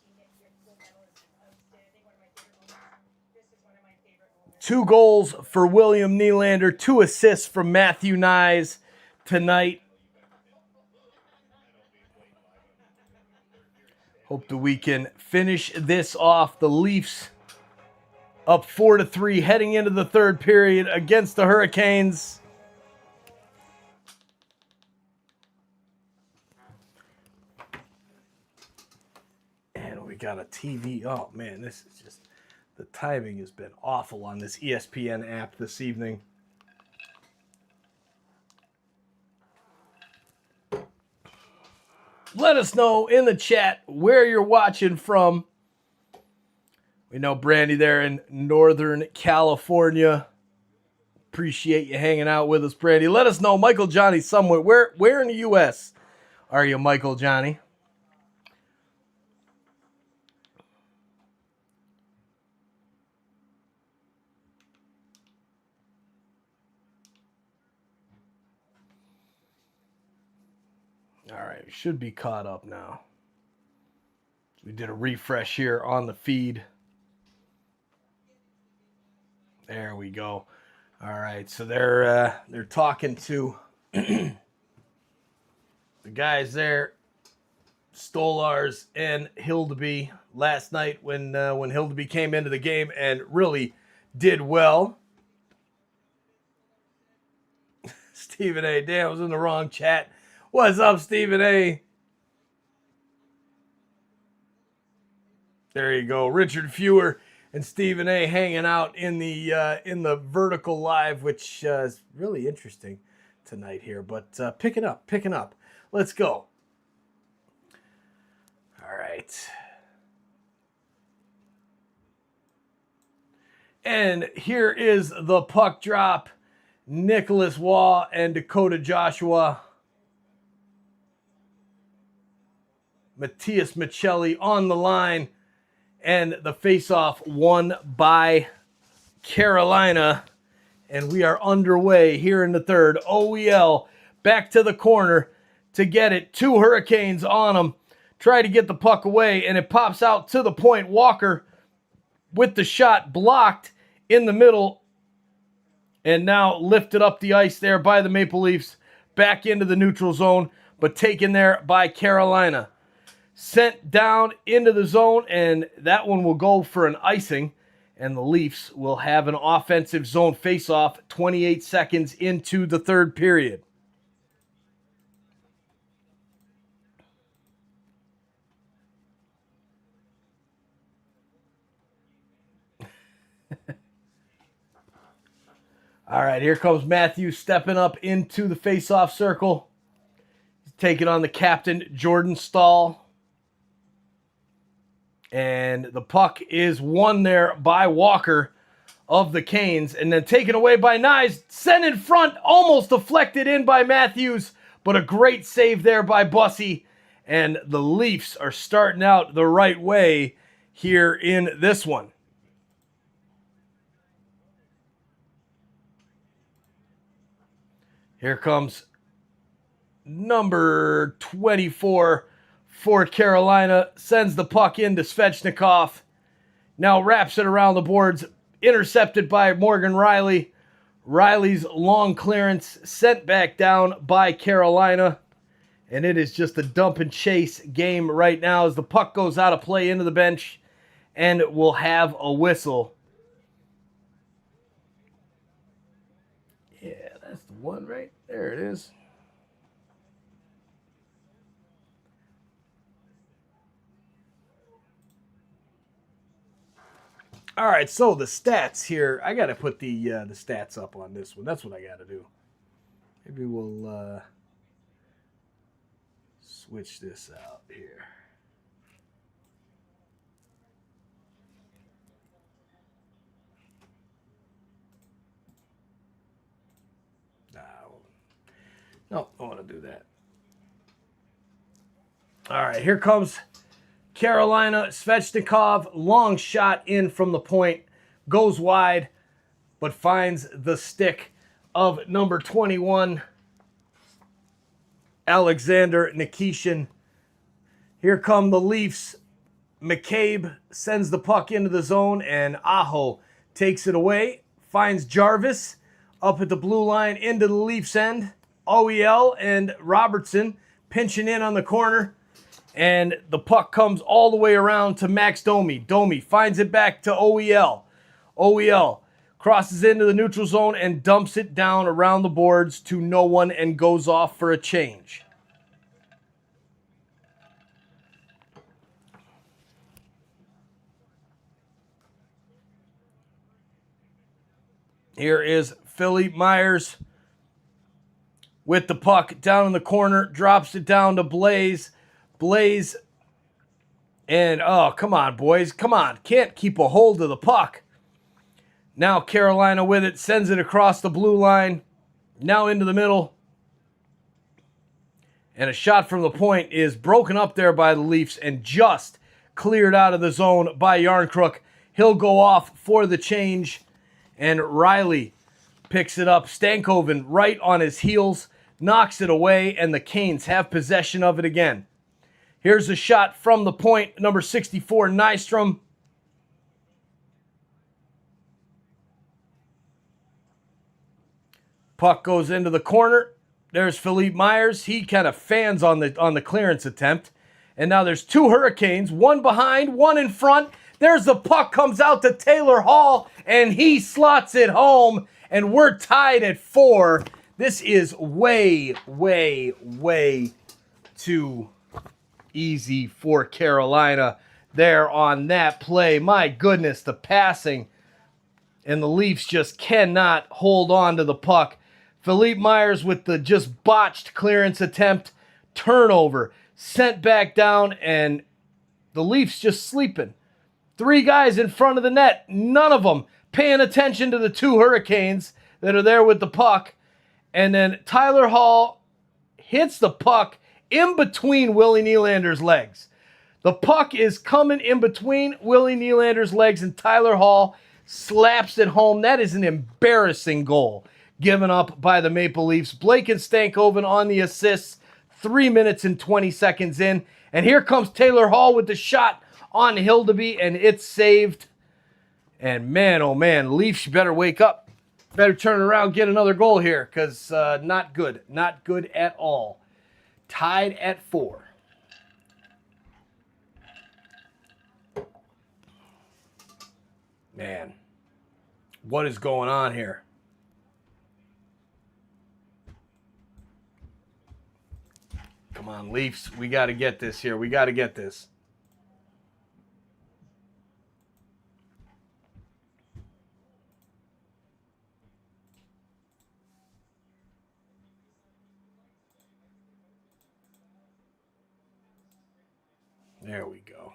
2 goals for William Nylander, 2 assists from Matthew Nyes tonight. Hope that we can finish this off. The Leafs up 4-3 heading into the third period against the Hurricanes. And we got a TV. Oh, man, this is just... The timing has been awful on this ESPN app this evening. Let us know in the chat where you're watching from. We know Brandy there in Northern California. Appreciate you hanging out with us, Brandy. Let us know, Michael Johnny, somewhere. Where in the U.S. are you, Michael Johnny? All right, we should be caught up now. We did a refresh here on the feed. There we go. All right, so they're talking to the guys there, Stolars and Hildeby last night when Hildeby came into the game and really did well. Stephen A. Damn, I was in the wrong chat. What's up, Stephen A? There you go. Richard Fewer and Stephen A hanging out in the vertical live, which is really interesting tonight here. But picking up. Let's go. All right. And here is the puck drop. Nicholas Waugh and Dakota Joshua. Matthias Michelli on the line. And the faceoff won by Carolina. And we are underway here in the third. OEL back to the corner to get it. 2 Hurricanes on them. Try to get the puck away. And it pops out to the point. Walker with the shot blocked in the middle. And now lifted up the ice there by the Maple Leafs. Back into the neutral zone. But taken there by Carolina. Sent down into the zone, and that one will go for an icing, and the Leafs will have an offensive zone faceoff 28 seconds into the third period. All right, here comes Matthew stepping up into the faceoff circle. He's taking on the captain, Jordan Stahl. And the puck is won there by Walker of the Canes. And then taken away by Nyes. Sent in front. Almost deflected in by Matthews. But a great save there by Bussy. And the Leafs are starting out the right way here in this one. Here comes number 24 for Carolina, sends the puck into Svechnikov. Now wraps it around the boards, intercepted by Morgan Riley. Riley's long clearance sent back down by Carolina. And it is just a dump and chase game right now as the puck goes out of play into the bench and we'll have a whistle. Yeah, that's the one right there. It is. All right, so the stats here. I got to put the stats up on this one. That's what I got to do. Maybe we'll switch this out here. No, I don't want to do that. All right, here comes Carolina. Svechnikov, long shot in from the point, goes wide, but finds the stick of number 21, Alexander Nikishin. Here come the Leafs. McCabe sends the puck into the zone, and Aho takes it away. Finds Jarvis up at the blue line into the Leafs end. OEL and Robertson pinching in on the corner. And the puck comes all the way around to Max Domi. Domi finds it back to OEL. OEL crosses into the neutral zone and dumps it down around the boards to no one and goes off for a change. Here is Philippe Myers with the puck down in the corner, drops it down to Blaze. Blaze, and oh, come on, boys. Come on. Can't keep a hold of the puck. Now Carolina with it, sends it across the blue line, now into the middle. And a shot from the point is broken up there by the Leafs and just cleared out of the zone by Yarncrook. He'll go off for the change, and Riley picks it up. Stankoven right on his heels, knocks it away, and the Canes have possession of it again. Here's a shot from the point, number 64, Nystrom. Puck goes into the corner. There's Philippe Myers. He kind of fans on the clearance attempt. And now there's two Hurricanes, one behind, one in front. There's the puck, comes out to Taylor Hall, and he slots it home. And we're tied at 4. This is way, way, way too easy for Carolina there on that play. My goodness, the passing. And the Leafs just cannot hold on to the puck. Philippe Myers with the just botched clearance attempt. Turnover. Sent back down, and the Leafs just sleeping. 3 guys in front of the net. None of them paying attention to the 2 Hurricanes that are there with the puck. And then Tyler Hall hits the puck in between Willie Nylander's legs. The puck is coming in between Willie Nylander's legs, and Tyler Hall slaps it home. That is an embarrassing goal given up by the Maple Leafs. Blake and Stankoven on the assists, 3 minutes and 20 seconds in. And here comes Taylor Hall with the shot on Hildeby, and it's saved. And man, oh man, Leafs, you better wake up. Better turn around, get another goal here, because not good. Not good at all. Tied at 4. Man, what is going on here? Come on, Leafs. We got to get this here. We got to get this. There we go.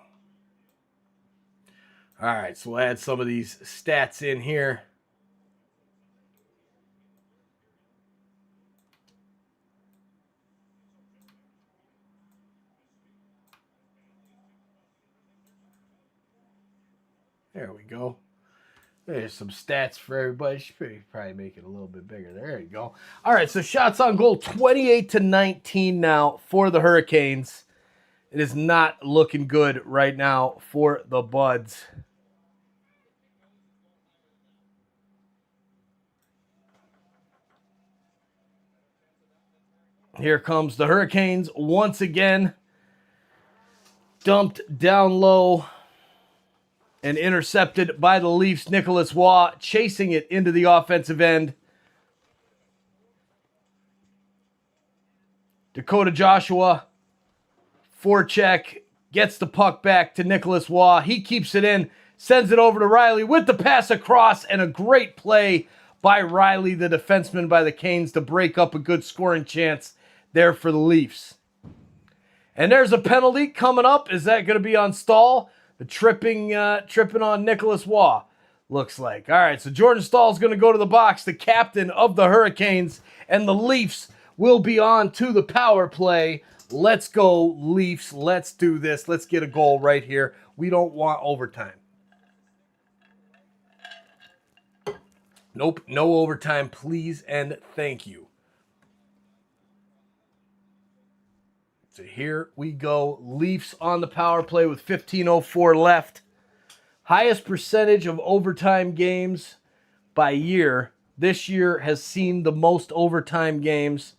All right, so we'll add some of these stats in here. There we go. There's some stats for everybody. Should probably make it a little bit bigger. There you go. All right, so shots on goal, 28-19 now for the Hurricanes. It is not looking good right now for the Buds. Here comes the Hurricanes once again. Dumped down low and intercepted by the Leafs. Nicholas Waugh chasing it into the offensive end. Dakota Joshua, forecheck, gets the puck back to Nicholas Waugh. He keeps it in, sends it over to Riley with the pass across, and a great play by Riley, the defenseman by the Canes, to break up a good scoring chance there for the Leafs. And there's a penalty coming up. Is that going to be on Stahl? The tripping on Nicholas Waugh, looks like. All right, so Jordan Stahl's going to go to the box, the captain of the Hurricanes, and the Leafs will be on to the power play. Let's go, Leafs. Let's do this. Let's get a goal right here. We don't want overtime. Nope, no overtime, please and thank you. So here we go. Leafs on the power play with 15:04 left. Highest percentage of overtime games by year. This year has seen the most overtime games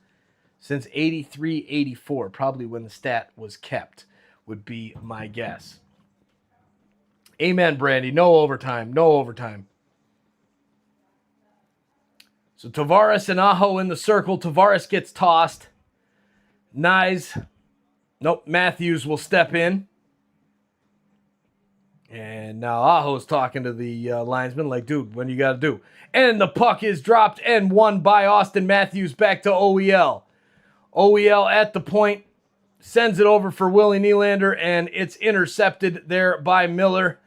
since 83-84. Probably when the stat was kept, would be my guess. Amen, Brandy. No overtime. No overtime. So Tavares and Aho in the circle. Tavares gets tossed. Matthews will step in. And now Aho's talking to the linesman like, dude, what do you got to do? And the puck is dropped and won by Austin Matthews back to OEL. OEL at the point, sends it over for Willie Nylander, and it's intercepted there by Miller.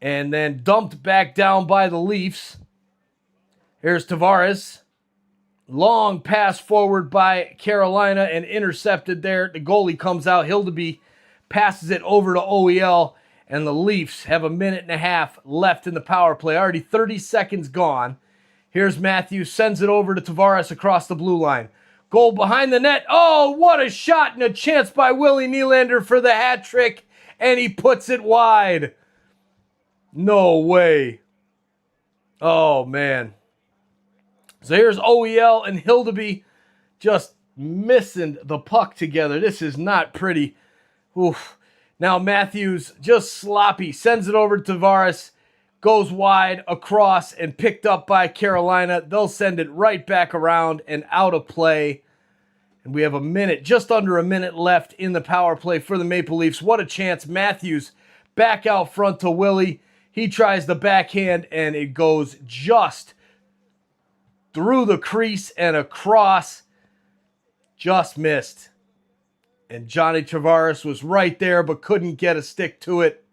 And then dumped back down by the Leafs. Here's Tavares. Long pass forward by Carolina and intercepted there. The goalie comes out. Hildeby passes it over to OEL. And the Leafs have a minute and a half left in the power play. Already 30 seconds gone. Here's Matthews. Sends it over to Tavares across the blue line. Goal behind the net. Oh, what a shot and a chance by Willie Nylander for the hat trick. And he puts it wide. No way. Oh, man. So here's OEL and Hildeby just missing the puck together. This is not pretty. Oof. Now Matthews just sloppy. Sends it over to Tavares. Goes wide across and picked up by Carolina. They'll send it right back around and out of play. And we have a minute, just under a minute left in the power play for the Maple Leafs. What a chance. Matthews back out front to Willie. He tries the backhand and it goes just through the crease and across. Just missed. And Johnny Tavares was right there but couldn't get a stick to it.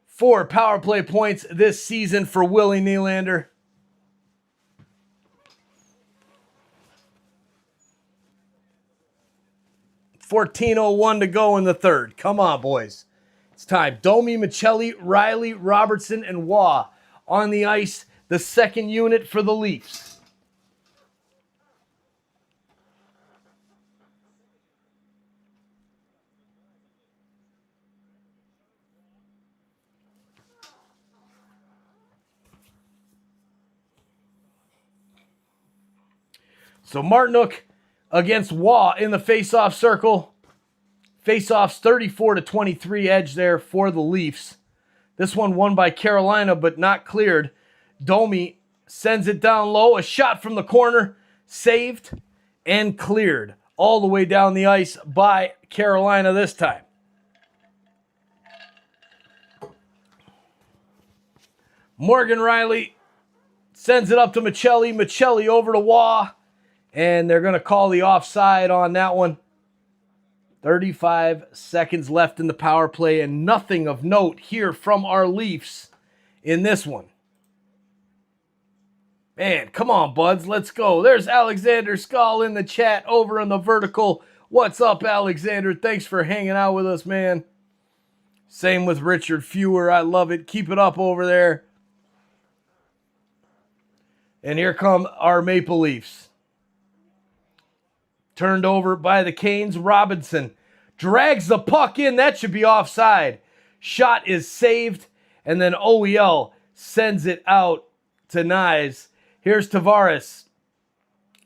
4 power play points this season for Willie Nylander. .14:01 to go in the third. Come on, boys. It's time. Domi, Michelli, Riley, Robertson, and Waugh on the ice. The second unit for the Leafs. So Martinook against Waugh in the face-off circle. Face-offs 34-23 edge there for the Leafs. This one won by Carolina but not cleared. Domi sends it down low. A shot from the corner. Saved and cleared. All the way down the ice by Carolina this time. Morgan Riley sends it up to Michelli. Michelli over to Waugh. And they're going to call the offside on that one. 35 seconds left in the power play and nothing of note here from our Leafs in this one. Man, come on, buds. Let's go. There's Alexander Skull in the chat over in the vertical. What's up, Alexander? Thanks for hanging out with us, man. Same with Richard Fewer. I love it. Keep it up over there. And here come our Maple Leafs. Turned over by the Canes. Robinson drags the puck in. That should be offside. Shot is saved. And then OEL sends it out to Nyes. Here's Tavares.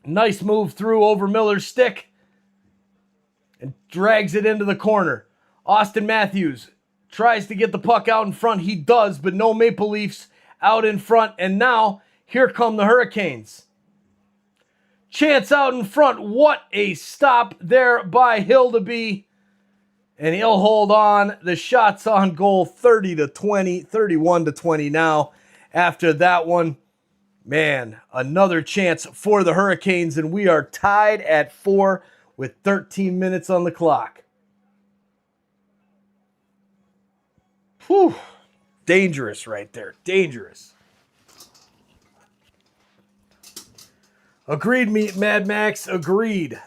Nice move through over Miller's stick. And drags it into the corner. Austin Matthews tries to get the puck out in front. He does, but no Maple Leafs out in front. And now, here come the Hurricanes. Chance out in front. What a stop there by Hildeby. And he'll hold on. The shot's on goal 30-20, 31-20 now. After that one, man, another chance for the Hurricanes. And we are tied at 4 with 13 minutes on the clock. Whew. Dangerous right there. Dangerous. Agreed, Mad Max. Agreed.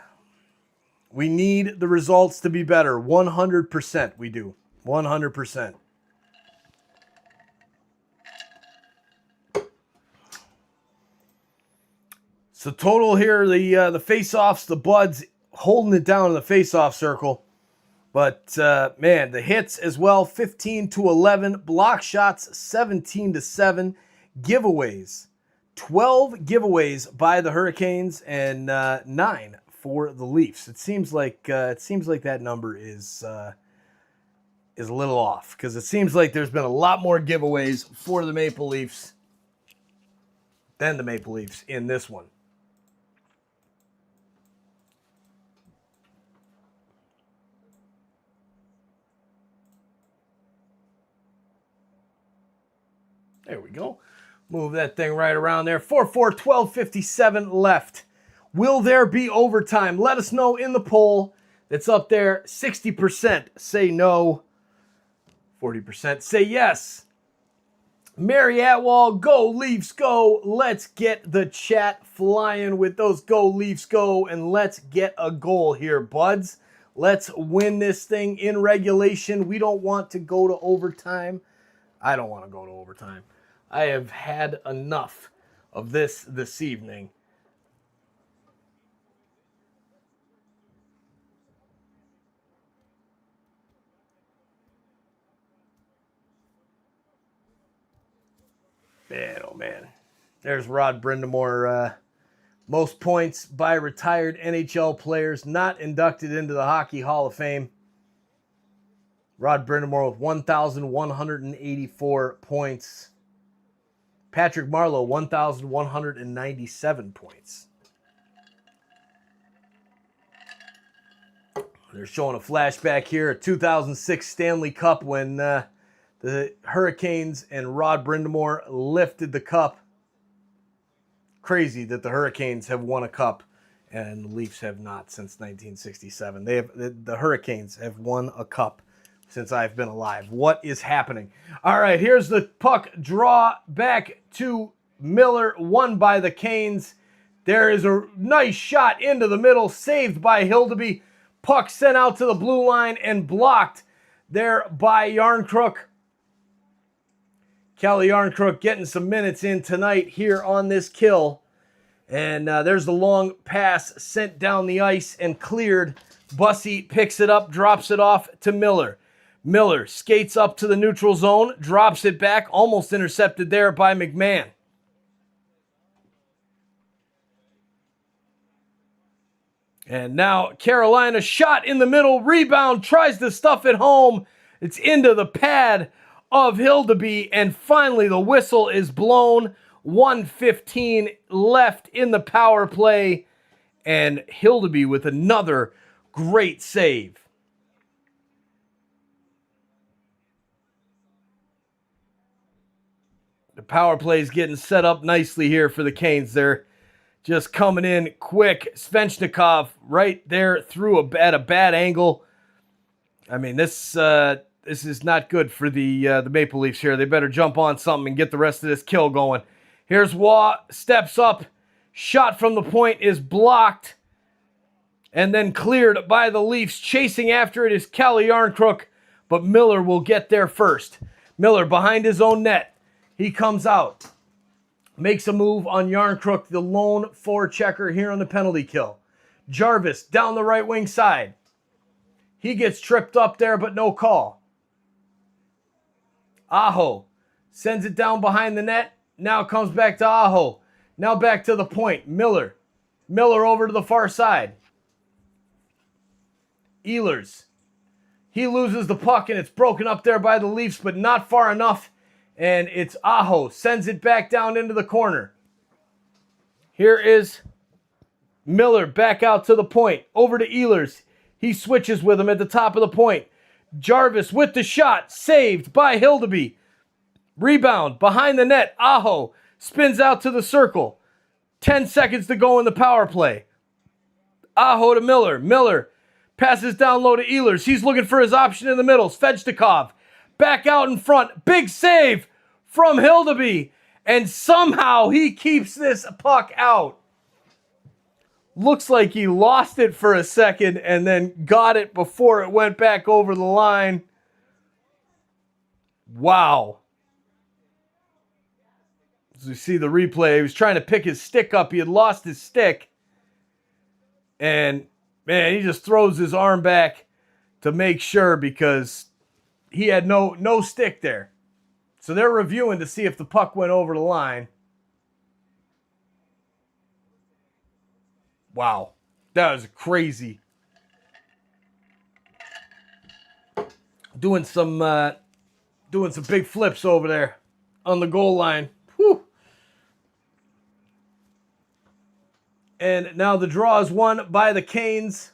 We need the results to be better. 100% we do. 100%. So total here, the face-offs, the Buds holding it down in the face-off circle. But, man, the hits as well, 15-11. Block shots, 17-7. Giveaways, 12 giveaways by the Hurricanes and 9 for the Leafs. It seems like that number is a little off, because it seems like there's been a lot more giveaways for the Maple Leafs than the Maple Leafs in this one. There we go. Move that thing right around there. 4-4, 12:57 left. Will there be overtime? Let us know in the poll. It's up there. 60% say no. 40% say yes. Mary Atwall, go Leafs, go. Let's get the chat flying with those go Leafs, go. And let's get a goal here, Buds. Let's win this thing in regulation. We don't want to go to overtime. I don't want to go to overtime. I have had enough of this evening. Man, oh man. There's Rod Brindamore. Most points by retired NHL players not inducted into the Hockey Hall of Fame. Rod Brindamore with 1,184 points. Patrick Marleau, 1,197 points. They're showing a flashback here, a 2006 Stanley Cup when the Hurricanes and Rod Brindamore lifted the cup. Crazy that the Hurricanes have won a cup and the Leafs have not since 1967. The Hurricanes have won a cup since I've been alive. What is happening? All right, here's the puck draw back to Miller, won by the Canes. There is a nice shot into the middle, saved by Hildeby. Puck sent out to the blue line and blocked there by Yarncrook. Kelly Yarncrook getting some minutes in tonight here on this kill. And there's the long pass sent down the ice and cleared. Bussey picks it up, drops it off to Miller. Miller skates up to the neutral zone, drops it back, almost intercepted there by McMahon. And now Carolina shot in the middle, rebound, tries to stuff it home. It's into the pad of Hildeby, and finally the whistle is blown. 1:15 left in the power play, and Hildeby with another great save. The power play is getting set up nicely here for the Canes. They're just coming in quick. Svechnikov right there through at a bad angle. I mean, this is not good for the Maple Leafs here. They better jump on something and get the rest of this kill going. Here's Waugh, steps up. Shot from the point is blocked and then cleared by the Leafs. Chasing after it is Kelly Yarncrook, but Miller will get there first. Miller behind his own net. He comes out, makes a move on Yarncrook, the lone forechecker here on the penalty kill. Jarvis down the right wing side. He gets tripped up there, but no call. Aho sends it down behind the net. Now comes back to Aho. Now back to the point. Miller. Miller over to the far side. Ehlers. He loses the puck, and it's broken up there by the Leafs, but not far enough. And it's Aho. Sends it back down into the corner. Here is Miller back out to the point. Over to Ehlers. He switches with him at the top of the point. Jarvis with the shot. Saved by Hildeby. Rebound behind the net. Aho spins out to the circle. 10 seconds to go in the power play. Aho to Miller. Miller passes down low to Ehlers. He's looking for his option in the middle. Svechnikov back out in front. Big save from Hildeby. And somehow he keeps this puck out. Looks like he lost it for a second and then got it before it went back over the line. Wow. As you see the replay, he was trying to pick his stick up. He had lost his stick. And, man, he just throws his arm back to make sure because he had no stick there. So they're reviewing to see if the puck went over the line. Wow. That was crazy. Doing some big flips over there on the goal line. Whew. And now the draw is won by the Canes.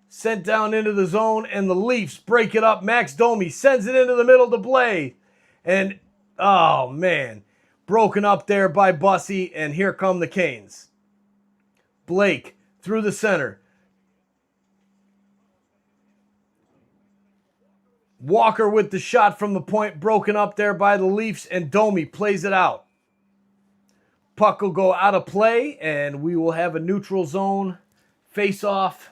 Sent down into the zone, and the Leafs break it up. Max Domi sends it into the middle to Blay. And, oh, man. Broken up there by Bussy, and here come the Canes. Blake through the center. Walker with the shot from the point, broken up there by the Leafs, and Domi plays it out. Puck will go out of play, and we will have a neutral zone face-off.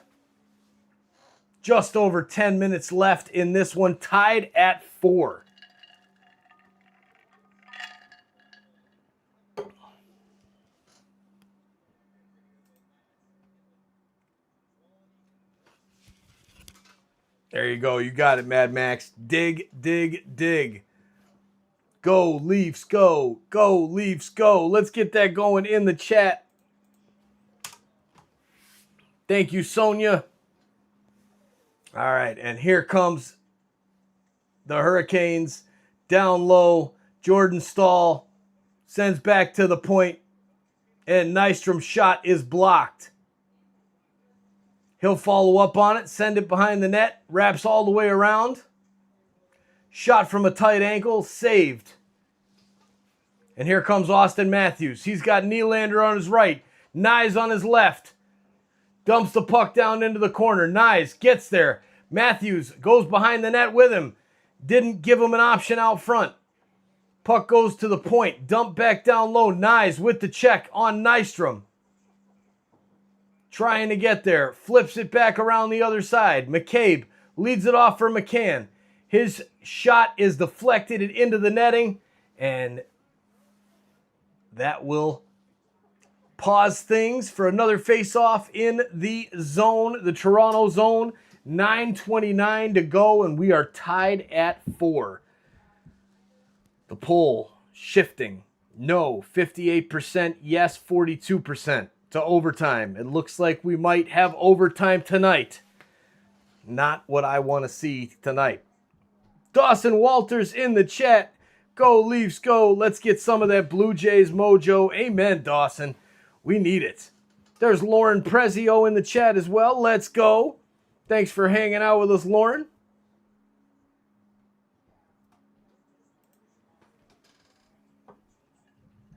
Just over 10 minutes left in this one, tied at 4. There you go. You got it, Mad Max. Dig, dig, dig. Go, Leafs, go. Go, Leafs, go. Let's get that going in the chat. Thank you, Sonia. All right, and here comes the Hurricanes. Down low, Jordan Stahl sends back to the point, and Nystrom's shot is blocked. He'll follow up on it, send it behind the net, wraps all the way around. Shot from a tight ankle, saved. And here comes Austin Matthews. He's got Nylander on his right, Nyes on his left. Dumps the puck down into the corner. Nyes gets there. Matthews goes behind the net with him. Didn't give him an option out front. Puck goes to the point. Dump back down low. Nyes with the check on Nystrom. Trying to get there. Flips it back around the other side. McCabe leads it off for McCann. His shot is deflected into the netting. And that will pause things for another face-off in the zone, the Toronto zone. 9:29 to go, and we are tied at 4. The poll shifting. No, 58%. Yes, 42% to overtime. It looks like we might have overtime tonight. Not what I want to see tonight. Dawson Walters in the chat. Go, Leafs, go. Let's get some of that Blue Jays mojo. Amen, Dawson. We need it. There's Lauren Prezio in the chat as well. Let's go. Thanks for hanging out with us, Lauren.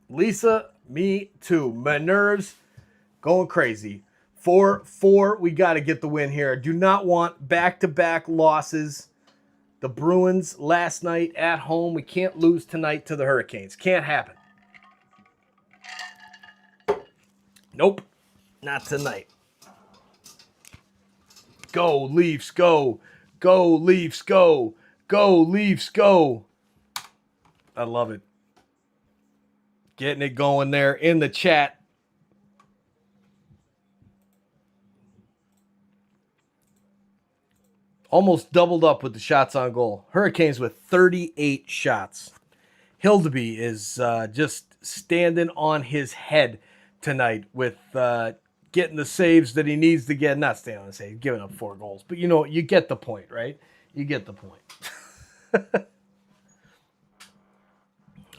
Lisa, me too. My nerves going crazy. 4-4. We got to get the win here. Do not want back-to-back losses. The Bruins last night at home. We can't lose tonight to the Hurricanes. Can't happen. Nope. Not tonight. Go, Leafs, go. Go, Leafs, go. Go, Leafs, go. I love it. Getting it going there in the chat. Almost doubled up with the shots on goal. Hurricanes with 38 shots. Hildeby is just standing on his head tonight with getting the saves that he needs to get. Not standing on his head, giving up 4 goals. But, you know, you get the point, right? You get the point.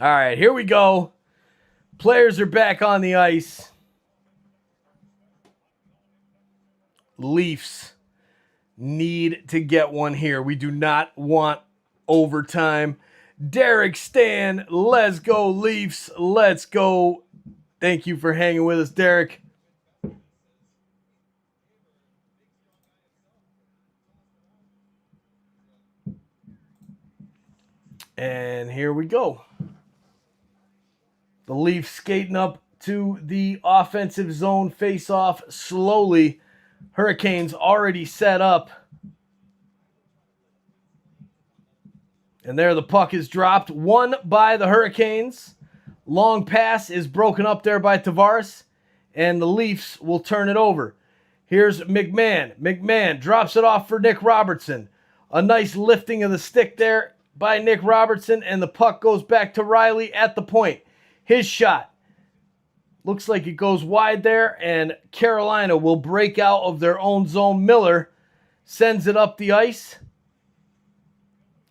All right, here we go. Players are back on the ice. Leafs need to get one here. We do not want overtime. Derek Stan, let's go Leafs. Let's go. Thank you for hanging with us, Derek. And here we go. The Leafs skating up to the offensive zone face-off slowly. Hurricanes already set up. And there the puck is dropped. Won by the Hurricanes. Long pass is broken up there by Tavares. And the Leafs will turn it over. Here's McMahon. McMahon drops it off for Nick Robertson. A nice lifting of the stick there by Nick Robertson. And the puck goes back to Riley at the point. His shot. Looks like it goes wide there. And Carolina will break out of their own zone. Miller sends it up the ice.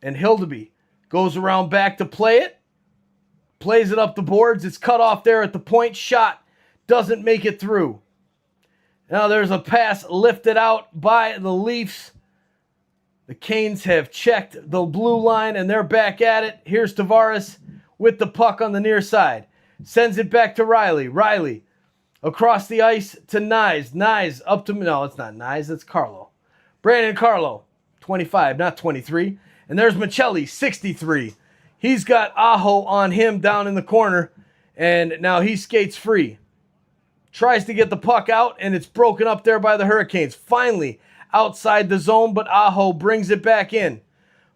And Hildeby goes around back to play it. Plays it up the boards. It's cut off there at the point. Shot doesn't make it through. Now there's a pass lifted out by the Leafs. The Canes have checked the blue line and they're back at it. Here's Tavares with the puck on the near side. Sends it back to Riley. Riley across the ice to Nyes. Nyes up to... No, it's not Nyes. It's Carlo. Brandon Carlo, 25, not 23. And there's Michelli, 63. He's got Aho on him down in the corner. And now he skates free. Tries to get the puck out, and it's broken up there by the Hurricanes. Finally, outside the zone, but Aho brings it back in.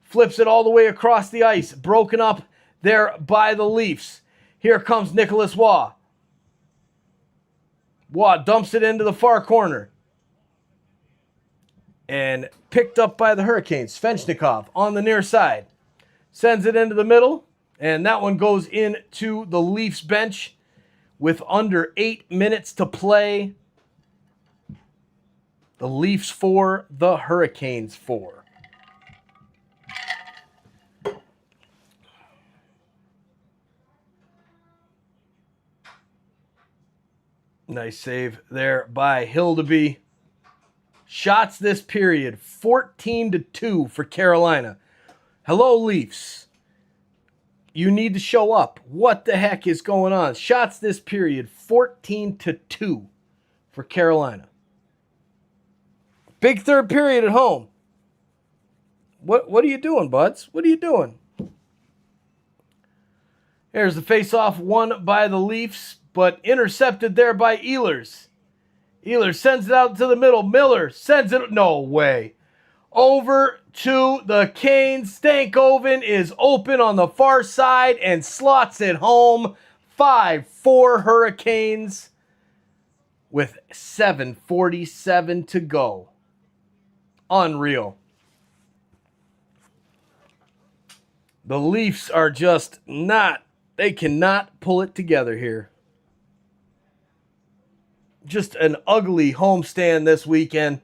Flips it all the way across the ice. Broken up there by the Leafs. Here comes Nicholas Waugh. Waugh dumps it into the far corner. And picked up by the Hurricanes. Svechnikov on the near side. Sends it into the middle. And that one goes into the Leafs bench with under 8 minutes to play. The Leafs 4, the Hurricanes 4. Nice save there by Hildeby. Shots this period, 14-2 for Carolina. Hello, Leafs. You need to show up. What the heck is going on? Shots this period, 14-2 for Carolina. Big third period at home. What are you doing, buds? What are you doing? There's the faceoff won by the Leafs, but intercepted there by Ehlers. Ehlers sends it out to the middle. Miller sends it. No way. Over to the Canes. Stankoven is open on the far side and slots it home. 5-4 Hurricanes with 7:47 to go. Unreal. The Leafs are just not, they cannot pull it together here. Just an ugly homestand this weekend.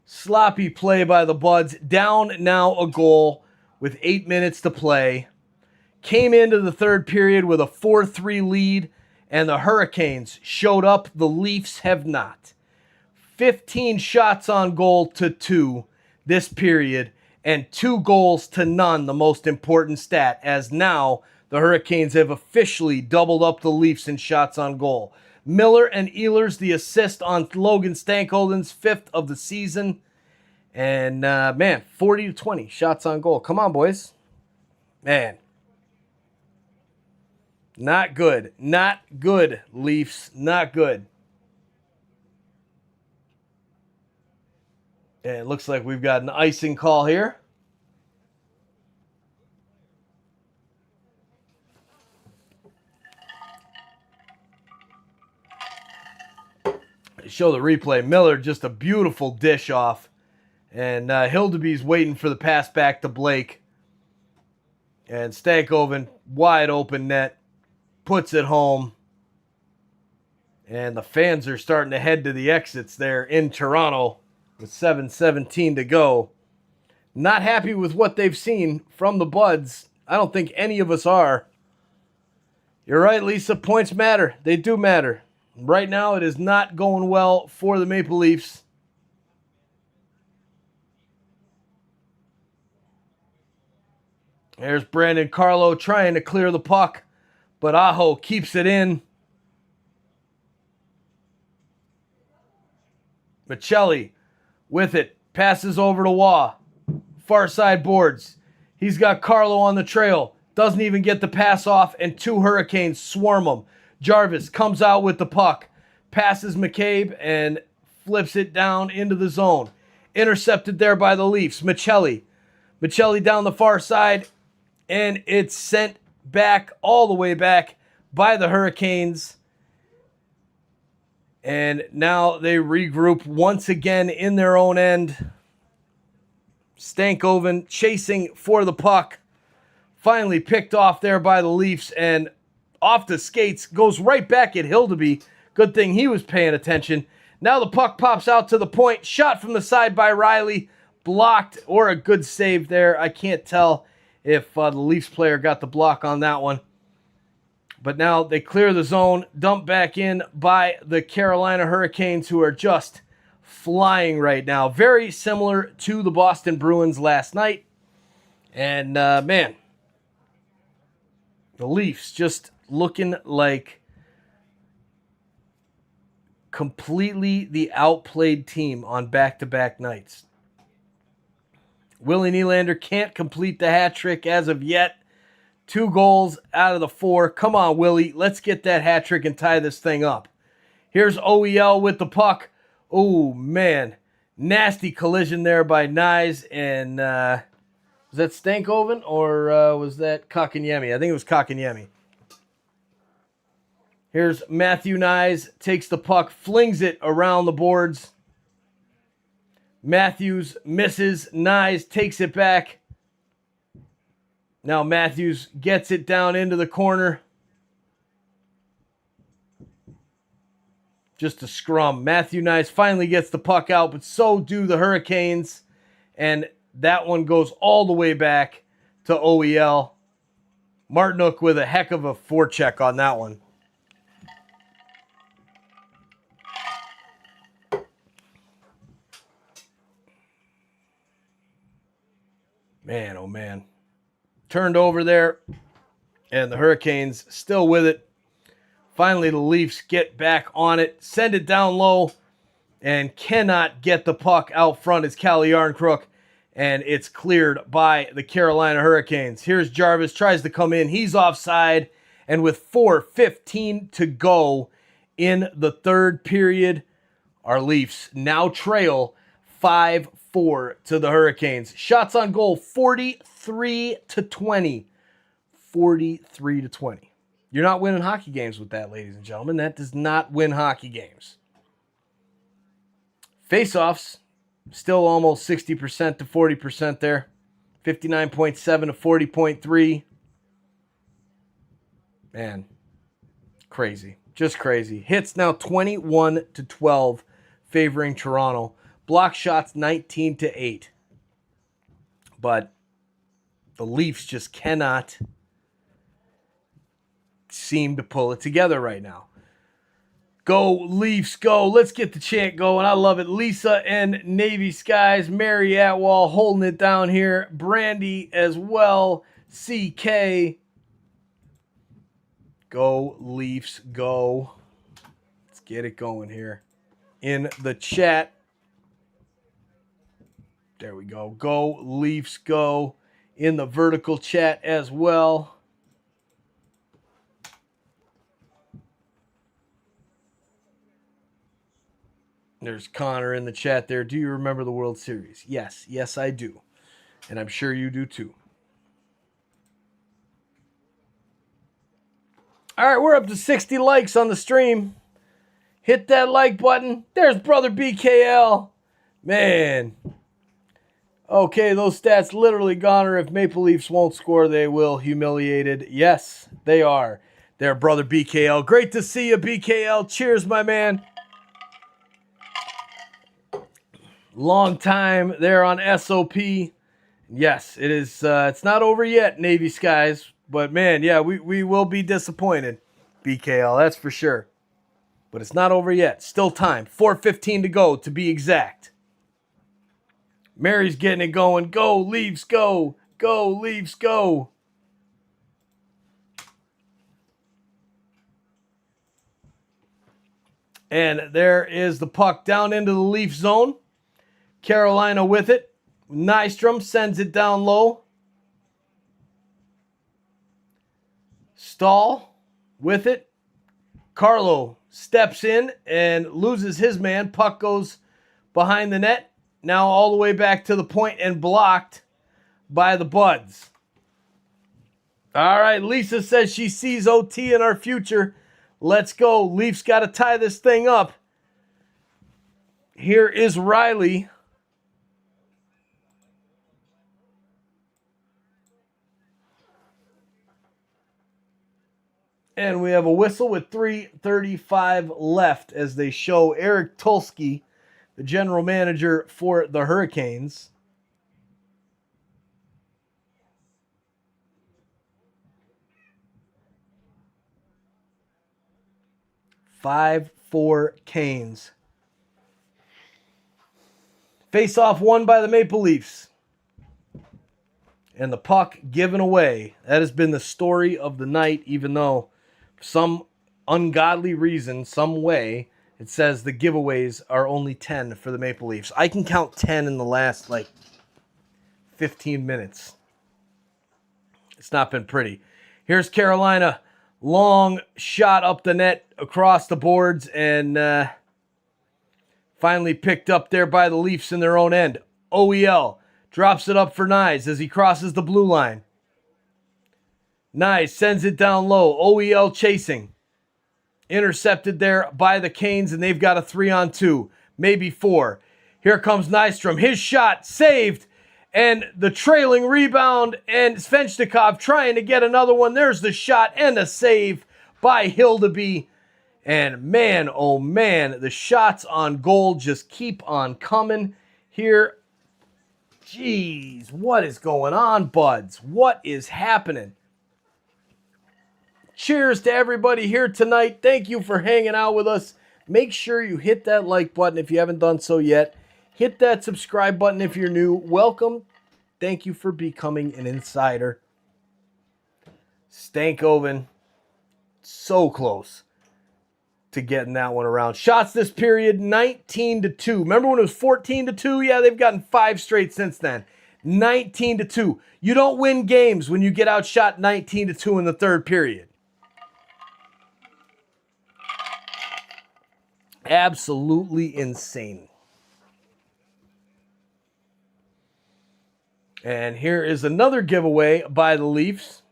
Sloppy play by the Buds. Down now a goal with 8 minutes to play. Came into the third period with a 4-3 lead, and the Hurricanes showed up. The Leafs have not. 15 shots on goal to 2 this period, and 2 goals to none, the most important stat, as now the Hurricanes have officially doubled up the Leafs in shots on goal. Miller and Ehlers, the assist on Logan Stankoven's 5th of the season. And, man, 40-20 shots on goal. Come on, boys. Man. Not good. Not good, Leafs. Not good. And it looks like we've got an icing call here. Show the replay. Miller, just a beautiful dish off. And Hildeby's waiting for the pass back to Blake. And Stankoven, wide open net, puts it home. And the fans are starting to head to the exits there in Toronto with 7:17 to go. Not happy with what they've seen from the Buds. I don't think any of us are. You're right, Lisa. Points matter. They do matter. Right now, it is not going well for the Maple Leafs. There's Brandon Carlo trying to clear the puck, but Aho keeps it in. Michelli with it, passes over to Waugh. Far side boards. He's got Carlo on the trail. Doesn't even get the pass off, and 2 Hurricanes swarm him. Jarvis comes out with the puck, passes McCabe, and flips it down into the zone. Intercepted there by the Leafs. Michelli down the far side, and it's sent back, all the way back, by the Hurricanes. And now they regroup once again in their own end. Stankoven chasing for the puck. Finally picked off there by the Leafs, and off the skates, goes right back at Hildeby. Good thing he was paying attention. Now the puck pops out to the point. Shot from the side by Riley. Blocked, or a good save there. I can't tell if the Leafs player got the block on that one. But now they clear the zone. Dumped back in by the Carolina Hurricanes, who are just flying right now. Very similar to the Boston Bruins last night. And, man, the Leafs just looking like completely the outplayed team on back-to-back nights. Willie Nylander can't complete the hat trick as of yet. 2 goals out of the 4. Come on, Willie. Let's get that hat trick and tie this thing up. Here's OEL with the puck. Oh, man. Nasty collision there by Nyes. And was that Stankoven or was that Kakanyemi? I think it was Kakanyemi. Here's Matthew Nyes. Takes the puck. Flings it around the boards. Matthews misses. Nyes takes it back. Now Matthews gets it down into the corner. Just a scrum. Matthew Nyes finally gets the puck out, but so do the Hurricanes. And that one goes all the way back to OEL. Martinook with a heck of a forecheck on that one. Man, oh man. Turned over there, and the Hurricanes still with it. Finally, the Leafs get back on it, send it down low, and cannot get the puck out front. It's Calle Yarncrook, and it's cleared by the Carolina Hurricanes. Here's Jarvis, tries to come in. He's offside, and with 4:15 to go in the third period, our Leafs now trail 5-4 to the Hurricanes. Shots on goal, 43-20. 43-20. You're not winning hockey games with that, ladies and gentlemen. That does not win hockey games. Face-offs, still almost 60% to 40% there. 59.7 to 40.3. Man, crazy. Just crazy. Hits now 21-12, favoring Toronto. Block shots 19-8. But the Leafs just cannot seem to pull it together right now. Go, Leafs, go. Let's get the chant going. I love it. Lisa and Navy Skies. Mary Atwall holding it down here. Brandy as well. CK. Go, Leafs, go. Let's get it going here in the chat. There we go. Go, Leafs, go. In the vertical chat as well. There's Connor in the chat there. Do you remember the World Series? Yes. Yes, I do. And I'm sure you do too. All right, we're up to 60 likes on the stream. Hit that like button. There's brother BKL. Man. Okay, those stats literally goner. If Maple Leafs won't score, they will. Humiliated. Yes, they are. There, brother BKL. Great to see you, BKL. Cheers, my man. Long time there on SOP. Yes, it is. It's not over yet, Navy Skies. But, man, yeah, we will be disappointed, BKL. That's for sure. But it's not over yet. Still time. 4:15 to go, to be exact. Mary's getting it going. Go, Leafs, go. Go, Leafs, go. And there is the puck down into the Leaf zone. Carolina with it. Nystrom sends it down low. Stahl with it. Carlo steps in and loses his man. Puck goes behind the net. Now all the way back to the point and blocked by the Buds. All right, Lisa says she sees OT in our future. Let's go. Leafs got to tie this thing up. Here is Riley. And we have a whistle with 3:35 left as they show Eric Tulsky, the general manager for the Hurricanes. Five, 4 Canes. Face-off won by the Maple Leafs. And the puck given away. That has been the story of the night, even though for some ungodly reason, some way, it says the giveaways are only 10 for the Maple Leafs. I can count 10 in the last, 15 minutes. It's not been pretty. Here's Carolina. Long shot up the net across the boards and finally picked up there by the Leafs in their own end. OEL drops it up for Nyes as he crosses the blue line. Nyes sends it down low. OEL chasing. Intercepted there by the Canes, and they've got a 3-on-2, maybe 4. Here comes Nystrom. His shot saved, and the trailing rebound, and Svechnikov trying to get another one. There's the shot and a save by Hildeby. And man, oh man, the shots on goal just keep on coming here. Jeez, what is going on, Buds? What is happening? Cheers to everybody here tonight. Thank you for hanging out with us. Make sure you hit that like button if you haven't done so yet. Hit that subscribe button if you're new. Welcome. Thank you for becoming an insider. Stankoven, so close to getting that one around. Shots this period, 19-2. Remember when it was 14-2? Yeah, they've gotten 5 straight since then. 19-2. You don't win games when you get outshot 19-2 in the third period. Absolutely insane. And here is another giveaway by the Leafs.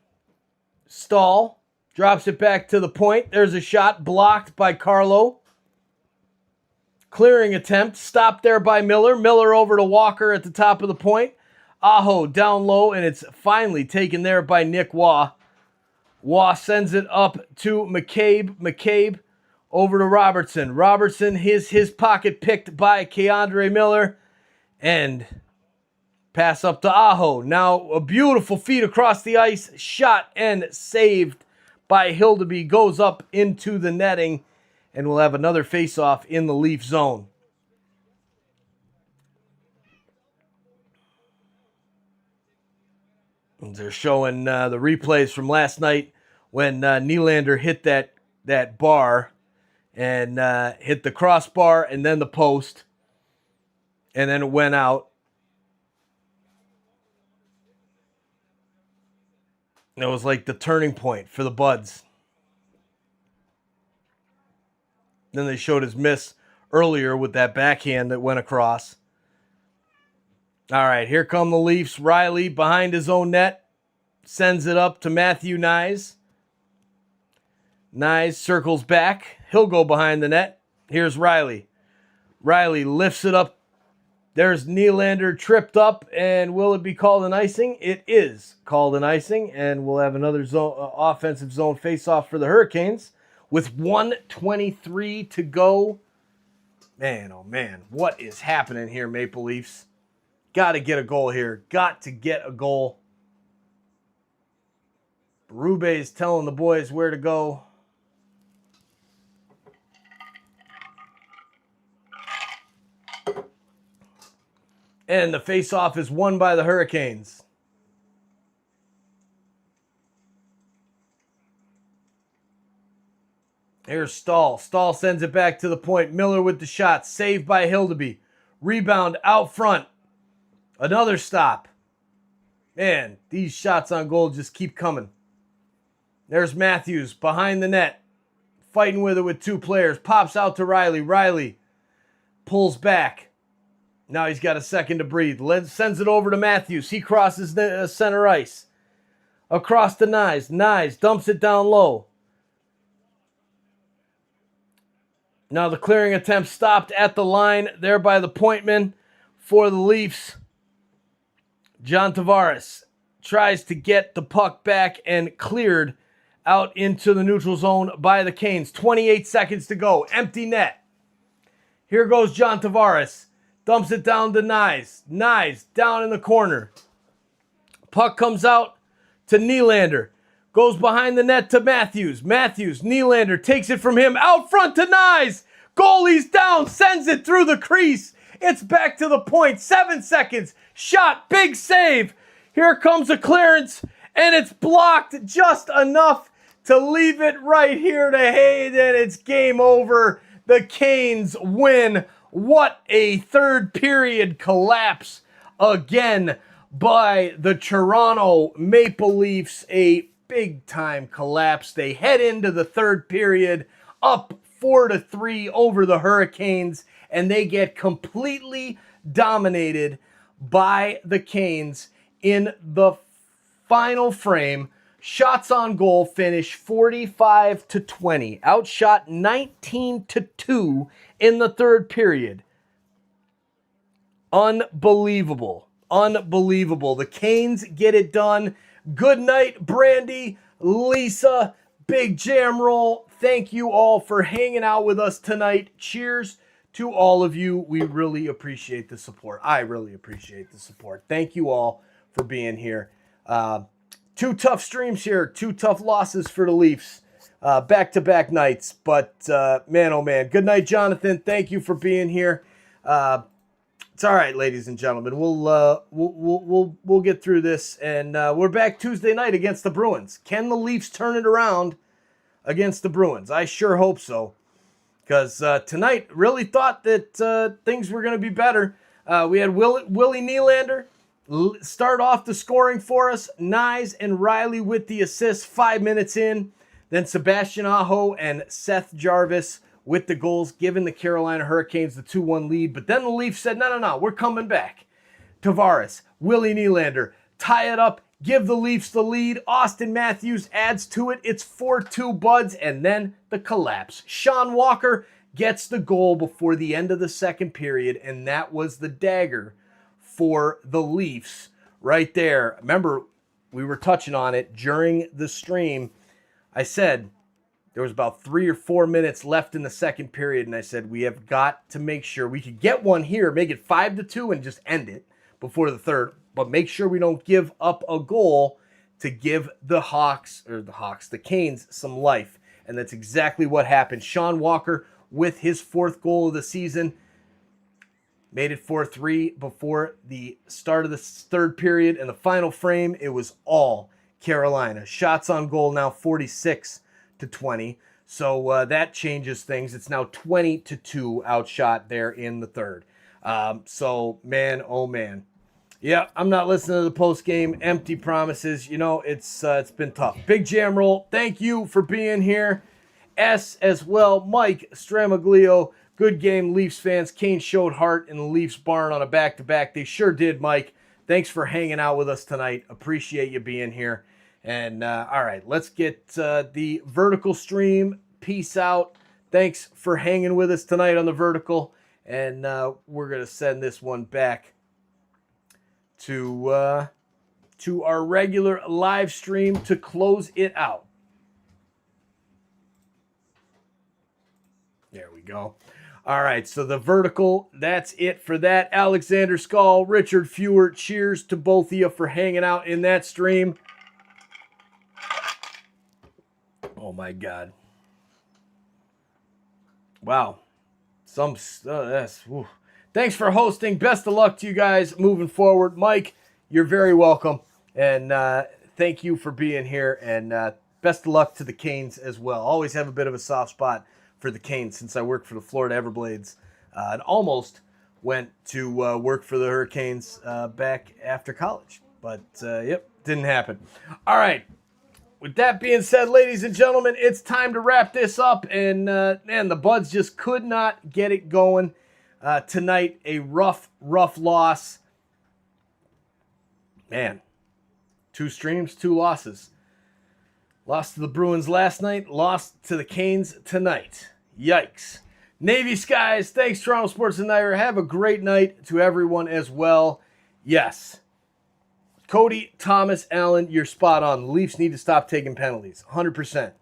Stahl drops it back to the point. There's a shot blocked by Carlo. Clearing attempt. Stopped there by Miller. Miller over to Walker at the top of the point. Aho down low, and it's finally taken there by Nick Waugh. Waugh sends it up to McCabe. McCabe over to Robertson. Robertson, his pocket picked by Keandre Miller. And pass up to Aho. Now a beautiful feed across the ice. Shot and saved by Hildeby. Goes up into the netting. And we'll have another face-off in the Leaf zone. And they're showing the replays from last night when Nylander hit that bar and hit the crossbar and then the post. And then it went out. It was like the turning point for the Buds. Then they showed his miss earlier with that backhand that went across. All right, here come the Leafs. Riley behind his own net. Sends it up to Matthew Nyes. Nyes circles back. He'll go behind the net. Here's Riley. Riley lifts it up. There's Nylander tripped up, and will it be called an icing? It is called an icing, and we'll have another offensive zone face-off for the Hurricanes with 1:23 to go. Man, oh man, what is happening here, Maple Leafs? Got to get a goal here. Got to get a goal. Berube is telling the boys where to go. And the face-off is won by the Hurricanes. Here's Stahl. Stahl sends it back to the point. Miller with the shot. Saved by Hildeby. Rebound out front. Another stop. Man, these shots on goal just keep coming. There's Matthews behind the net. fighting with it with 2 players. Pops out to Riley. Riley pulls back. Now he's got a second to breathe. Sends it over to Matthews. He crosses the center ice. Across to Nyes. Nyes dumps it down low. Now the clearing attempt stopped at the line there by the pointman for the Leafs. John Tavares tries to get the puck back and cleared out into the neutral zone by the Canes. 28 seconds to go. Empty net. Here goes John Tavares. Dumps it down to Nyes. Nyes down in the corner. Puck comes out to Nylander. Goes behind the net to Matthews. Matthews, Nylander takes it from him. Out front to Nyes. Goalie's down. Sends it through the crease. It's back to the point. 7 seconds. Shot. Big save. Here comes a clearance. And it's blocked just enough to leave it right here to Hayden. It's game over. The Canes win. What a third period collapse again by the Toronto Maple Leafs. A big time collapse. They head into the third period up 4-3 over the Hurricanes, and they get completely dominated by the Canes in the final frame. Shots on goal finish 45-20. Outshot 19-2 in the third period. Unbelievable. Unbelievable. The Canes get it done. Good night, Brandy, Lisa, Big Jam Roll. Thank you all for hanging out with us tonight. Cheers to all of you. We really appreciate the support. I really appreciate the support. Thank you all for being here. 2 tough streams here. 2 tough losses for the Leafs. Back-to-back nights. But, man, oh, man. Good night, Jonathan. Thank you for being here. It's all right, ladies and gentlemen. We'll get through this, and we're back Tuesday night against the Bruins. Can the Leafs turn it around against the Bruins? I sure hope so, because tonight really thought that things were going to be better. We had Willie Nylander start off the scoring for us. Nyes and Riley with the assists 5 minutes in. Then Sebastian Aho and Seth Jarvis with the goals, giving the Carolina Hurricanes the 2-1 lead. But then the Leafs said, no, we're coming back. Tavares, Willie Nylander, tie it up, give the Leafs the lead. Austin Matthews adds to it. It's 4-2 Buds, and then the collapse. Sean Walker gets the goal before the end of the second period, and that was the dagger for the Leafs right there. Remember, we were touching on it during the stream. I said, there was about 3 or 4 minutes left in the second period, and I said, we have got to make sure we could get one here, make it 5-2, and just end it before the third, but make sure we don't give up a goal to give the Canes some life, and that's exactly what happened. Sean Walker with his 4th goal of the season made it 4-3 before the start of the third period, and the final frame, it was all Carolina. Shots on goal now 46-20. So that changes things. It's now 20-2 outshot there in the third. So, man, oh, man. Yeah, I'm not listening to the post-game empty promises. You know, it's been tough. Big Jam Roll, thank you for being here. S as well. Mike Stramaglio, good game, Leafs fans. Kane showed heart in the Leafs barn on a back-to-back. They sure did, Mike. Thanks for hanging out with us tonight. Appreciate you being here. And, all right, let's get the vertical stream. Peace out. Thanks for hanging with us tonight on the vertical. And we're going to send this one back to our regular live stream to close it out. There we go. All right, so the vertical, that's it for that. Alexander Skull, Richard Fewer, cheers to both of you for hanging out in that stream. Oh my God! Wow, Thanks for hosting. Best of luck to you guys moving forward, Mike. You're very welcome, and thank you for being here. And best of luck to the Canes as well. Always have a bit of a soft spot for the Canes since I worked for the Florida Everblades and almost went to work for the Hurricanes back after college, but yep, didn't happen. All right. with that being said, ladies and gentlemen, it's time to wrap this up. And, man, the Buds just could not get it going tonight. A rough loss. Man, 2 streams, 2 losses. Lost to the Bruins last night, lost to the Canes tonight. Yikes. Navy Skies, thanks Toronto Sports and Niagara. Have a great night to everyone as well. Yes. Cody, Thomas, Allen, you're spot on. The Leafs need to stop taking penalties. 100%.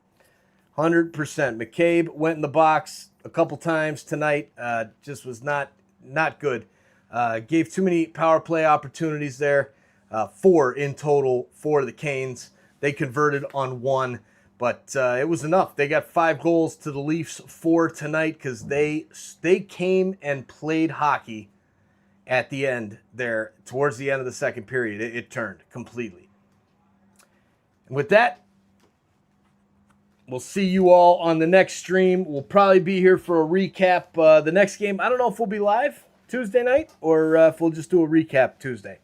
100%. McCabe went in the box a couple times tonight. Just was not good. Gave too many power play opportunities there. 4 in total for the Canes. They converted on 1, but it was enough. They got 5 goals to the Leafs 4 tonight because they came and played hockey at the end there. Towards the end of the second period, it turned completely. And with that, we'll see you all on the next stream. We'll probably be here for a recap. The next game, I don't know if we'll be live Tuesday night or if we'll just do a recap Tuesday.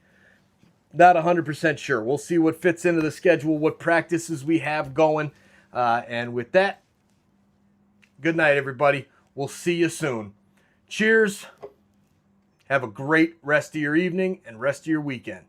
Not 100% sure. We'll see what fits into the schedule, what practices we have going. And with that, good night, everybody. We'll see you soon. Cheers. Have a great rest of your evening and rest of your weekend.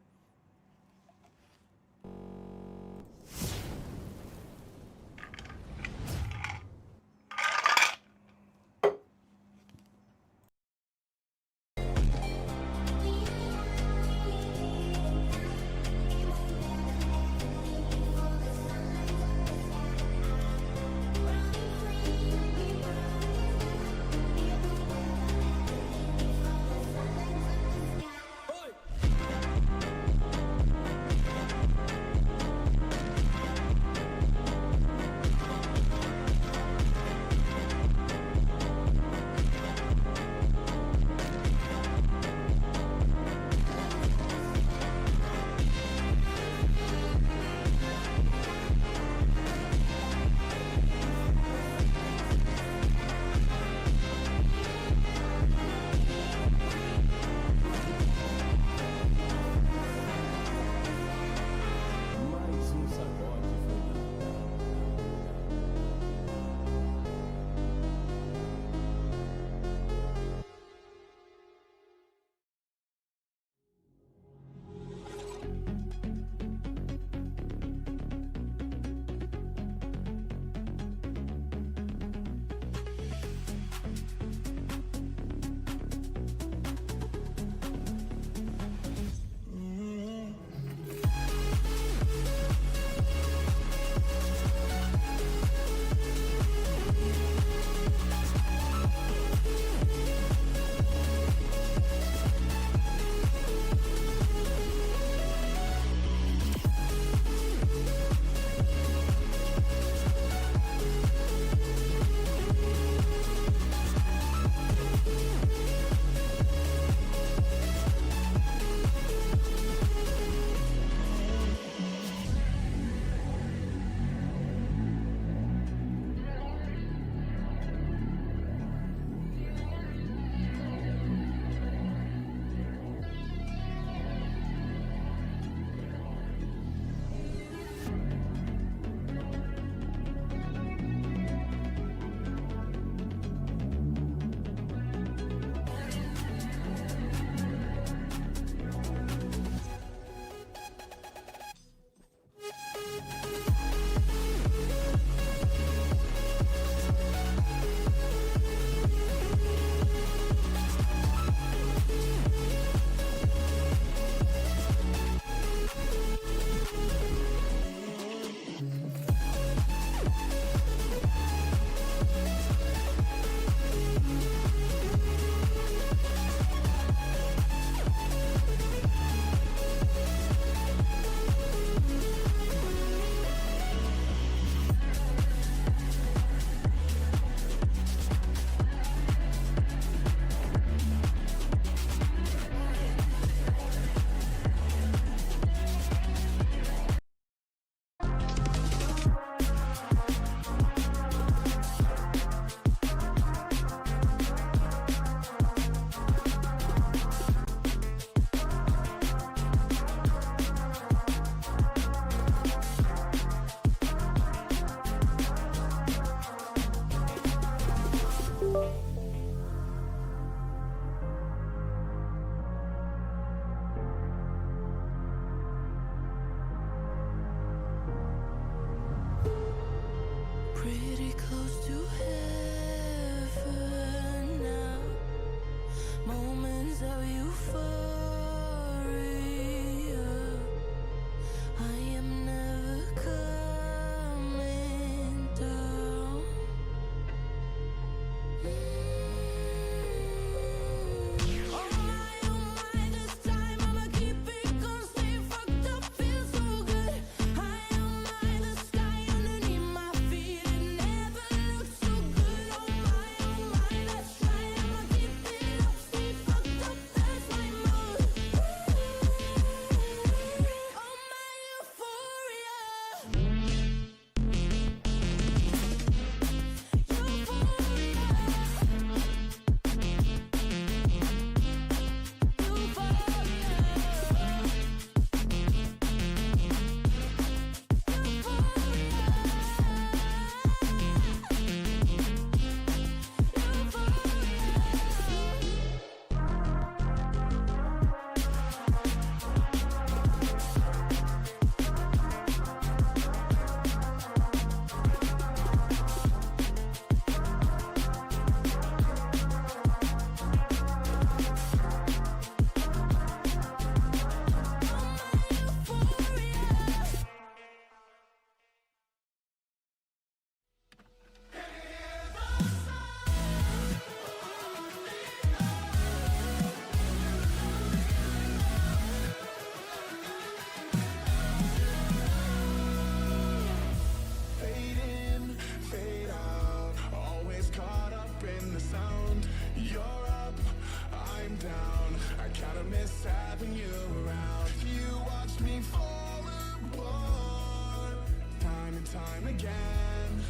again.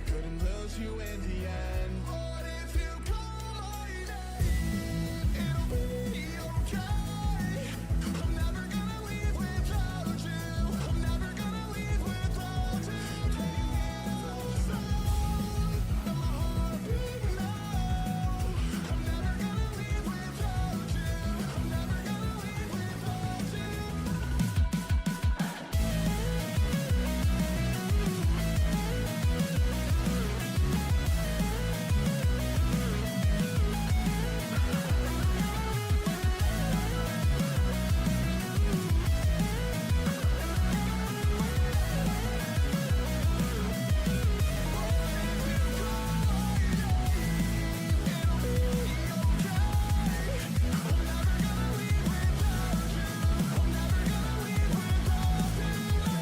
Couldn't lose you in the end.